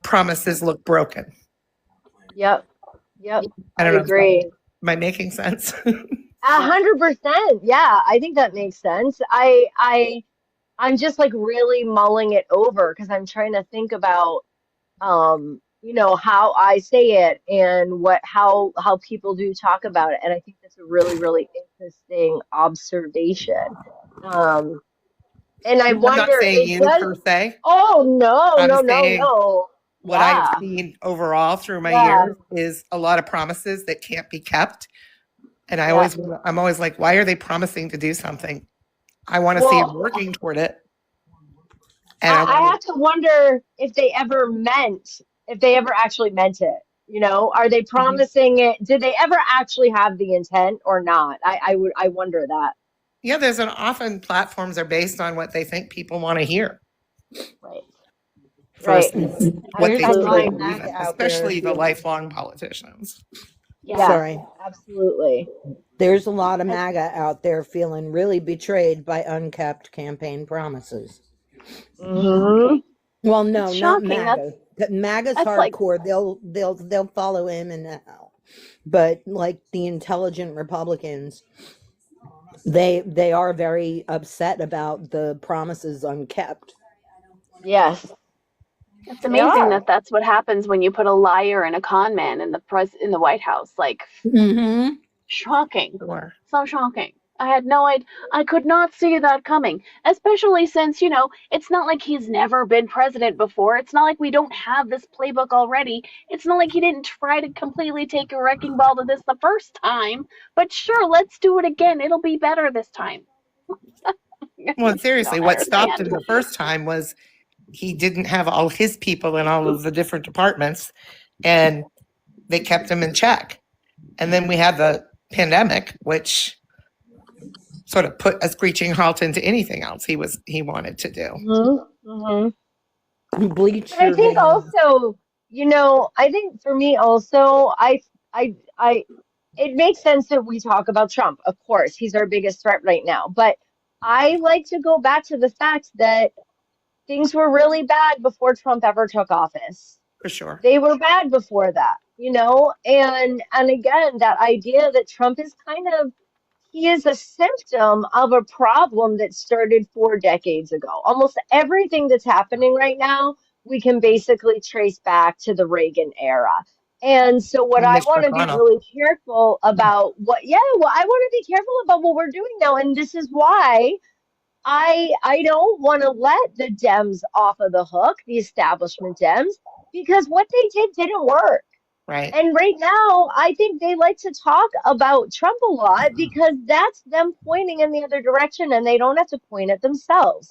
promises look broken.
Yep.
I don't know.
Agree.
Am I making sense?
100%. Yeah, I think that makes sense. I'm just like really mulling it over because I'm trying to think about how I say it and how people do talk about it. And I think that's a really, really interesting observation. And I
I'm
wonder,
not saying
it
you
does.
per se.
Oh no,
I'm saying
no.
What I've seen overall through my years is a lot of promises that can't be kept. And I'm always like, why are they promising to do something? I want to see them working toward it. And
I have to wonder if they ever actually meant it. Are they promising it? Did they ever actually have the intent or not? I wonder that.
Yeah, there's often platforms are based on what they think people want to hear.
Right.
Versus what they
Absolutely.
believe in, especially the lifelong politicians.
Yeah,
Sorry.
Absolutely.
There's a lot of MAGA out there feeling really betrayed by unkept campaign promises.
Mm-hmm.
Well, no,
It's
not
shocking.
MAGA. MAGA's
that's
hardcore. They'll follow him and hell. But like the intelligent Republicans, they are very upset about the promises unkept.
Yes.
It's amazing that that's what happens when you put a liar and a con man in the White House. Like, shocking.
Sure.
So shocking. I had no idea. I could not see that coming, especially since, it's not like he's never been president before. It's not like we don't have this playbook already. It's not like he didn't try to completely take a wrecking ball to this the first time. But sure, let's do it again. It'll be better this time.
Well, seriously, what stopped him the first time was he didn't have all his people in all of the different departments, and they kept him in check. And then we had the pandemic, which sort of put a screeching halt into anything else he wanted to do.
Bleach.
I think also, I think for me also, it makes sense that we talk about Trump. Of course, he's our biggest threat right now. But I like to go back to the fact that things were really bad before Trump ever took office.
For sure.
They were bad before that, you know? And again, that idea that Trump is kind of he is a symptom of a problem that started 4 decades ago. Almost everything that's happening right now, we can basically trace back to the Reagan era. And so what
And
I
Mitch
want to be
McConnell.
really careful about I want to be careful about what we're doing now. And this is why I don't want to let the Dems off of the hook, the establishment Dems, because what they did didn't work.
Right.
And right now, I think they like to talk about Trump a lot because that's them pointing in the other direction and they don't have to point at themselves.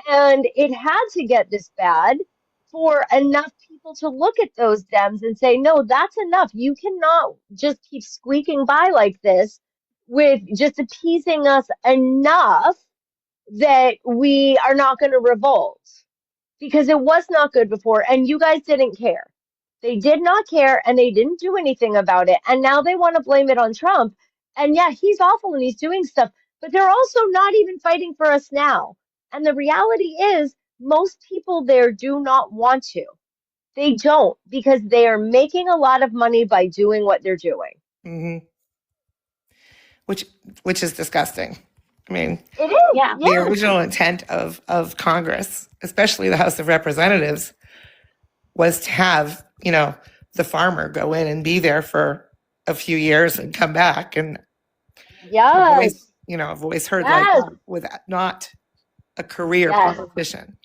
And it had to get this bad for enough people to look at those Dems and say, no, that's enough. You cannot just keep squeaking by like this with just appeasing us enough that we are not going to revolt because it was not good before and you guys didn't care. They did not care and they didn't do anything about it. And now they want to blame it on Trump. And yeah, he's awful and he's doing stuff, but they're also not even fighting for us now. And the reality is, most people there do not want to. They don't because they are making a lot of money by doing what they're doing.
Mm-hmm. Which is disgusting. I mean,
it is.
The original intent of Congress, especially the House of Representatives, was to have, the farmer go in and be there for a few years and come back and a voice heard like that with not a career politician.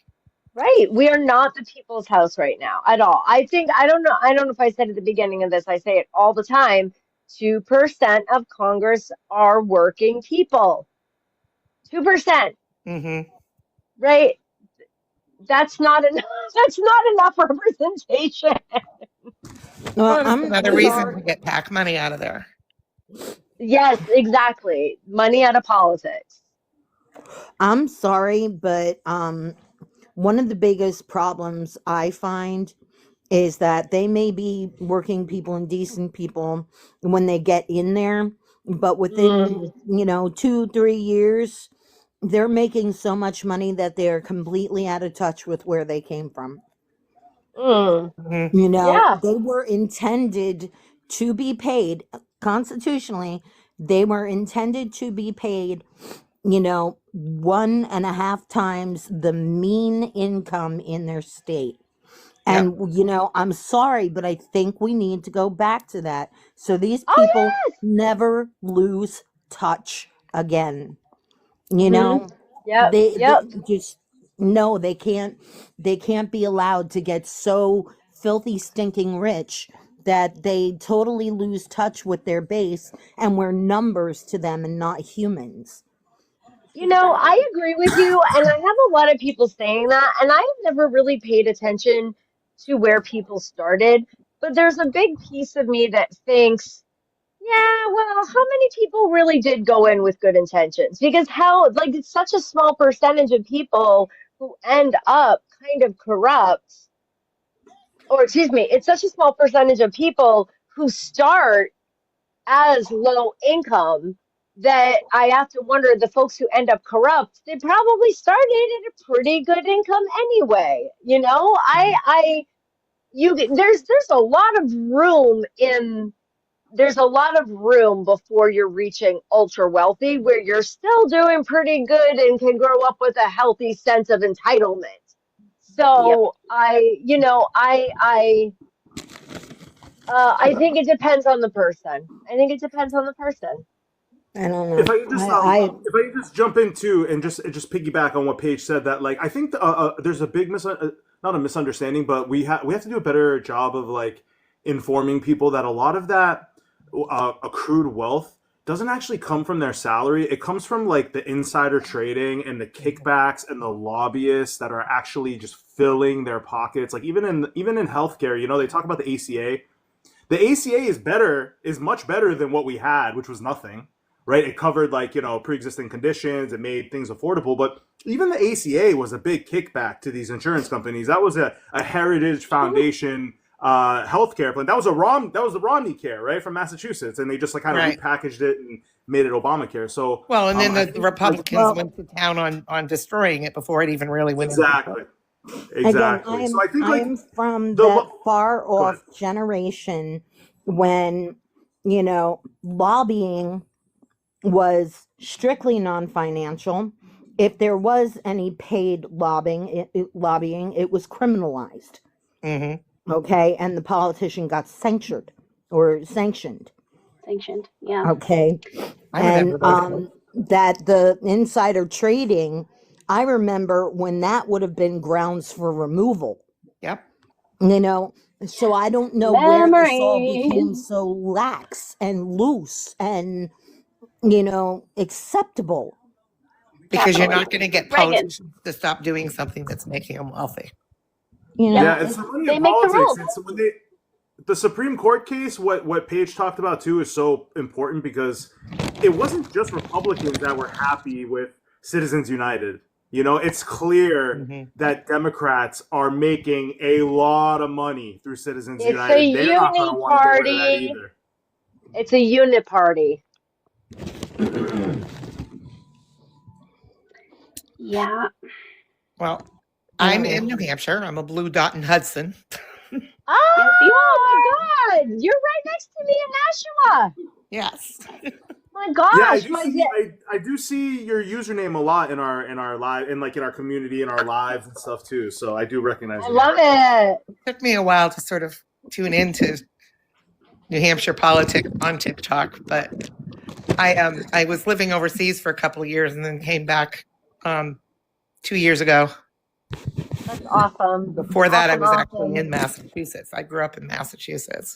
Right. We are not the people's house right now at all. I don't know if I said at the beginning of this, I say it all the time. 2% of Congress are working people. 2%.
Mm-hmm.
Right. That's not enough. That's not enough representation.
Well, another reason to get PAC money out of there.
Yes, exactly. Money out of politics.
I'm sorry, but one of the biggest problems I find is that they may be working people and decent people when they get in there, but within 2-3 years, they're making so much money that they're completely out of touch with where they came from. They were intended to be paid constitutionally. They were intended to be paid 1.5 times the mean income in their state. And, I'm sorry, but I think we need to go back to that. So these people never lose touch again. They just, no, they can't be allowed to get so filthy, stinking rich that they totally lose touch with their base and we're numbers to them and not humans.
I agree with you, and I have a lot of people saying that, and I have never really paid attention to where people started, but there's a big piece of me that thinks, yeah, well, how many people really did go in with good intentions? Because it's such a small percentage of people who end up kind of corrupt, or excuse me, it's such a small percentage of people who start as low income that I have to wonder the folks who end up corrupt, they probably started at a pretty good income anyway. There's a lot of room before you're reaching ultra wealthy where you're still doing pretty good and can grow up with a healthy sense of entitlement. So I think it depends on the person. I
don't know.
If I could just jump in too and just piggyback on what Paige said, that I think there's a big not a misunderstanding, but we have to do a better job of informing people that a lot of that accrued wealth doesn't actually come from their salary. It comes from the insider trading and the kickbacks and the lobbyists that are actually just filling their pockets. Even in healthcare, they talk about the ACA. The ACA is much better than what we had, which was nothing. Right, it covered pre-existing conditions. It made things affordable, but even the ACA was a big kickback to these insurance companies. That was a Heritage Foundation healthcare plan. That was the Romney Care, right, from Massachusetts, and they just kind of repackaged it and made it Obamacare. So
then the Republicans went to town on destroying it before it even really went.
Exactly. Exactly.
Again,
So I think
I
like
am from
the
that far
go ahead.
off generation when, you know, lobbying was strictly non-financial. If there was any paid lobbying, it was criminalized.
Mm-hmm.
Okay, and the politician got sanctioned.
Yeah.
Okay,
I
and
remember those.
that the insider trading, I remember when that would have been grounds for removal.
Yep.
You know, so I don't know where this all became
Memories.
so lax and loose and, you know, acceptable.
Because you're
Definitely.
not going to get
Reagan.
politicians to stop doing something that's making them wealthy.
You
Yep.
know,
Yeah, it's the money
They
in
make the
politics.
rules.
It's when the Supreme Court case, what Paige talked about too is so important because it wasn't just Republicans that were happy with Citizens United. You know, it's clear
Mm-hmm.
that Democrats are making a lot of money through Citizens
It's a
United. They're not going to
uni
want to get rid of that
party.
either.
It's a unit party.
Yeah.
Well, I'm in New Hampshire. I'm a blue dot in Hudson.
Oh my God! You're right next to me in Nashua.
Yes.
My
Yeah, I
gosh,
do
my
see. I do see your username a lot in our live in like in our community in our lives and stuff too. So I do recognize
I
you.
love it.
It took me a while to sort of tune into New Hampshire politics on TikTok, but I was living overseas for a couple of years and then came back 2 years ago.
That's awesome.
Before that, I was
Awesome.
actually in Massachusetts. I grew up in Massachusetts,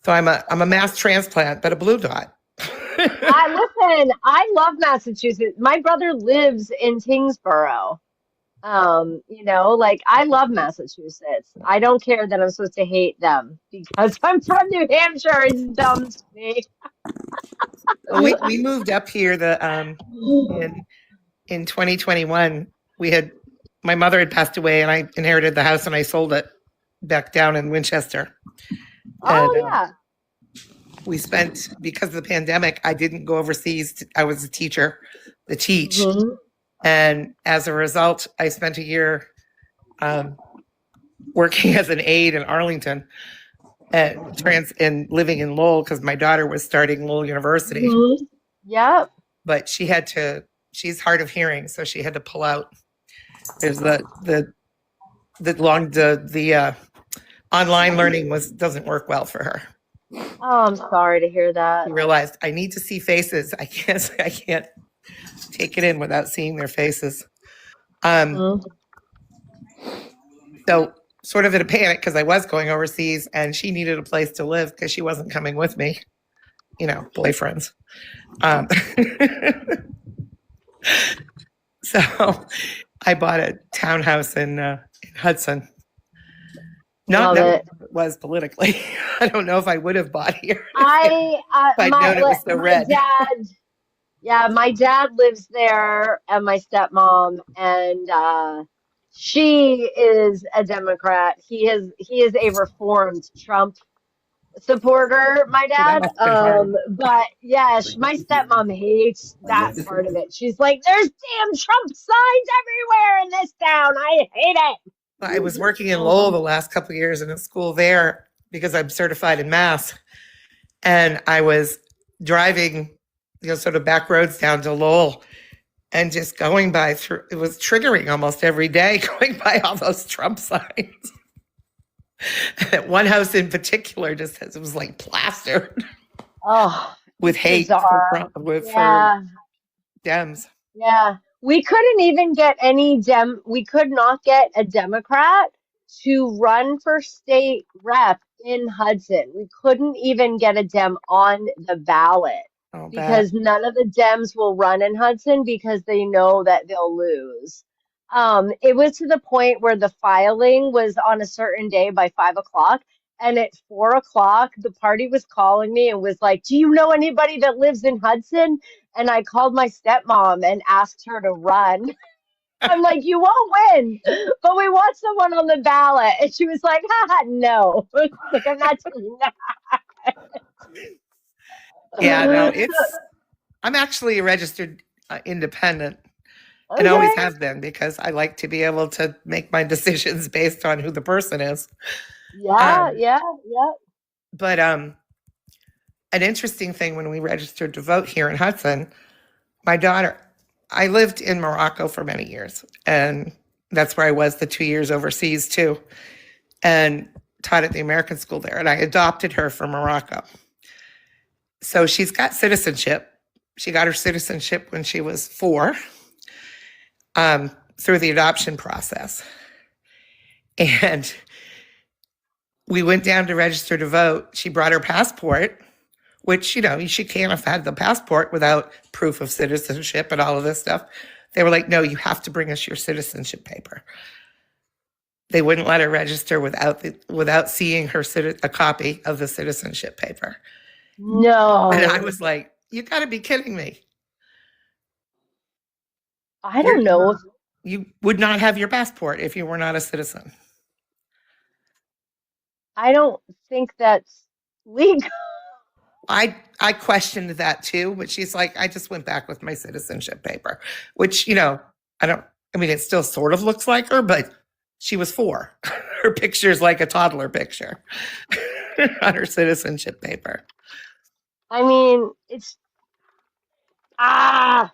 so I'm a mass transplant, but a blue dot.
Listen, I love Massachusetts. My brother lives in Tingsboro. You know, like I love Massachusetts. I don't care that I'm supposed to hate them because I'm from New Hampshire. It's dumb to me.
Well, we moved up here in 2021. My mother had passed away, and I inherited the house, and I sold it back down in Winchester.
Oh
And,
yeah.
we spent, because of the pandemic, I didn't go overseas. I was a teacher to teach.
Mhm.
And as a result, I spent a year working as an aide in Arlington and living in Lowell because my daughter was starting Lowell University.
Mhm. Yep.
But she's hard of hearing, so she had to pull out. There's the online learning doesn't work well for her.
Oh, I'm sorry to hear that.
She realized I need to see faces. I can't take it in without seeing their faces.
Mhm.
So sort of in a panic because I was going overseas and she needed a place to live because she wasn't coming with me. You know, boyfriends. So I bought a townhouse in Hudson. Not knowing what it was politically. I don't know if I would have bought here. If I'd known it was so red.
My dad lives there and my stepmom, and she is a Democrat. He is a reformed Trump supporter, my
So that
dad.
must have been hard.
But yeah, my stepmom hates that part of it. She's like, "There's damn Trump signs everywhere in this town. I hate it."
I was working in Lowell the last couple of years in a school there because I'm certified in math, and I was driving, sort of back roads down to Lowell, and just going by through. It was triggering almost every day going by all those Trump signs. One house in particular just it was like plastered.
Oh,
with hate
for
Dems.
Yeah. We couldn't even get we could not get a Democrat to run for state rep in Hudson. We couldn't even get a Dem on the ballot because none of the Dems will run in Hudson because they know that they'll lose. It was to the point where the filing was on a certain day by 5:00. And at 4:00, the party was calling me and was like, "Do you know anybody that lives in Hudson?" And I called my stepmom and asked her to run. I'm like, "You won't win, but we want someone on the ballot." And she was like, "Haha, no." Like, I'm not doing that.
Yeah, no, I'm actually a registered independent. and always
Okay.
have been, because I like to be able to make my decisions based on who the person is.
Yeah,
Um,
yeah, yeah.
but an interesting thing, when we registered to vote here in Hudson, my daughter, I lived in Morocco for many years, and that's where I was the 2 years overseas too, and taught at the American school there, and I adopted her from Morocco. So she's got citizenship. She got her citizenship when she was 4, through the adoption process. And we went down to register to vote. She brought her passport, which, she can't have had the passport without proof of citizenship and all of this stuff. They were like, no, you have to bring us your citizenship paper. They wouldn't let her register without seeing a copy of the citizenship paper.
No.
And I was like, you got to be kidding me.
I don't know.
You would not have your passport if you were not a citizen.
I don't think that's legal.
I questioned that too, but she's like, I just went back with my citizenship paper, which, it still sort of looks like her, but she was 4. Her picture's like a toddler picture on her citizenship paper.
I mean, I'm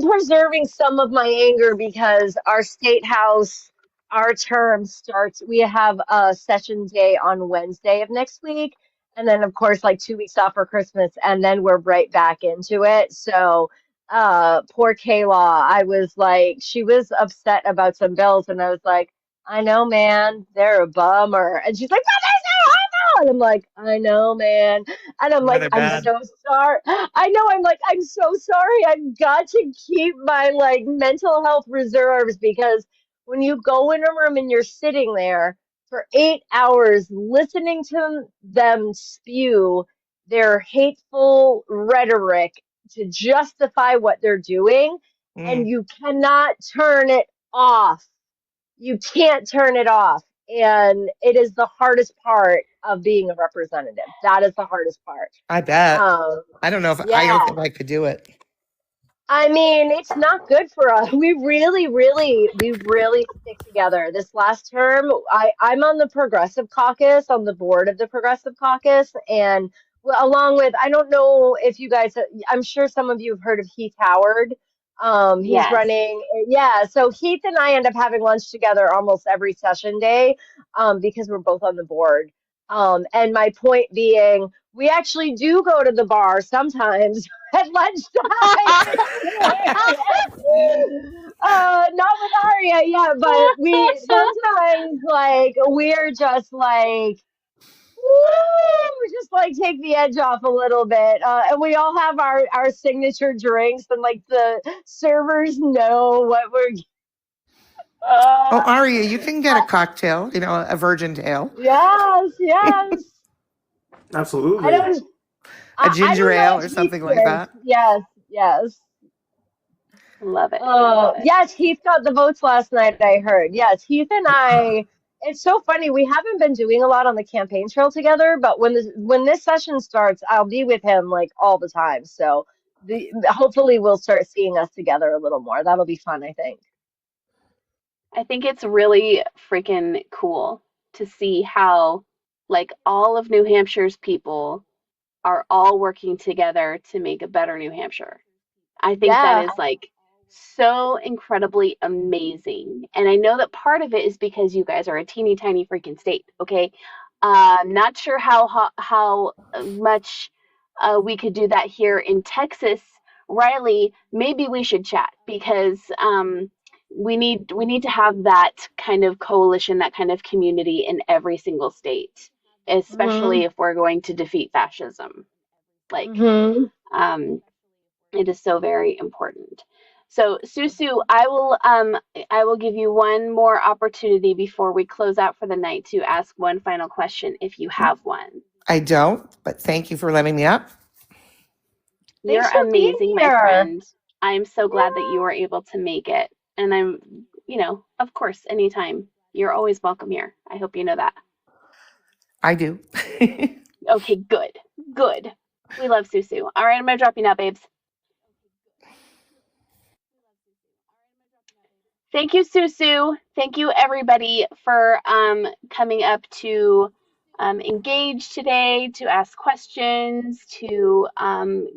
preserving some of my anger because our state house, our term starts. We have a session day on Wednesday of next week, and then of course like 2 weeks off for Christmas, and then we're right back into it. So, poor Kayla, I was like, she was upset about some bills, and I was like, I know, man, they're a bummer, and she's like, but they're so awful, and I'm like, I know, man. And I'm
Yeah,
like,
they're
I'm
bad.
so sorry. I know, I'm like, I'm so sorry. I've got to keep my like mental health reserves because when you go in a room and you're sitting there for 8 hours listening to them spew their hateful rhetoric to justify what they're doing, and you cannot turn it off. You can't turn it off. And it is the hardest part of being a representative. That is the hardest part.
I bet. I don't
Yeah.
think I could do it.
I mean, it's not good for us. We really stick together. This last term, I'm on the Progressive Caucus, on the board of the Progressive Caucus, and along with, I don't know if you guys, I'm sure some of you have heard of Heath Howard. He's
Yes.
running, yeah. So Heath and I end up having lunch together almost every session day, because we're both on the board. And my point being, we actually do go to the bar sometimes at lunchtime. Not with Aria, yeah, but we sometimes like we're just like woo, just like take the edge off a little bit. And we all have our signature drinks, and like the servers know what we're.
Oh, Aria, you can get a cocktail, a virgin tail.
Yes, yes.
Absolutely.
I don't.
A ginger
I don't know
ale
if
or
Heath
something like
drinks.
that.
Yes, yes.
Love it.
Yes, Heath got the votes last night, I heard. Yes, Heath and I, it's so funny. We haven't been doing a lot on the campaign trail together, but when this session starts, I'll be with him like all the time. So hopefully we'll start seeing us together a little more. That'll be fun, I think.
I think it's really freaking cool to see how, like, all of New Hampshire's people are all working together to make a better New Hampshire. I think that
Yeah.
is like so incredibly amazing. And I know that part of it is because you guys are a teeny tiny freaking state, okay? Not sure how much we could do that here in Texas. Riley, maybe we should chat because we need to have that kind of coalition, that kind of community in every single state, especially
Hmm.
if we're going to defeat fascism. Like,
Hmm.
um, it is so very important. So, Susu, I will give you one more opportunity before we close out for the night to ask one final question if you have one.
I don't, but thank you for letting me up.
You're
Thanks for being
amazing, my
here.
friend. I'm so glad that
Yeah.
you were able to make it. And of course, anytime. You're always welcome here. I hope you know that.
I do.
Okay, good. Good. We love Susu. All right, I'm going to drop you now, babes. Thank you, Susu. Thank you, everybody, for coming up to engage today, to ask questions, to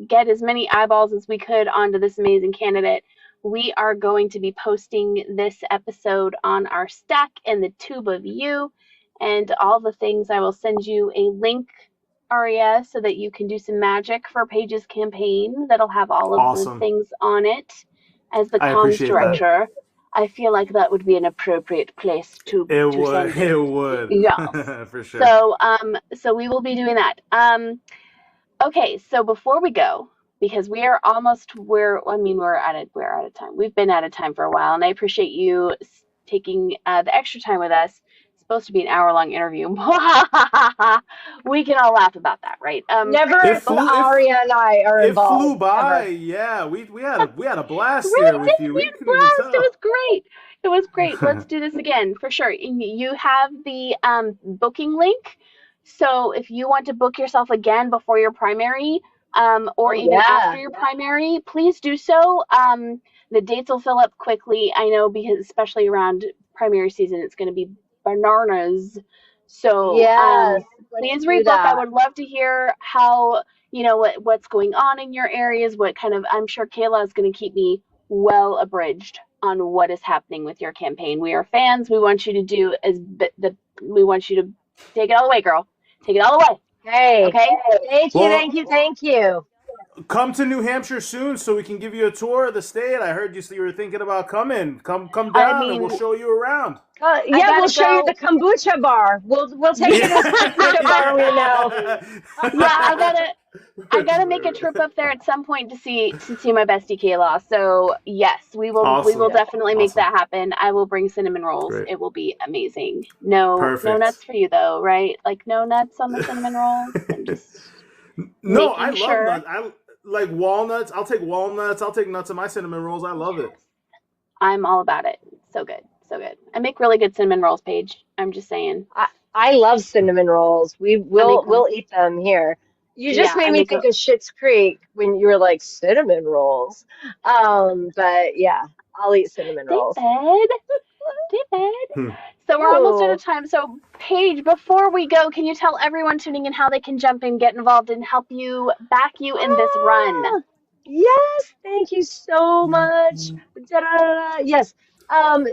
get as many eyeballs as we could onto this amazing candidate. We are going to be posting this episode on our Stack and the Tube of You and all the things. I will send you a link, Aria, so that you can do some magic for Paige's campaign that'll have all of the
Awesome.
things on it. As the
I
comms
appreciate that.
director, I feel like that would be an appropriate place to send it.
It would.
Yes.
For sure.
So we will be doing that. Okay, so before we go, because we're out of time. We've been out of time for a while, and I appreciate you taking the extra time with us. It's supposed to be an hour-long interview. We can all laugh about that, right?
Never if Aria and I are involved.
It flew by.
Ever.
Yeah, we had a blast
really
here with you.
We couldn't even tell. It was great. It was great. Let's do this again for sure. You have the booking link. So if you want to book yourself again before your primary, or even after your primary, please do so. The dates will fill up quickly. I know, because especially around primary season, it's going to be bananas. So please rebook. I would love to hear how, what's going on in your areas. What kind of, I'm sure Kayla is going to keep me well abridged on what is happening with your campaign. We are fans. We want you to do we want you to take it all the way, girl. Take it all the way.
Hey.
Okay.
Thank you.
Come to New Hampshire soon so we can give you a tour of the state. I heard you were thinking about coming. Come down and we'll show you around.
We'll show you the kombucha bar. We'll take you to the kombucha bar we know.
Yeah, I gotta make a trip up there at some point to see my bestie Kayla. So yes, we will definitely make that happen. I will bring cinnamon rolls. Great. It will be amazing. No nuts for you though, right? Like no nuts on the cinnamon rolls. I'm just
no, I love nuts. I like walnuts. I'll take walnuts. I'll take nuts in my cinnamon rolls. I love it.
I'm all about it. So good. So good. I make really good cinnamon rolls, Paige. I'm just saying.
I love cinnamon rolls. We'll eat them here. You just made me think of Schitt's Creek when you were like cinnamon rolls. But yeah, I'll eat cinnamon rolls.
David. So we're almost out of time. So Paige, before we go, can you tell everyone tuning in how they can jump in, get involved, and help you back you in this run?
Yes, thank you so much. Yes.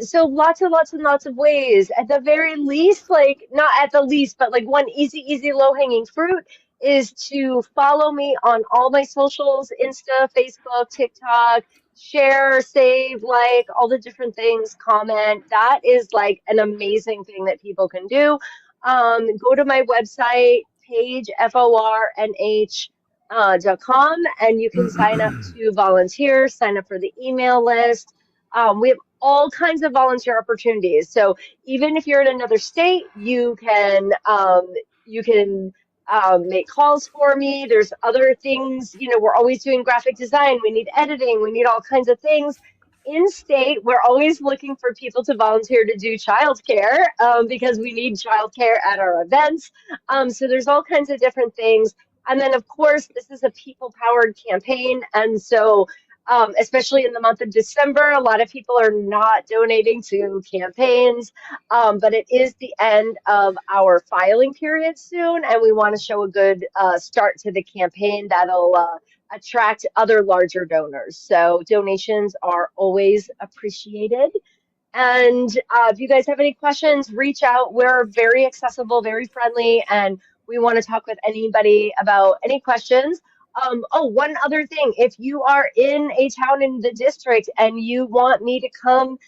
So lots and lots of ways. At the very least, like not at the least, but like one easy low-hanging fruit is to follow me on all my socials, Insta, Facebook, TikTok, share, save, like all the different things, comment. That is like an amazing thing that people can do. Go to my website, Paige, FORNH.com, and you can sign up to volunteer, sign up for the email list. We have all kinds of volunteer opportunities. So even if you're in another state, you can make calls for me. There's other things, we're always doing graphic design. We need editing. We need all kinds of things. In state, we're always looking for people to volunteer to do childcare because we need childcare at our events. So there's all kinds of different things. And then, of course, this is a people-powered campaign. And so especially in the month of December, a lot of people are not donating to campaigns, but it is the end of our filing period soon, and we want to show a good start to the campaign that'll attract other larger donors. So donations are always appreciated. And if you guys have any questions, reach out. We're very accessible, very friendly, and we want to talk with anybody about any questions. One other thing, if you are in a town in the district and you want me to come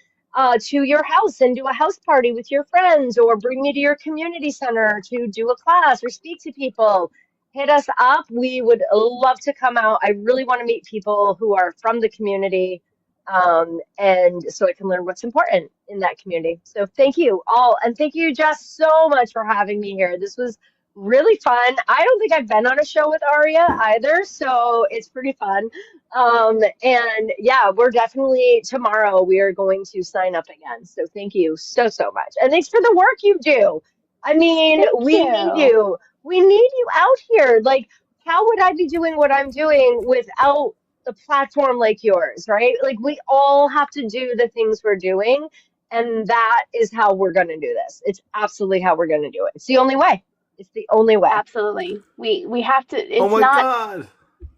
to your house and do a house party with your friends, or bring me to your community center to do a class or speak to people, hit us up. We would love to come out. I really want to meet people who are from the community, and so I can learn what's important in that community. So thank you all, and thank you, Jess, so much for having me here. This was really fun. I don't think I've been on a show with Aria either, so it's pretty fun. And yeah, we're definitely, tomorrow we are going to sign up again. So thank you so much. And thanks for the work you do. I mean, we need you. We need you out here. Like, how would I be doing what I'm doing without the platform like yours, right? Like we all have to do the things we're doing, and that is how we're going to do this. It's absolutely how we're going to do it. It's the only way. It's the only way.
Absolutely. We have to,
Oh my God.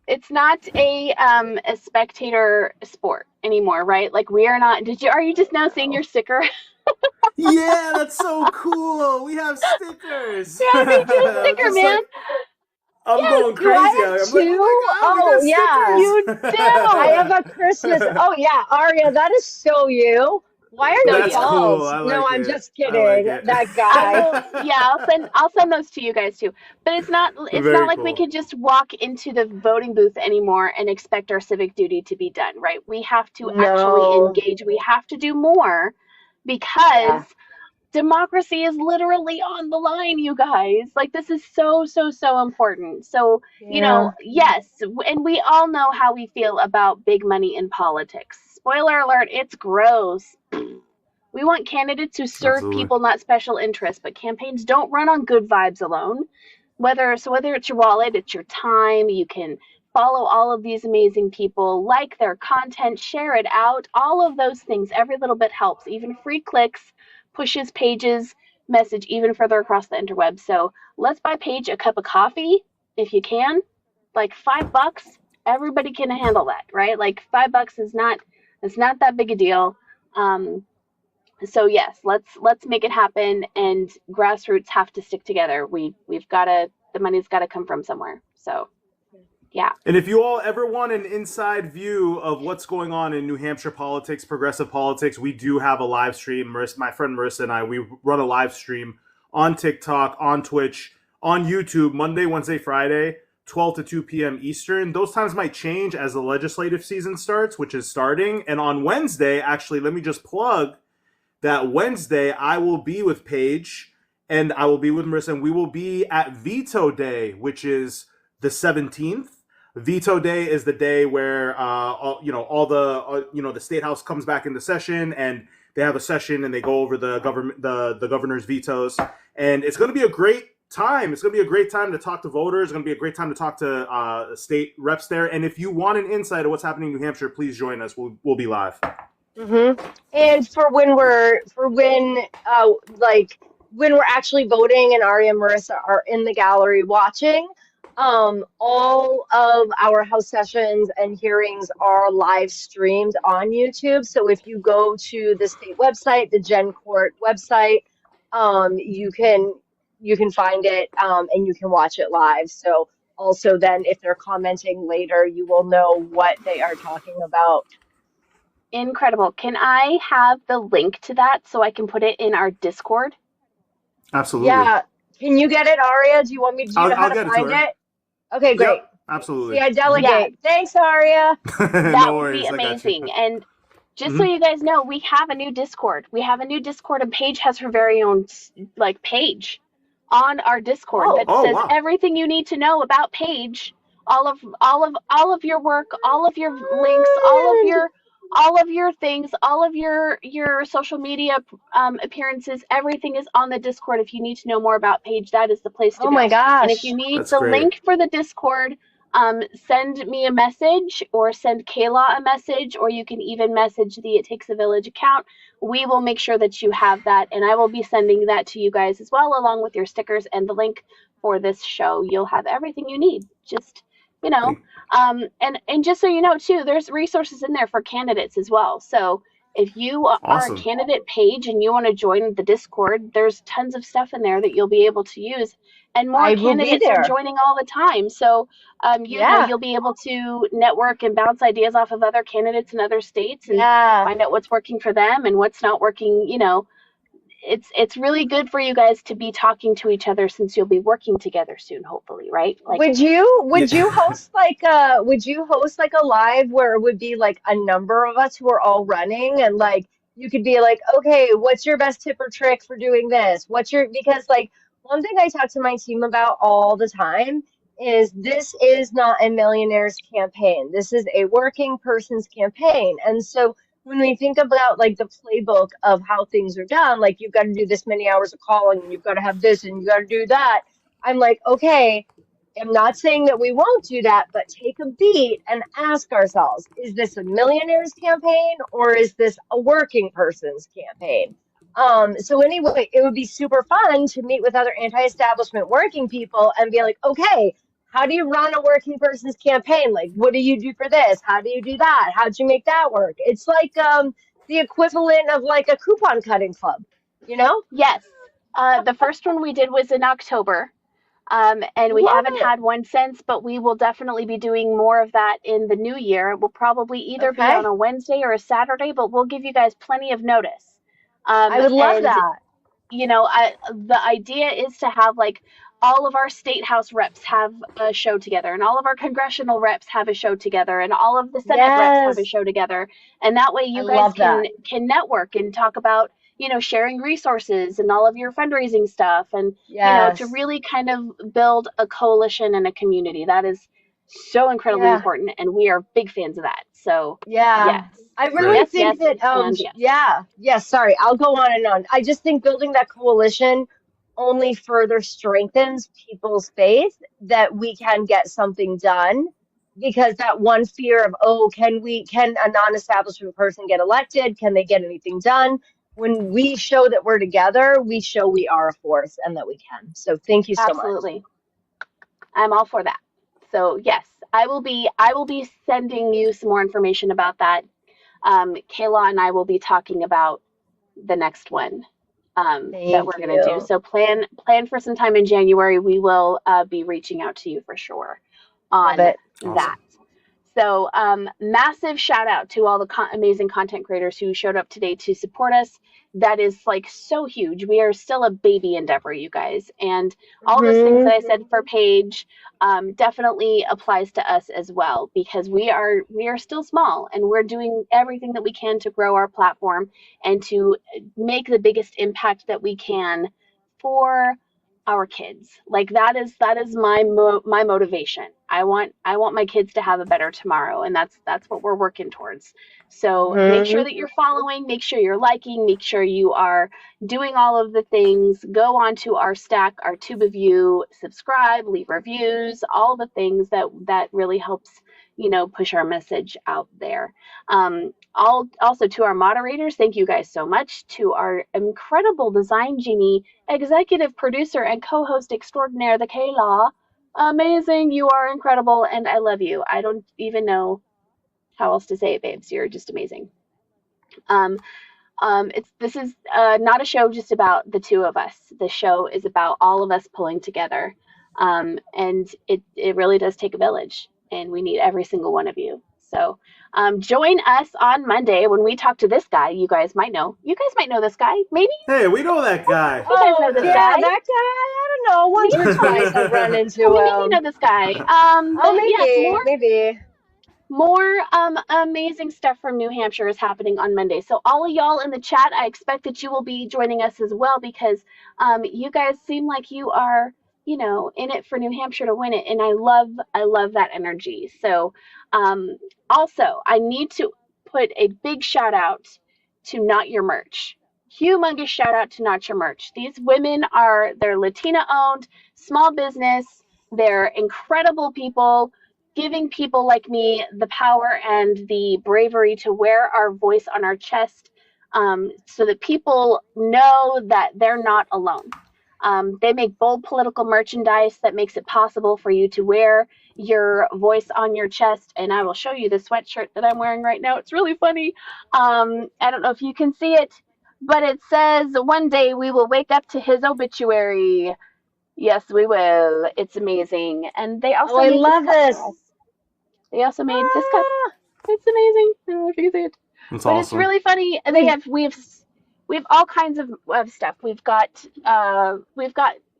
it's not a spectator sport anymore, right? Like we are not, are you just now seeing your sticker?
Yeah, that's so cool. We have stickers.
Yeah, me too, sticker,
Just
man.
like, I'm
Yes,
going crazy.
I
I'm
have
like,
two.
oh my God,
Oh,
we
yeah.
got stickers.
I have a Christmas. Oh, yeah, Aria, that is so you. Why are
So
you
That's
you.
cool.
bald?
I
No,
like
I'm
it.
just
I like
kidding.
it.
That
I
guy.
will, yeah, I'll send those to you guys too. But it's not
Very
like we
cool.
could just walk into the voting booth anymore and expect our civic duty to be done, right? We have to actually
No.
engage. We have to do more because
Yeah.
democracy is literally on the line, you guys. Like this is so so so important. So,
Yeah.
yes, and we all know how we feel about big money in politics. Spoiler alert, it's gross. We want candidates who serve
Absolutely.
people, not special interests, but campaigns don't run on good vibes alone. Whether it's your wallet, it's your time, you can follow all of these amazing people, like their content, share it out, all of those things. Every little bit helps. Even free clicks pushes Paige's message even further across the interweb. So let's buy Paige a cup of coffee if you can. Like $5, everybody can handle that, right? Like $5 is not, it's not that big a deal. So yes, let's make it happen, and grassroots have to stick together. We've got to, the money's got to come from somewhere. So yeah.
And if you all ever want an inside view of what's going on in New Hampshire politics, progressive politics, we do have a live stream. My friend Marissa and I, we run a live stream on TikTok, on Twitch, on YouTube, Monday, Wednesday, Friday, 12 to 2 p.m. Eastern. Those times might change as the legislative season starts, which is starting. And on Wednesday, actually, let me just plug that Wednesday, I will be with Paige and I will be with Marissa, and we will be at Veto Day, which is the 17th. Veto Day is the day where the state house comes back into session, and they have a session and they go over the governor's vetoes, and it's going to be a great time. It's going to be a great time to talk to voters. It's going to be a great time to talk to state reps there. And if you want an insight of what's happening in New Hampshire, please join us. We'll be live.
Mm-hmm. And when we're actually voting and Aria and Marissa are in the gallery watching, all of our house sessions and hearings are live streamed on YouTube. So if you go to the state website, the Gen Court website, you can find it, and you can watch it live. So also then if they're commenting later, you will know what they are talking about.
Incredible. Can I have the link to that so I can put it in our Discord?
Absolutely.
Yeah. Can you get it, Aria? Do you want me to know how to find it? Okay, great.
Yep, absolutely.
See, I delegate.
Yeah.
Thanks, Aria.
That
No
would be
worries, I got you.
amazing. And just so you guys know, we have a new Discord. And Paige has her very own page on our Discord that says
wow.
everything you need to know about Paige, all of your work, all of your links, all of your things, all of your social media appearances, everything is on the Discord. If you need to know more about Paige, that is the place to go.
Oh my gosh.
And if you need
That's
the
great.
link for the Discord, send me a message or send Kayla a message, or you can even message the It Takes a Village account. We will make sure that you have that, and I will be sending that to you guys as well, along with your stickers and the link for this show. You'll have everything you need. Just, and just so you know too, there's resources in there for candidates as well. So if you are
Awesome.
a candidate Paige and you want to join the Discord, there's tons of stuff in there that you'll be able to use. And more
I will be
candidates are
there.
joining all the time. So you'll be able to network and bounce ideas off of other candidates in other states and find out what's working for them and what's not working. It's really good for you guys to be talking to each other, since you'll be working together soon, hopefully, right?
Would you host a live where it would be like a number of us who are all running, and like you could be like, okay, what's your best tip or trick for doing this? Because like one thing I talk to my team about all the time is this is not a millionaire's campaign. This is a working person's campaign. And so when we think about like the playbook of how things are done, like you've got to do this many hours of calling and you've got to have this and you got to do that. I'm like, okay, am not saying that we won't do that, but take a beat and ask ourselves, is this a millionaire's campaign or is this a working person's campaign? So anyway, it would be super fun to meet with other anti-establishment working people and be like, okay, how do you run a working person's campaign? Like, what do you do for this? How do you do that? How'd you make that work? It's like the equivalent of like a coupon cutting club, you know?
Yes. The first one we did was in October. And we
Love
haven't
it.
had one since, but we will definitely be doing more of that in the new year. It will probably either be on
Okay.
a Wednesday or a Saturday, but we'll give you guys plenty of notice.
I would love
And
that.
the idea is to have like all of our state house reps have a show together, and all of our congressional reps have a show together, and all of the Senate reps have a
Yes.
show together, and that way
I
you guys
love that.
can network and talk about sharing resources and all of your fundraising stuff, and to
Yes.
really kind of build a coalition and a community. That is so incredibly
Yeah.
important, and we are big fans of that. So
Yeah.
yes,
I really
yes,
think
yes,
that
and yes.
yeah, yes, sorry, I'll go on and on. I just think building that coalition only further strengthens people's faith that we can get something done, because that one fear of, oh, can a non-establishment person get elected? Can they get anything done? When we show that we're together, we show we are a force and that we can. So thank you so much.
Absolutely. I'm all for that. So yes, I will be sending you some more information about that. Kayla and I will be talking about the next one that
Thank
we're going to do.
you.
So plan for some time in January. We will be reaching out to you for sure
Love
on
it.
that. So massive shout out to all the amazing content creators who showed up today to support us. That is like so huge. We are still a baby endeavor, you guys. And all those things that I said for Paige definitely applies to us as well, because we are still small, and we're doing everything that we can to grow our platform and to make the biggest impact that we can for our kids. Like that is my motivation. I want my kids to have a better tomorrow, and that's what we're working towards. So make sure that you're following, make sure you're liking, make sure you are doing all of the things. Go on to our Stack, our Tube of You, subscribe, leave reviews, all the things that really helps push our message out there. Also to our moderators, thank you guys so much. To our incredible design genie, executive producer, and co-host extraordinaire, the Kayla. Amazing, you are incredible, and I love you. I don't even know how else to say it, babes. You're just amazing. This is not a show just about the two of us. The show is about all of us pulling together, and it really does take a village, and we need every single one of you. So join us on Monday when we talk to this guy. You guys might know. You guys might know this guy, maybe.
Hey, we know that guy.
You guys know this
Yeah,
guy.
that guy. I don't know. Once or twice I've run into
Maybe
him.
you know this guy.
Oh,
But
maybe,
yes,
maybe.
more amazing stuff from New Hampshire is happening on Monday. So all of y'all in the chat, I expect that you will be joining us as well, because you guys seem like you are, in it for New Hampshire to win it, and I love that energy. So also, I need to put a big shout out to Not Your Merch. Humongous shout out to Not Your Merch. These women they're Latina owned, small business. They're incredible people, giving people like me the power and the bravery to wear our voice on our chest, so that people know that they're not alone. They make bold political merchandise that makes it possible for you to wear your voice on your chest. And I will show you the sweatshirt that I'm wearing right now. It's really funny. I don't know if you can see it, but it says, "One day we will wake up to his obituary." Yes, we will. It's amazing. And they also
I
made
love
this
this.
cup for us. They also made this cup. It's amazing. I don't know if you can see it.
That's
But
awesome.
it's really funny. And we have all kinds of stuff. We've got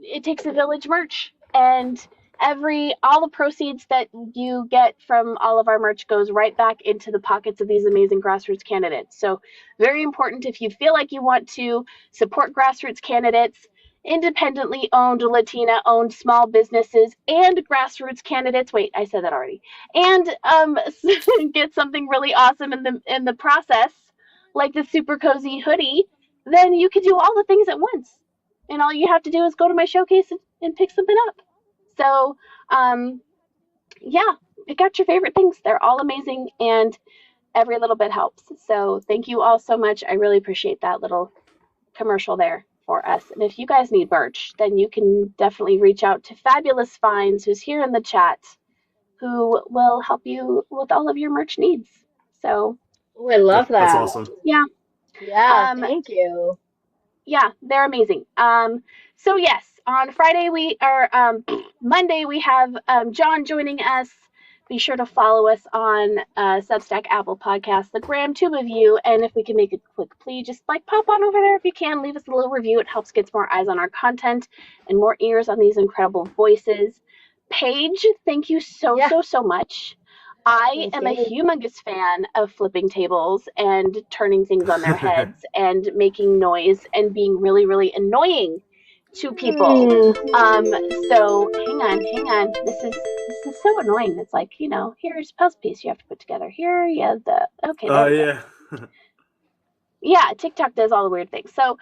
It Takes a Village merch, and all the proceeds that you get from all of our merch goes right back into the pockets of these amazing grassroots candidates. So very important, if you feel like you want to support grassroots candidates, independently owned, Latina owned small businesses, and grassroots candidates. Wait, I said that already. And get something really awesome in the process, like the super cozy hoodie. Then you can do all the things at once, and all you have to do is go to my showcase and pick something up. So, yeah, pick out your favorite things. They're all amazing, and every little bit helps. So thank you all so much. I really appreciate that little commercial there for us. And if you guys need merch, then you can definitely reach out to Fabulous Finds, who's here in the chat, who will help you with all of your merch needs. So,
Oh, I love that.
That's awesome.
yeah.
Yeah, thank you.
Yeah, they're amazing. So yes, on Monday we have John joining us. Be sure to follow us on Substack, Apple Podcasts, the Graham Tube of You, and if we can make a quick plea, just like pop on over there if you can, leave us a little review. It helps get more eyes on our content and more ears on these incredible voices. Paige, thank you so much. I am a humongous fan of flipping tables and turning things on their heads and making noise and being really, really annoying to people. So hang on. This is so annoying. It's like, here's a puzzle piece you have to put together. Here,
Yeah.
Yeah, TikTok does all the weird things. So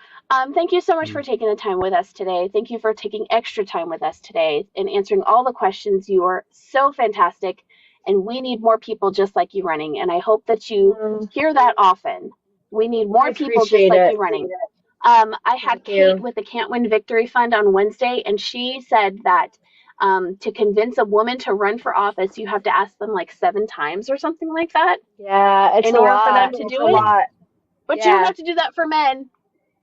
thank you so much for taking the time with us today. Thank you for taking extra time with us today and answering all the questions. You are so fantastic. And we need more people just like you running. And I hope that you hear that often. We need more people just like you running. I had Kate with the Can't Win Victory Fund on Wednesday, and she said that to convince a woman to run for office, you have to ask them like 7 times or something like that.
Yeah, it's
in
a
order
lot.
for them to do it. But you don't have to do that for men.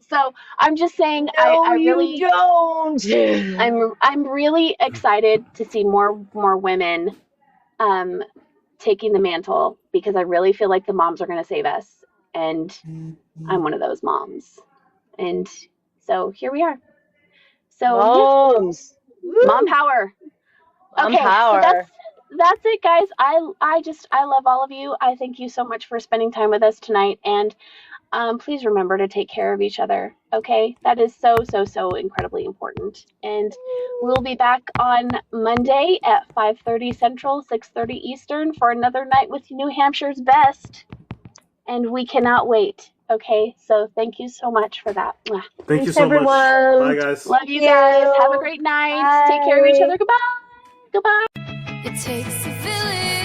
So I'm just saying,
No,
I really
you don't.
I'm really excited to see more women taking the mantle, because I really feel like the moms are going to save us, and I'm one of those moms. And so here we are. So
Moms.
Mom power.
Mom
Okay,
power.
so that's it, guys. I love all of you. I thank you so much for spending time with us tonight, and please remember to take care of each other. Okay, that is so incredibly important. And we'll be back on Monday at 5:30 Central, 6:30 Eastern for another night with New Hampshire's best. And we cannot wait. Okay, so thank you so much for that.
Thank you so much. Bye, guys.
Love you guys. Have a great night.
Bye.
Take care of each other. Goodbye.
It takes a village.